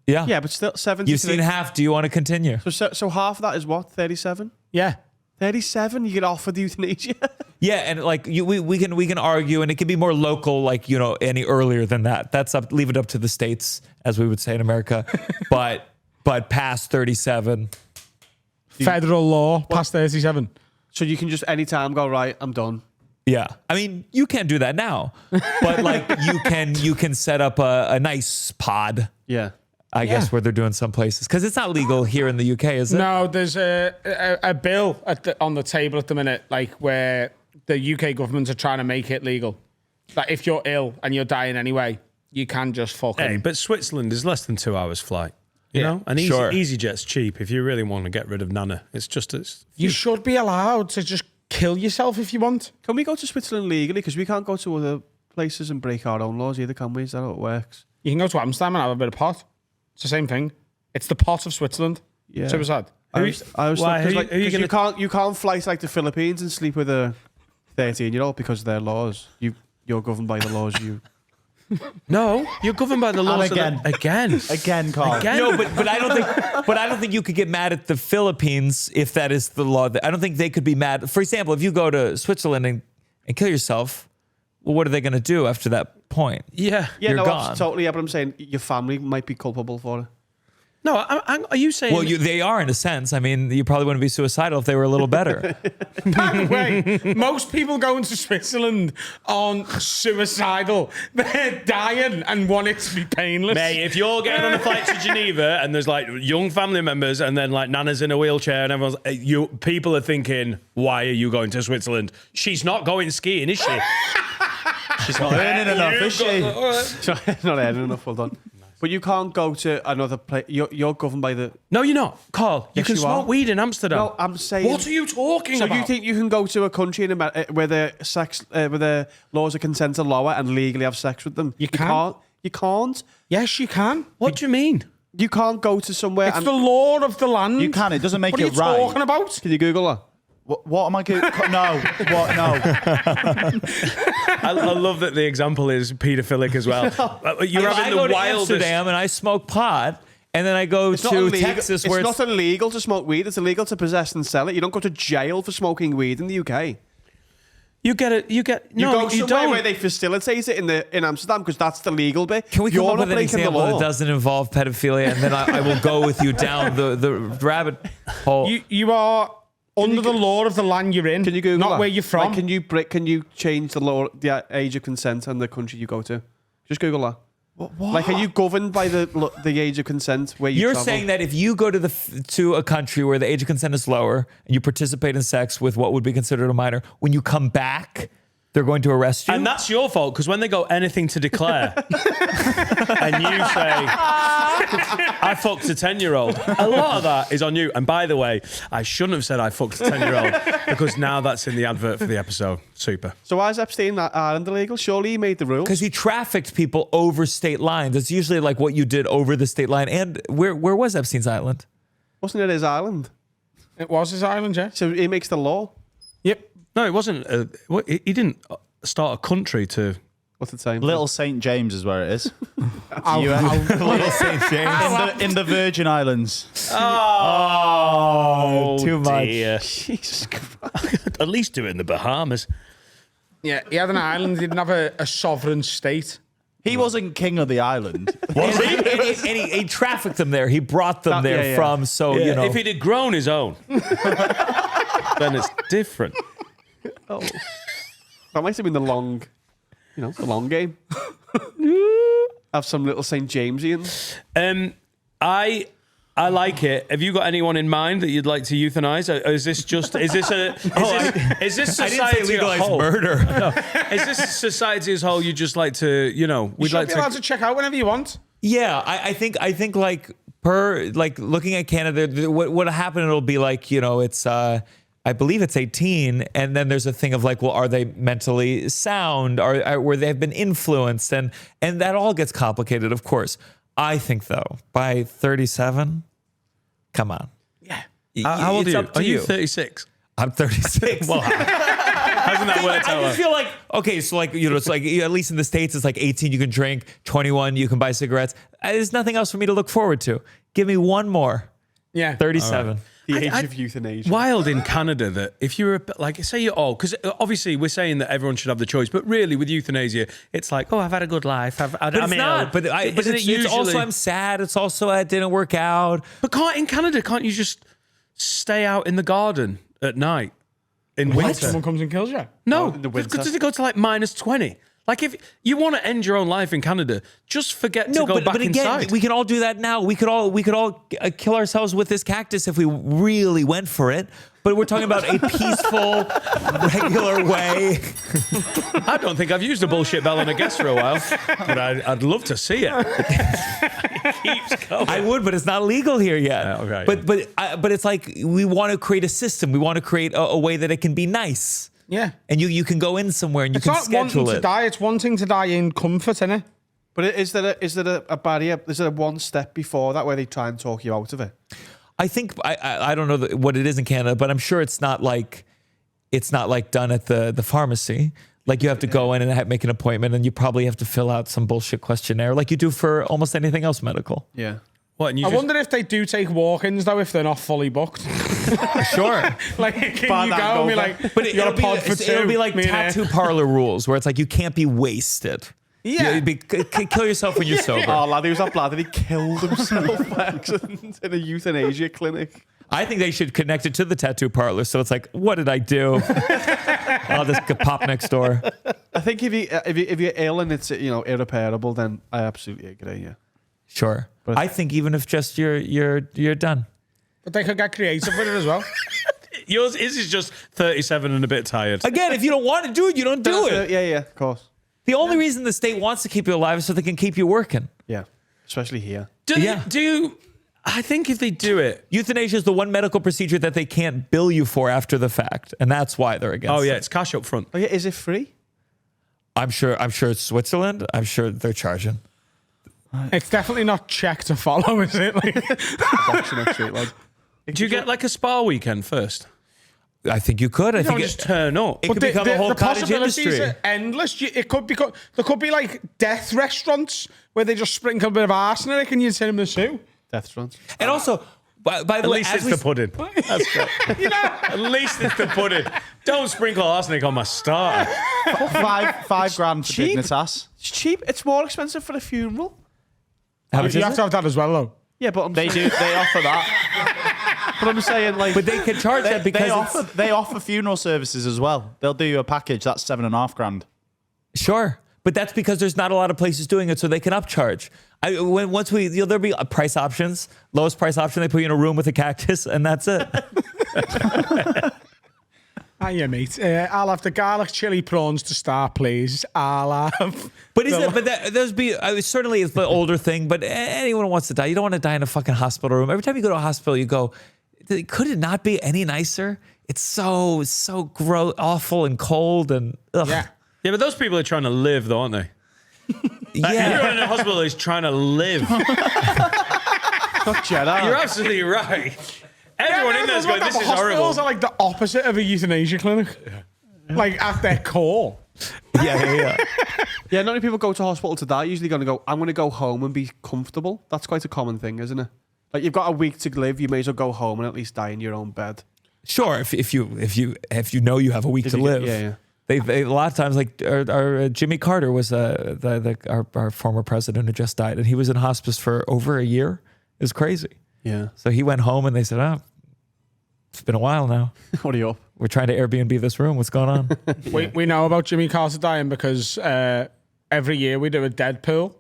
Yeah. Yeah, but still 70. You've seen half. Do you want to continue? So half of that is what? 37? Yeah. 37? You get offered euthanasia? Yeah, and like we can argue, and it can be more local, like, you know, any earlier than that. That's up. Leave it up to the states, as we would say in America. but past 37, Federal law, past 37. So you can just anytime go, right, I'm done. yeah. I mean, you can't do that now, but like you can set up a nice pod. Yeah. I guess where they're doing some places, because it's not legal here in the UK, is it? No, there's a bill on the table at the minute, like where the UK government are trying to make it legal. Like if you're ill and you're dying anyway, you can just fucking... Hey, but Switzerland is less than 2 hours flight. You know? And sure. EasyJet's cheap if you really want to get rid of Nana. It's just... You should be allowed to just kill yourself if you want. Can we go to Switzerland legally? Because we can't go to other places and break our own laws either, can we? Is that how it works? You can go to Amsterdam and have a bit of pot. It's the same thing. It's the pot of Switzerland. Yeah. So sad. I was why, because who you you can't fly to like the Philippines and sleep with a 13-year-old because of their laws. You're governed by the laws. No, you're governed by the laws. again. Again, Carl. No, but I don't think you could get mad at the Philippines if that is the law. I don't think they could be mad. For example, if you go to Switzerland and kill yourself, well, what are they going to do after that point? Yeah. Yeah, You're no, gone. totally. Yeah, but I'm saying your family might be culpable for it. No, are you saying? Well, they are in a sense. I mean, you probably wouldn't be suicidal if they were a little better. By the way, most people going to Switzerland aren't suicidal. They're dying and want it to be painless. Mate, if you're getting on a flight to Geneva and there's like young family members and then like Nana's in a wheelchair and everyone's, people are thinking, why are you going to Switzerland? She's not going skiing, is she? She's not earning enough, is she? Not earning enough, well done. But you can't go to another place. You're governed by the... No, you're not. Carl, you Yes, can you smoke are. weed in Amsterdam. No, I'm saying... What are you talking So about? you think you can go to a country in America where the laws of consent are lower and legally have sex with them? You can. You can't. Yes, you can. What do you mean? You can't go to somewhere It's and... the law of the land. You can. It doesn't make What are it you right. talking about? Can you Google that? What am I going? No. What? No. I love that the example is paedophilic as well. You're If I having go the to wildest... Amsterdam and I smoke pot, and then I go to Texas where it's not illegal to smoke weed. It's illegal to possess and sell it. You don't go to jail for smoking weed in the UK. You get it. You get... You No, go you somewhere don't. where they facilitate it in Amsterdam because that's the legal bit. Can we come You're up not with an breaking the example law. that doesn't involve pedophilia, and then I will go with you down the rabbit hole? You are under the law of the land you're in. Can you Google Not that? where you're from. Like, can you change the law, the age of consent in the country you go to? Just Google that. What? Like, are you governed by the age of consent where you You're travel? saying that if you go to a country where the age of consent is lower and you participate in sex with what would be considered a minor, when you come back, they're going to arrest you? And that's your fault, because when they go anything to declare and you say, I fucked a 10-year-old, a lot of that is on you. And by the way, I shouldn't have said I fucked a 10-year-old because now that's in the advert for the episode. Super. So why is Epstein Island illegal? Surely he made the rules. Because he trafficked people over state lines. It's usually like what you did over the state line. And where was Epstein's Island? Wasn't it his island? It was his island, yeah. So he makes the law. Yep. No, it wasn't. He didn't start a country to... What's it saying? Little St James is where it is. Little St. James. in the Virgin Islands. Oh, too much. dear. Jesus Christ. At least do it in the Bahamas. Yeah, he had an island. He didn't have a sovereign state. He wasn't king of the island. And he trafficked them there. He brought them there yeah. from, so, you know. If he'd have grown his own, then it's different. Oh. That might have been the long game. Have some little St. Jamesians. I like it. Have you got anyone in mind that you'd like to euthanize? Or is this just? Is this I didn't society say legalize as a whole? murder. No. Is this society as a whole? You just like to, You we'd should like be allowed to check out whenever you want. Yeah, I think like looking at Canada, what happened, it'll be like, it's I believe it's 18, and then there's a thing of like, well, are they mentally sound? Or where they've been influenced, and that all gets complicated, of course. I think though, by 37, come on. Yeah. How old are It's you? up to Are you you. 36? I'm 36. Well, hasn't that worked I out? just feel like, okay, so like, it's like, at least in the States, it's like 18, you can drink, 21, you can buy cigarettes. There's nothing else for me to look forward to. Give me one more. Yeah. 37. The age of euthanasia. Wild in Canada that if you're like, say you're old, because obviously we're saying that everyone should have the choice, but really with euthanasia, it's like, oh, I've had a good life. But it's not. But it's also, I'm sad. It's also, it didn't work out. But in Canada, can't you just stay out in the garden at night in winter? Someone comes and kills you. No, in the winter. does it go to like -20? Like if you want to end your own life in Canada, just forget to go back but again, inside. we can all do that now. We could all kill ourselves with this cactus if we really went for it. But we're talking about a peaceful, regular way. I don't think I've used a bullshit bell on a guest for a while, but I'd love to see it. It keeps going. I would, but it's not legal here yet. Yeah, okay. But it's like we want to create a system. We want to create a way that it can be nice. Yeah. And you can go in somewhere and you It's can not schedule wanting to it. die. It's wanting to die in comfort, isn't it? But is there a barrier? Is there one step before that where they try and talk you out of it? I think I don't know what it is in Canada, but I'm sure it's not like done at the pharmacy. Like you have to go in and make an appointment, and you probably have to fill out some bullshit questionnaire, like you do for almost anything else medical. Yeah. What? And you I just, wonder if they do take walk-ins though, if they're not fully booked. Sure, Like, can Bar you that go and be over. like, but you got a pod for two? it'll be like me and tattoo parlor rules, where it's like you can't be wasted. Yeah. Kill yourself when you're sober. Oh, lad, he was that lad and he killed himself by accident in a euthanasia clinic. I think they should connect it to the tattoo parlor. So it's like, what did I do? I'll just pop next door. I think if you're ill and it's irreparable, then I absolutely agree. Yeah. Sure. But I think even if just you're done. But they could get creative with it as well. Yours is just 37 and a bit tired. Again, if you don't want to do it, you don't do it. Yeah, of course. The only reason the state wants to keep you alive is so they can keep you working. Yeah, especially here. I think if they do it, Euthanasia is the one medical procedure that they can't bill you for after the fact, and that's why they're against. oh yeah, it. it's cash up front. Oh yeah, is it free? I'm sure it's Switzerland. I'm sure they're charging. It's definitely not check to follow, is it? Like, Boxing next week, lad. Do you get like a spa weekend first? I think you could. I You think don't just turn up. it could become a whole cottage possibilities industry. are endless. It could be. There could be like death restaurants where they just sprinkle a bit of arsenic and you turn them to soup. Death runs. And also, by the At way, least as it's the pudding. That's great. At least it's the pudding. Don't sprinkle arsenic on my starter. $5 grand for cheap. Dignitas. It's cheap. It's more expensive for a funeral. how much You is have it? to have that as well, though. Yeah, but They offer that. But I'm saying like. But they can charge that because They offer funeral services as well. They'll do you a package that's $7.5 grand. sure. But that's because there's not a lot of places doing it, so they can upcharge. There'll be price options. Lowest price option, they put you in a room with a cactus, and that's it. Yeah, mate. I'll have the garlic chili prawns to start, please. I'll have. But certainly it's the older thing. But anyone who wants to die, you don't want to die in a fucking hospital room. Every time you go to a hospital, you go, could it not be any nicer? It's so gross, awful, and cold, and ugh. Yeah, but those people are trying to live, though, aren't they? Everyone in the hospital is trying to live. Not Jedi. You're absolutely right. Everyone in there is going, this is horrible. Hospitals are like the opposite of a euthanasia clinic. Like at their core. Yeah. Yeah, not many people go to hospital to die. Usually going to go, I'm going to go home and be comfortable. That's quite a common thing, isn't it? Like you've got a week to live, you may as well go home and at least die in your own bed. Sure, if you know you have a week to live. Yeah. They a lot of times, like our Jimmy Carter was our former president who just died, and he was in hospice for over a year. It was crazy. Yeah. So he went home, and they said, "Oh, it's been a while now. What are you up? We're trying to Airbnb this room. What's going on?" We know about Jimmy Carter dying because every year we do a dead pool,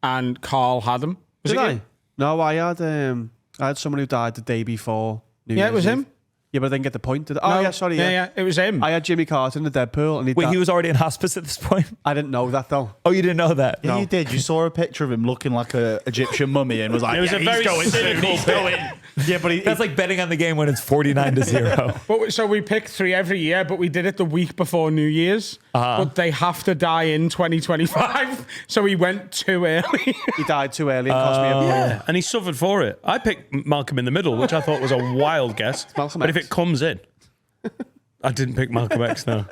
and Carl had him. Was Did it I? you? No, I had someone who died the day before. New Yeah, Year's it was Eve. him. Yeah, but I didn't get the point. Did I? Oh, No. yeah, sorry. Yeah, it was him. I had Jimmy Carter in the Deadpool, and Wait, he was already in hospice at this point. I didn't know that though. Oh, you didn't know that? Yeah, you did. You saw a picture of him looking like a Egyptian mummy and was like, It was a very cynical bit. Yeah, but That's like betting on the game when it's 49-0. So we pick 3 every year, but we did it the week before New Year's. But they have to die in 2025, so he went too early. He died too early and cost me a point. Yeah, and he suffered for it. I picked Malcolm in the Middle, which I thought was a wild guess. Malcolm But if X. it comes in, I didn't pick Malcolm X, no.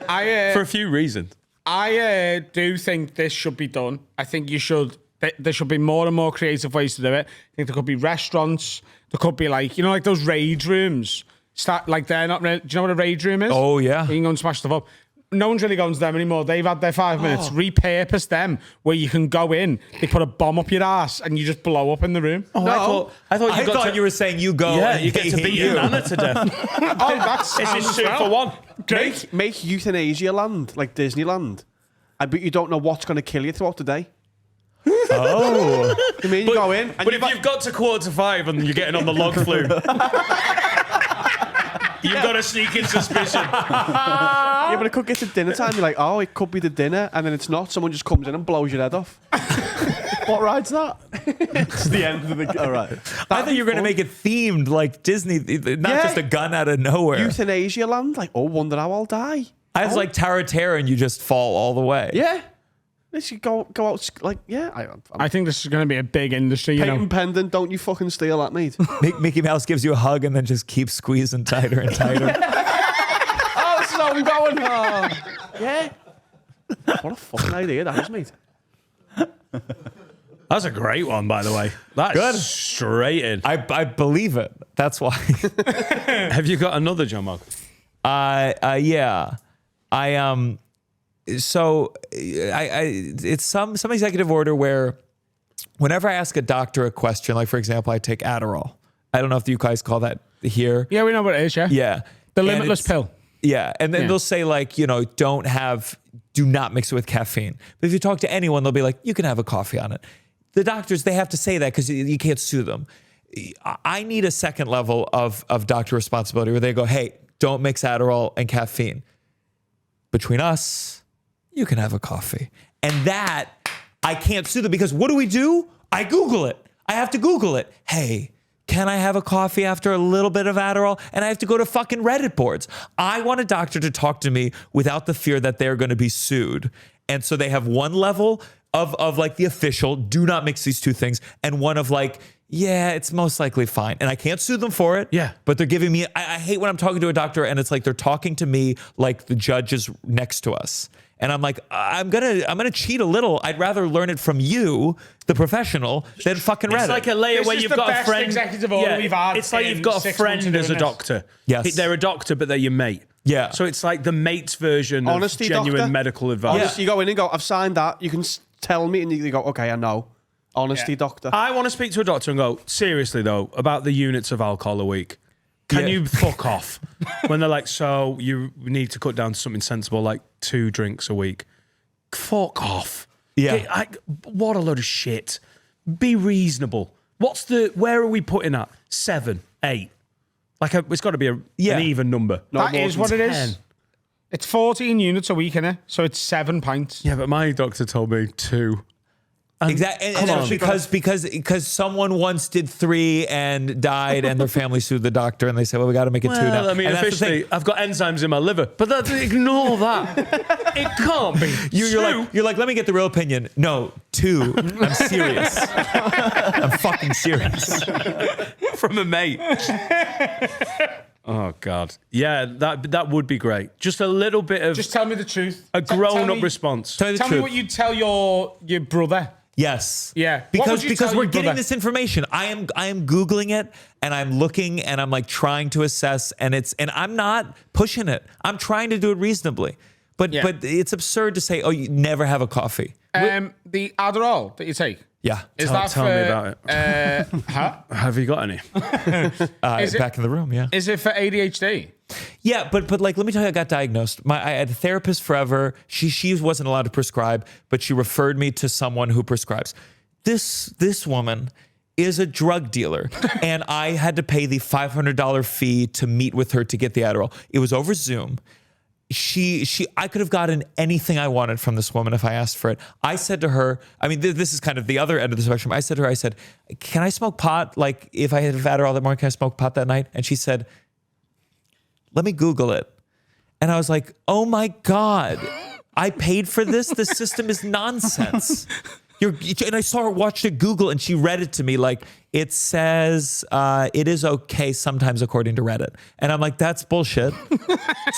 For a few reasons. I do think this should be done. I think there should be more and more creative ways to do it. I think there could be restaurants. There could be like those rage rooms. They're not. Do you know what a rage room is? Oh, yeah. You can go and smash stuff up. No one's really going to them anymore. They've had their 5 minutes. Repurpose them where you can go in. They put a bomb up your ass and you just blow up in the room. Oh, I thought you were saying you go. Yeah, and you get they to hate beat your nana to death. That's This is 2 for 1. Great. Make euthanasia land like Disneyland, but you don't know what's going to kill you throughout the day. Oh. I mean, you go in, and But if you've got to 4:45 and you're getting on the log flume, you've got a sneaking suspicion. yeah, but it could get to dinner time. You're like, oh, it could be the dinner, and then it's not. Someone just comes in and blows your head off. what ride's that? It's the end of the. All right. I thought you were going to make it themed like Disney, not Yeah. just a gun out of nowhere. Euthanasia land, like, oh, wonder how I'll die. I was like Terra and you just fall all the way. Yeah, they should go out like I think this is going to be a big industry. Peyton Pendant, don't you fucking steal that, mate. Mickey Mouse gives you a hug and then just keeps squeezing tighter and tighter. Oh, so I'm going. Oh. Yeah. What a fucking idea that is, mate. That's a great one, by the way. That's Good. straight in. I believe it. That's why. Have you got another, Gianmarco? Yeah. so it's some executive order where whenever I ask a doctor a question, like for example, I take Adderall. I don't know if you guys call that here. Yeah, we know what it is, yeah. Yeah. The And limitless it's- pill. Yeah. And then they'll say like, do not mix it with caffeine. But if you talk to anyone, they'll be like, you can have a coffee on it. The doctors, they have to say that because you can't sue them. I need a second level of doctor responsibility where they go, hey, don't mix Adderall and caffeine. Between us, you can have a coffee. And that, I can't sue them because what do? I Google it. I have to Google it. Hey, can I have a coffee after a little bit of Adderall? And I have to go to fucking Reddit boards. I want a doctor to talk to me without the fear that they're going to be sued. And so they have one level of like the official, do not mix these two things, and one of like, yeah, it's most likely fine. And I can't sue them for it. Yeah. But they're giving me, I hate when I'm talking to a doctor and it's like they're talking to me like the judge is next to us. And I'm like, I'm gonna cheat a little. I'd rather learn it from you, the professional, than fucking Reddit. It's like a layer This where is you've the got a best friend. executive order we've had It's like in you've got a 6 months friend of as a doing this. doctor. Yes. They're a doctor, but they're your mate. Yeah. So it's like the mate's version Honesty, of genuine doctor. medical advice. Honestly, you go in and go, I've signed that. You can tell me, and you go, okay, I know. Honesty, doctor. I want to speak to a doctor and go, seriously though, about the units of alcohol a week. Can Yeah. you fuck off? When they're like, so you need to cut down to something sensible, like 2 drinks a week. Fuck off. Yeah. What a load of shit. Be reasonable. Where are we putting at? 7, 8. Like it's got to be an even number. That is what it is. It's 14 units a week, innit? So it's 7 pints. Yeah, but my doctor told me 2. Exactly, and that's because someone once did 3 and died, and their family sued the doctor, and they said, "Well, we got to make it 2 now." Well, I mean, And that's the officially, thing. I've got enzymes in my liver, but ignore that. It can't be. You're like, let me get the real opinion. No, 2. I'm serious. I'm fucking serious. From a mate. Oh God, yeah, that would be great. Just a little bit of Just tell me the truth. a Tell grown-up me- response. Tell you the Tell me truth. what you'd tell your brother. Yes. Yeah. What would you Because tell we're your getting brother? this information. I am Googling it and I'm looking and I'm like trying to assess and I'm not pushing it. I'm trying to do it reasonably. But Yeah. but it's absurd to say, oh, you never have a coffee. The Adderall that you take. Yeah. Is Tell- that tell for, me about it. Huh? Have you got any? Is it- Back in the room, yeah. Is it for ADHD? Yeah, but like, let me tell you, I got diagnosed. I had a therapist forever. She wasn't allowed to prescribe, but she referred me to someone who prescribes. This woman is a drug dealer, and I had to pay the $500 fee to meet with her to get the Adderall. It was over Zoom. I could have gotten anything I wanted from this woman if I asked for it. I said to her, I mean, this is kind of the other end of the spectrum. I said to her, can I smoke pot? Like, if I had Adderall that morning, can I smoke pot that night? And she said, let me Google it. And I was like, oh my God, I paid for this? The system is nonsense. And I saw her watch it Google and she read it to me like, it says it is okay sometimes according to Reddit. And I'm like, that's bullshit.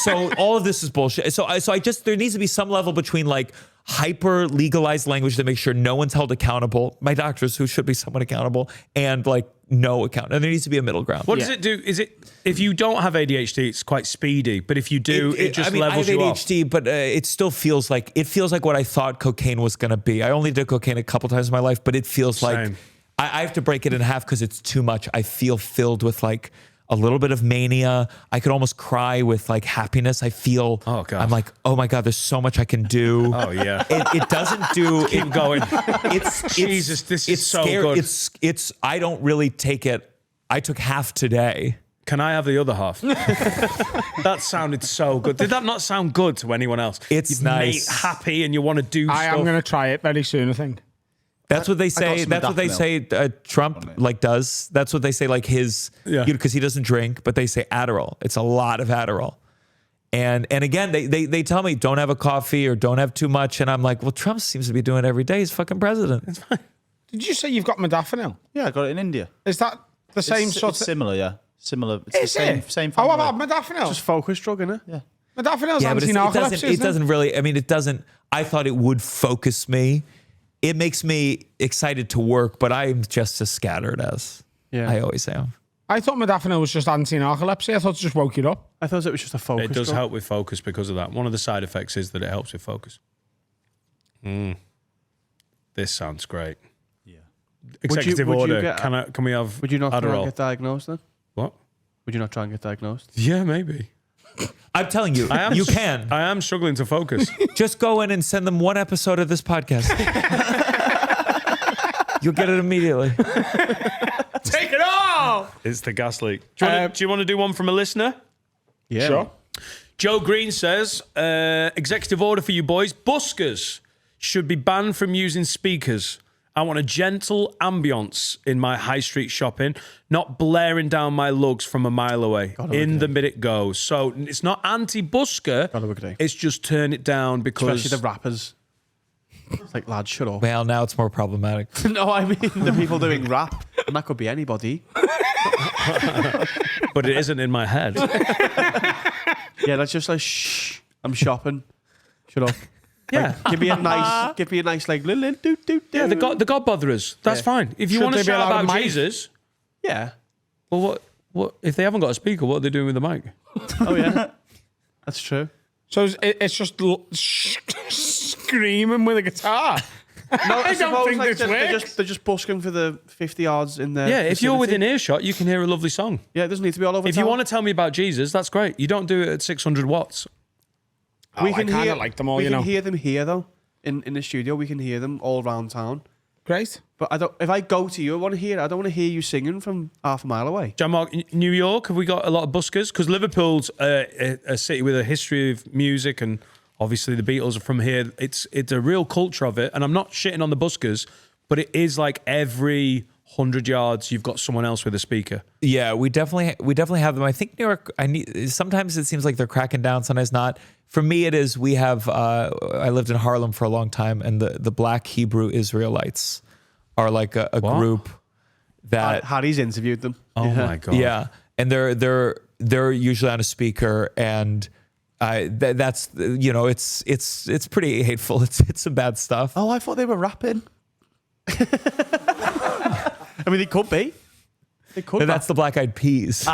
So all of this is bullshit. So I just, there needs to be some level between like hyper legalized language that makes sure no one's held accountable. My doctors who should be somewhat accountable and like no account. And there needs to be a middle ground. What does it do? Is it, if you don't have ADHD, it's quite speedy, but if you do, it just levels I have you off. ADHD, but it still feels like what I thought cocaine was going to be. I only did cocaine a couple times in my life, but it feels like Same. I have to break it in half because it's too much. I feel filled with like a little bit of mania. I could almost cry with like happiness. I feel, Oh, God. I'm like, oh my God, there's so much I can do. Oh, yeah. It doesn't do. Keep going. It's Jesus, this is so scary. good. It's. I don't really take it. I took half today. Can I have the other half? That sounded so good. Did that not sound good to anyone else? It's You've nice. made happy and you want to do I stuff. am going to try it very soon, I think. That's what they say. some That's what they say. Trump like does. That's what they say. Like his, Yeah. because he doesn't drink, but they say Adderall. It's a lot of Adderall. And again, they tell me don't have a coffee or don't have too much, and I'm like, well, Trump seems to be doing it every day. He's fucking president. Did you say you've got modafinil? Yeah, I got it in India. Is that the same It's sort of... similar, yeah. Similar. It's Is the same, it? same Oh, family. I've had modafinil. Just focus drug, innit? Yeah. Modafinil's Yeah, but it anti-narcolepsy, doesn't. It isn't doesn't really. I mean, it doesn't. I thought it would focus me. It makes me excited to work, but I'm just as scattered as Yeah. I always am. I thought modafinil was just anti-narcolepsy. I thought it just woke you up. I thought it was just a focus. It does drug. help with focus because of that. One of the side effects is that it helps with focus. This sounds great. Yeah. Executive would you order. get- Can we have Would you not try and Adderall? get diagnosed then? What? Would you not try and get diagnosed? Yeah, maybe. I'm telling you, I am you can. I am struggling to focus. Just go in and send them one episode of this podcast. You'll get it immediately. Take it all! It's the gas leak. Do you want to do one from a listener? Yeah. Sure. Joe Green says, executive order for you boys. Buskers should be banned from using speakers. I want a gentle ambience in my high street shopping, not blaring down my lugs from a mile away. In the minute goes. So it's not anti-busker. Gotta agree. It's just turn it down because... Especially the rappers. It's like, lads, shut up. Well, now it's more problematic. No, I mean the people doing rap. And that could be anybody. But it isn't in my head. Yeah, that's just like, shh, I'm shopping. Shut up. Yeah. Give me a nice like little Yeah, the God botherers. That's fine. If you Should want to they be shout allowed about a mic? Jesus, Yeah. well, what if they haven't got a speaker? What are they doing with the mic? Oh yeah. That's true. So it's just screaming with a guitar. No, I don't think this works. they're just busking for the 50 yards in there. Yeah, if you're within earshot, you can hear a lovely song. Yeah, it doesn't need to be all over If you want to tell me about Jesus, that's great. You don't do it at 600 watts. I kind of like them all, we you know. can hear them here though. In the studio, we can hear them all around town. Great. But I don't. If I go to you, I don't want to hear you singing from half a mile away. Gianmarco, New York, have we got a lot of buskers? Because Liverpool's a city with a history of music, and obviously the Beatles are from here. It's a real culture of it, and I'm not shitting on the buskers, but it is like every 100 yards you've got someone else with a speaker. Yeah, we definitely have them. I think New York. Sometimes it seems like they're cracking down, sometimes not. For me, it is. We have. I lived in Harlem for a long time, and the Black Hebrew Israelites are like a group that. Harry's interviewed them. Oh my god. Yeah, and they're usually on a speaker, and that's it's pretty hateful. It's some bad stuff. Oh, I thought they were rapping. I mean, they could be. They could. That's the Black Eyed Peas.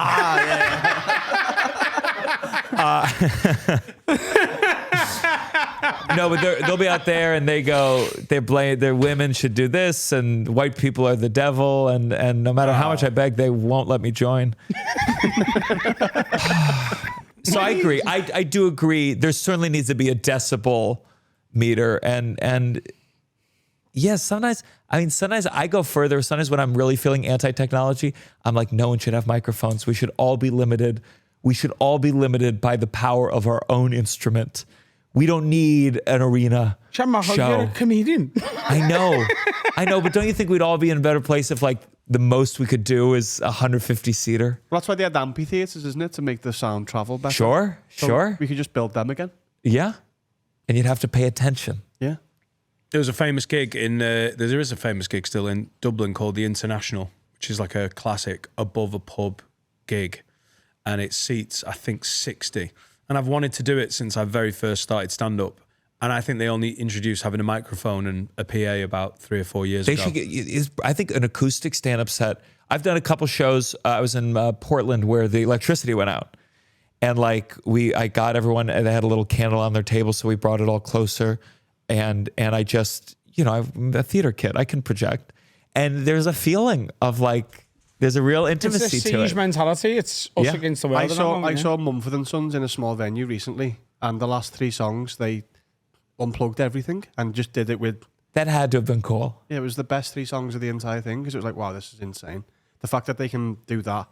No, but they'll be out there and they blame their women should do this and white people are the devil and no matter how much I beg, they won't let me join. So I agree. I do agree. There certainly needs to be a decibel meter and yes, sometimes I go further. Sometimes when I'm really feeling anti-technology, I'm like, no one should have microphones. We should all be limited. We should all be limited by the power of our own instrument. We don't need an arena Gianmarco, show. you're a comedian. I know, but don't you think we'd all be in a better place if like the most we could do is 150 seater? Well, that's why they had amphitheaters, isn't it, to make the sound travel better? Sure. We could just build them again. Yeah. And you'd have to pay attention. Yeah. There was a famous gig in there is a famous gig still in Dublin called the International, which is like a classic above a pub gig, and it seats I think 60. And I've wanted to do it since I very first started stand up, and I think they only introduced having a microphone and a PA about 3 or 4 years They ago. should get, I think, an acoustic stand-up set. I've done a couple shows. I was in Portland where the electricity went out, and like I got everyone. They had a little candle on their table, so we brought it all closer. And I just, I'm a theater kid. I can project, and there's a feeling of like there's a real intimacy It's a to siege it. mentality. It's us against the world. I saw Mumford & Sons in a small venue recently, and the last 3 songs they unplugged everything and just did it with. That had to have been cool. Yeah, it was the best 3 songs of the entire thing because it was like, wow, this is insane. The fact that they can do that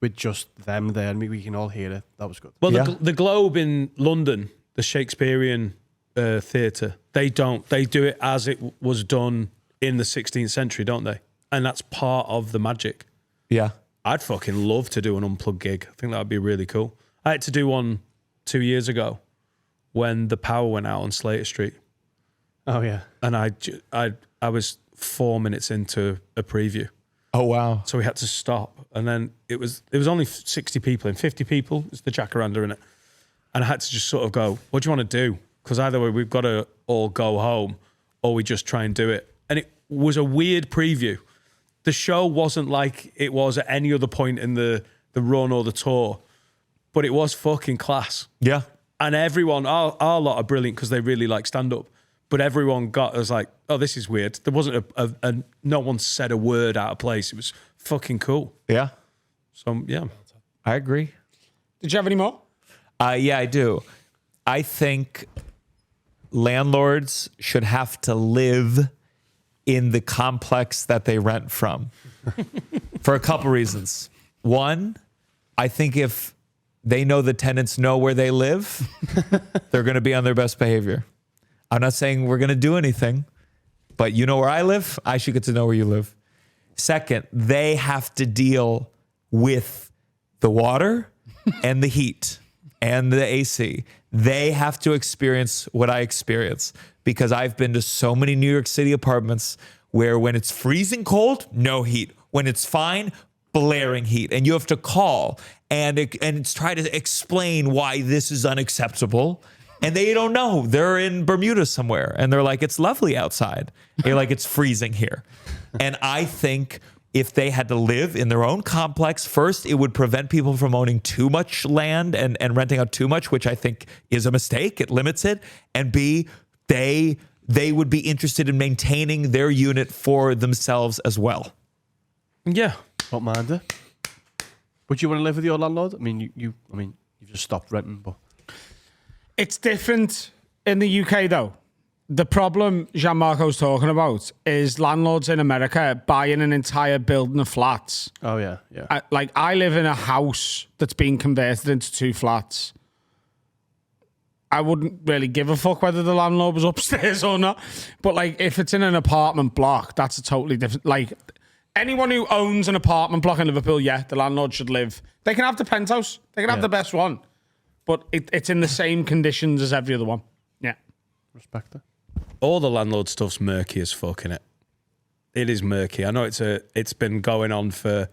with just them there and we can all hear it, that was good. Well, Yeah. the Globe in London, the Shakespearean theatre, they do it as it was done in the 16th century, don't they? And that's part of the magic. Yeah. I'd fucking love to do an unplugged gig. I think that would be really cool. I had to do one 2 years ago when the power went out on Slater Street, Oh yeah. and I was 4 minutes into a preview, Oh wow. so we had to stop. And then it was only 60 people and 50 people. It's the Jacaranda in it, and I had to just sort of go, "What do you want to do?" Because either way, we've got to all go home, or we just try and do it. And it was a weird preview the show wasn't like it was at any other point in the run or the tour, but it was fucking class. Yeah. And everyone, our lot are brilliant because they really like stand up. But everyone was like, oh, this is weird. There wasn't no one said a word out of place. It was fucking cool. Yeah. So, yeah. I agree. Did you have any more? Yeah, I do. I think landlords should have to live in the complex that they rent from for a couple reasons. One, I think if they know the tenants know where they live, they're going to be on their best behavior. I'm not saying we're going to do anything, but you know where I live, I should get to know where you live. Second, they have to deal with the water and the heat and the AC. They have to experience what I experience because I've been to so many New York City apartments where when it's freezing cold, no heat. When it's fine, blaring heat. And you have to call and try to explain why this is unacceptable. And they don't know. They're in Bermuda somewhere. And they're like, it's lovely outside. You're like, it's freezing here. And I think if they had to live in their own complex, first, it would prevent people from owning too much land and renting out too much, which I think is a mistake. It limits it. And B, they would be interested in maintaining their unit for themselves as well. Yeah. Don't mind it. Would you want to live with your landlord? I mean, you've just stopped renting, but It's different in the UK, though. The problem Gianmarco's talking about is landlords in America buying an entire building of flats. oh yeah. I live in a house that's been converted into 2 flats. I wouldn't really give a fuck whether the landlord was upstairs or not. But like, if it's in an apartment block, that's a totally different. Like, anyone who owns an apartment block in Liverpool, yeah, the landlord should live. They can have the penthouse. They can have the best one. But it's in the same conditions as every other one. Yeah. Respect it. All the landlord stuff's murky as fuck, innit? It is murky. I know it's been going on for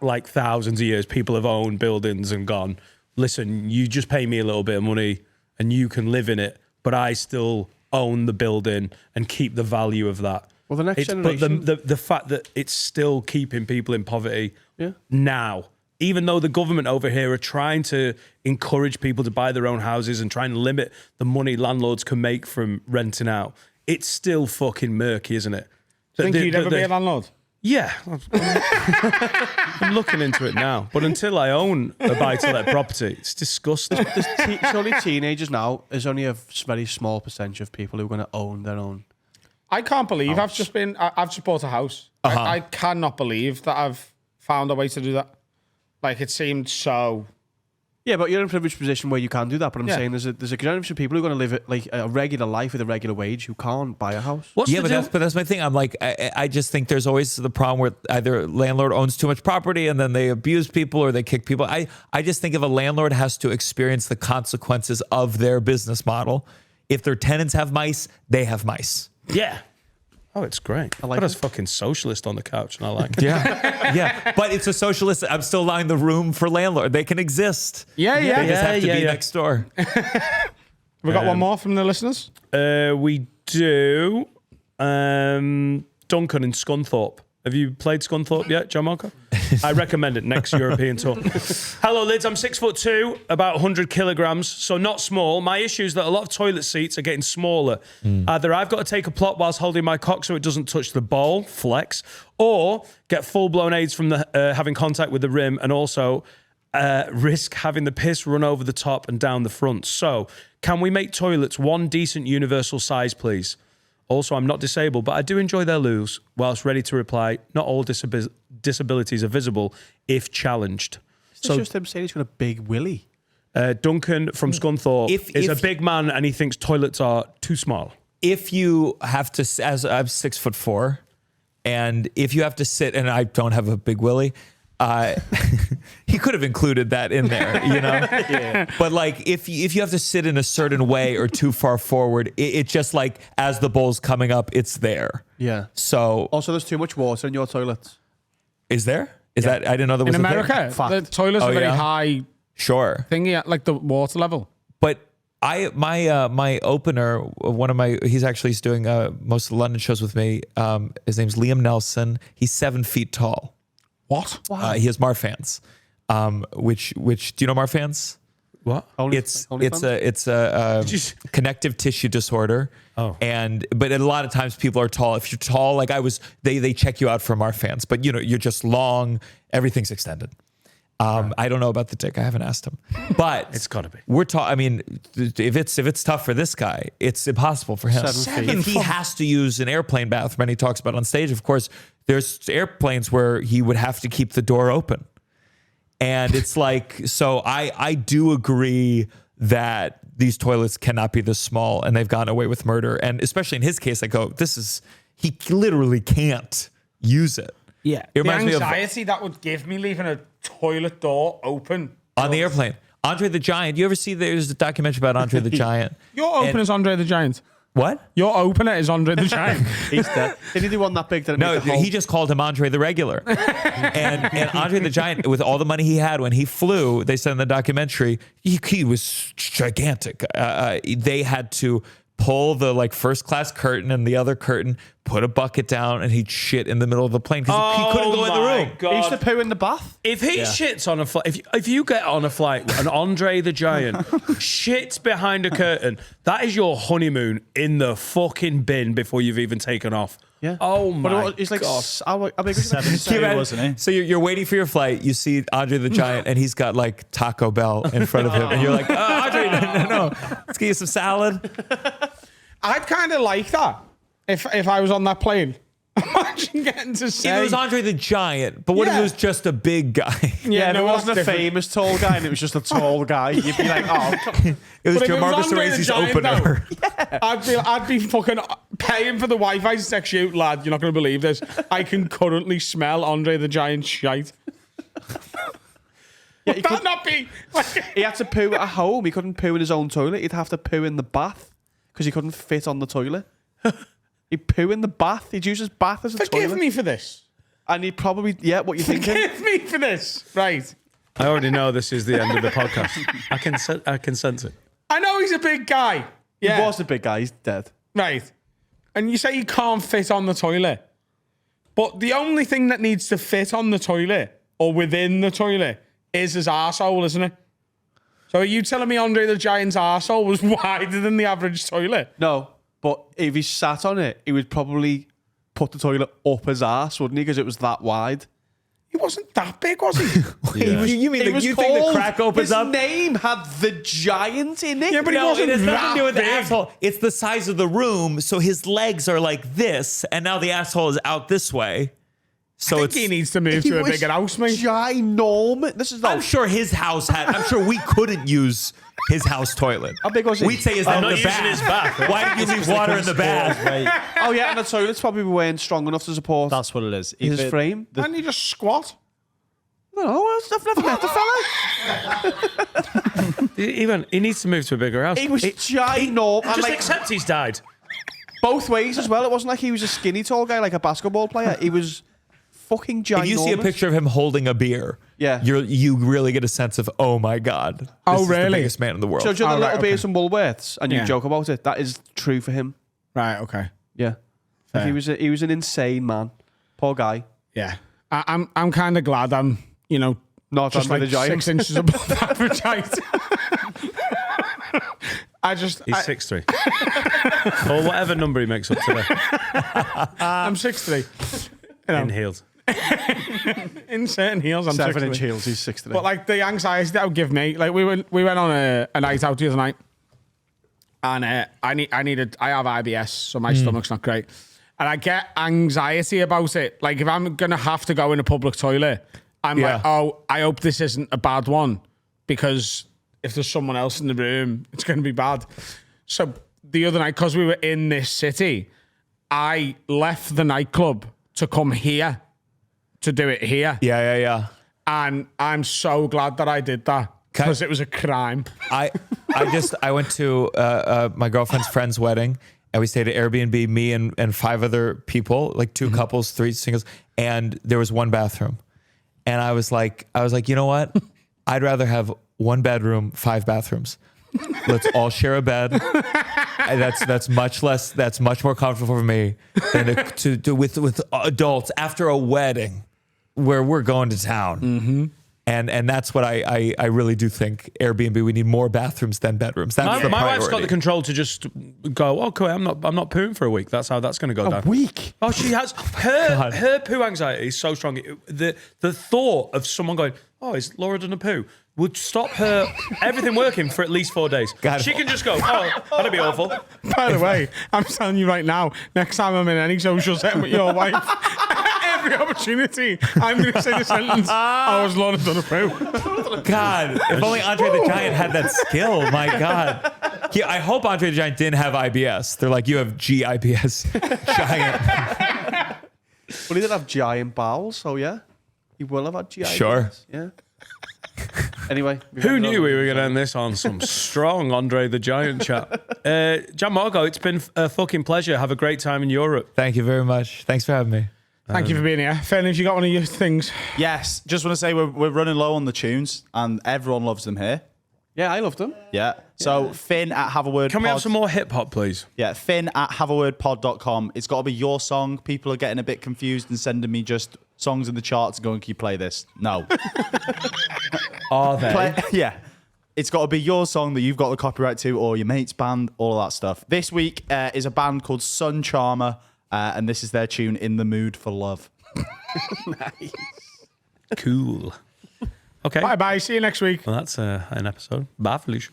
like thousands of years. People have owned buildings and gone, listen, you just pay me a little bit of money and you can live in it, but I still own the building and keep the value of that. Well, the next generation... But the fact that it's still keeping people in poverty now, even though the government over here are trying to encourage people to buy their own houses and trying to limit the money landlords can make from renting out, it's still fucking murky, isn't it? Think you'd ever be a landlord? Yeah. I'm looking into it now. But until I own a buy-to-let property, it's disgusting. Surely teenagers now, there's only a very small percentage of people who are going to own their own. I can't believe I've just bought a house. I cannot believe that I've found a way to do that. Like, it seemed so... Yeah, but you're in a privileged position where you can do that. But I'm saying there's a generation of people who are going to live like a regular life with a regular wage who can't buy a house. But that's my thing. I'm like, I just think there's always the problem where either landlord owns too much property and then they abuse people or they kick people. I just think if a landlord has to experience the consequences of their business model, if their tenants have mice, they have mice. Yeah. Oh, it's great. I like got us fucking socialist on the couch, and I like it. Yeah. But it's a socialist. I'm still allowing the room for landlord. They can exist. Yeah. They just have to be next door. We got one more from the listeners? We do. Duncan in Scunthorpe. Have you played Scunthorpe yet, Gianmarco? I recommend it next European tour. Hello, Lids. I'm 6'2", about 100 kilograms, so not small. My issue is that a lot of toilet seats are getting smaller. Either I've got to take a plot whilst holding my cock so it doesn't touch the bowl, flex, or get full-blown AIDS from the having contact with the rim, and also risk having the piss run over the top and down the front. So, can we make toilets one decent universal size, please? Also, I'm not disabled, but I do enjoy their loos. Whilst ready to reply, not all disabilities are visible if challenged. It's just him saying he's got a big willy. Duncan from Scunthorpe is a big man and he thinks toilets are too small. If you have to, as I'm 6'4", and if you have to sit, and I don't have a big willy, he could have included that in there, you know? Yeah. But like, if you have to sit in a certain way or too far forward, it just like, as the bowl's coming up, it's there. Yeah. So. Also, there's too much water in your toilets. Is there? Is that, I didn't know there was in America, the toilets are very high. Sure. Thingy, like the water level. But My opener, he's doing most of the London shows with me. His name's Liam Nelson. He's 7 feet tall. What? He has Marfans, which do you know Marfans? What? It's a connective tissue disorder. Oh. But a lot of times people are tall. If you're tall, like I was, they check you out for Marfans, but you're just long. Everything's extended. I don't know about the dick. I haven't asked him, but It's gotta be. I mean, if it's tough for this guy, it's impossible for him. 7 feet. If he has to use an airplane bathroom, and he talks about on stage, of course, there's airplanes where he would have to keep the door open. And it's like, so I do agree that these toilets cannot be this small, and they've gotten away with murder. And especially in his case, I go, he literally can't use it. Yeah. It The reminds me of anxiety that would give me leaving a toilet door open. on the airplane. Andre the Giant. You ever see there's a documentary about Andre the Giant? Your opener's Andre the Giant. What? Your opener is Andre the Giant. He's dead. Did he do one that big? That it No, made the whole- he just called him Andre the Regular. and Andre the Giant, with all the money he had when he flew, they said in the documentary, he was gigantic. They had to pull the first class curtain and the other curtain, put a bucket down, and he'd shit in the middle of the plane because he couldn't go in the room. He used to poo in the bath. If he shits on a flight, if you get on a flight with an Andre the Giant shits behind a curtain, that is your honeymoon in the fucking bin before you've even taken off. Yeah. Oh my He's like, God. how big was he? 7'2", wasn't he? So you're waiting for your flight. You see Andre the Giant, and he's got Taco Bell in front of him, and you're like, Andre, no, let's get you some salad. I'd kind of like that if I was on that plane. Imagine getting to say. If it was Andre the Giant, but what if Yeah. it was just a big guy? Yeah, if it no, wasn't a that's different. famous tall guy and it was just a tall guy, you'd be like, oh, come. It was But if it was Gianmarco Andre the Soresi's Giant, opener. I'd be fucking paying for the Wi-Fi to text you, lad. You're not going to believe this. I can currently smell Andre the Giant's shite. Yeah, Would that not be? he had to poo at home. He couldn't poo in his own toilet. He'd have to poo in the bath because he couldn't fit on the toilet. He'd poo in the bath. He'd use his bath as a Forgive toilet. me for this. And he'd probably, what you thinking? Forgive me for this. Right. I already know this is the end of the podcast. I can sense it. I know he's a big guy. Yeah. He was a big guy. He's dead. Right. And you say he can't fit on the toilet. But the only thing that needs to fit on the toilet or within the toilet is his arsehole, isn't it? So are you telling me Andre the Giant's arsehole was wider than the average toilet? No, but if he sat on it, he would probably put the toilet up his arse, wouldn't he? Because it was that wide. He wasn't that big, was he? You mean It was you think the called- crack opens his up? name had the Giant in it. Yeah, but he No, wasn't it has nothing to do with the that big. asshole. It's the size of the room, so his legs are like this, and now the asshole is out this way. So I think he needs to move to a bigger house, mate. Ginormous. This is I'm sure his house had. I'm sure we couldn't use his house toilet. How big was he? We'd say is that not the using bath? his bath. Why did you leave water in the bath? Right. Oh yeah, and the toilets probably weren't strong enough to support That's what it is. his If it- frame. And he just squat. No, I've never met the fella. Even he needs to move to a bigger house. He was ginormous. And Just like, accept he's died. both ways as well. It wasn't like he was a skinny tall guy like a basketball player. He was fucking ginormous. If you see a picture of him holding a beer, Yeah. you really get a sense of, oh my god, this Oh, is the really? biggest man in the world. So do you know Oh, the right, little beers and Woolworths, and you Yeah. joke about it. That is true for him. Right, okay. Yeah, like he was an insane man. Poor guy. Yeah. I'm kind of glad I'm, Not just Andre like the Giant. 6 inches above the average height. He's 6'3". Or whatever number he makes up today. I'm 6'3". In heels. In certain heels, I'm 7-inch 6'3". heels. He's 6'3". But like the anxiety that would give me, like we went on a night out the other night, and I have IBS, so my stomach's not great, and I get anxiety about it. Like if I'm gonna have to go in a public toilet, I'm Yeah. like, oh, I hope this isn't a bad one, because if there's someone else in the room, it's gonna be bad. So the other night, because we were in this city, I left the nightclub to come here to do it here. Yeah. And I'm so glad that I did that because it was a crime. I went to my girlfriend's friend's wedding, and we stayed at Airbnb, me and 5 other people, like 2 couples, 3 singles, and there was 1 bathroom. And I was like, you know what? I'd rather have 1 bedroom, 5 bathrooms. Let's all share a bed. And that's much less. That's much more comfortable for me than to with adults after a wedding where we're going to town. Mm-hmm. And that's what I really do think Airbnb, we need more bathrooms than bedrooms. That's the My priority. wife's got the control to just go, okay, I'm not pooing for a week. That's how that's going to go down. A week? Oh, she has her poo anxiety is so strong. The thought of someone going, oh, is Laura done a poo? Would stop her everything working for at least 4 days. She can just go, oh, that'd be awful. By the way, I'm telling you right now, next time I'm in any social setting with your wife, every opportunity, I'm going to say the sentence, I was Laura done a poo. God, if only Andre the Giant had that skill. My God. I hope Andre the Giant didn't have IBS. They're like, you have GIBS. Giant. Well, he did have giant bowels, so yeah. He will have had GI. Sure. Yeah. Anyway. Who knew we were going to end this on some strong Andre the Giant chat? Gianmarco, it's been a fucking pleasure. Have a great time in Europe. Thank you very much. Thanks for having me. Thank you for being here. Finn, have you got one of your things? Yes, just want to say we're running low on the tunes, and everyone loves them here. Yeah, I loved him. Yeah. So Finn at Have a Word. Can we have some more hip hop, please? Yeah, Finn at haveawordpod.com. It's got to be your song. People are getting a bit confused and sending me just songs in the charts and going, can you play this? No. Are they? Yeah. It's got to be your song that you've got the copyright to, or your mate's band, all of that stuff. This week is a band called Sun Charmer, and this is their tune, In the Mood for Love. Nice. Cool. Okay. Bye-bye. See you next week. Well, that's an episode. Bye, Felicia.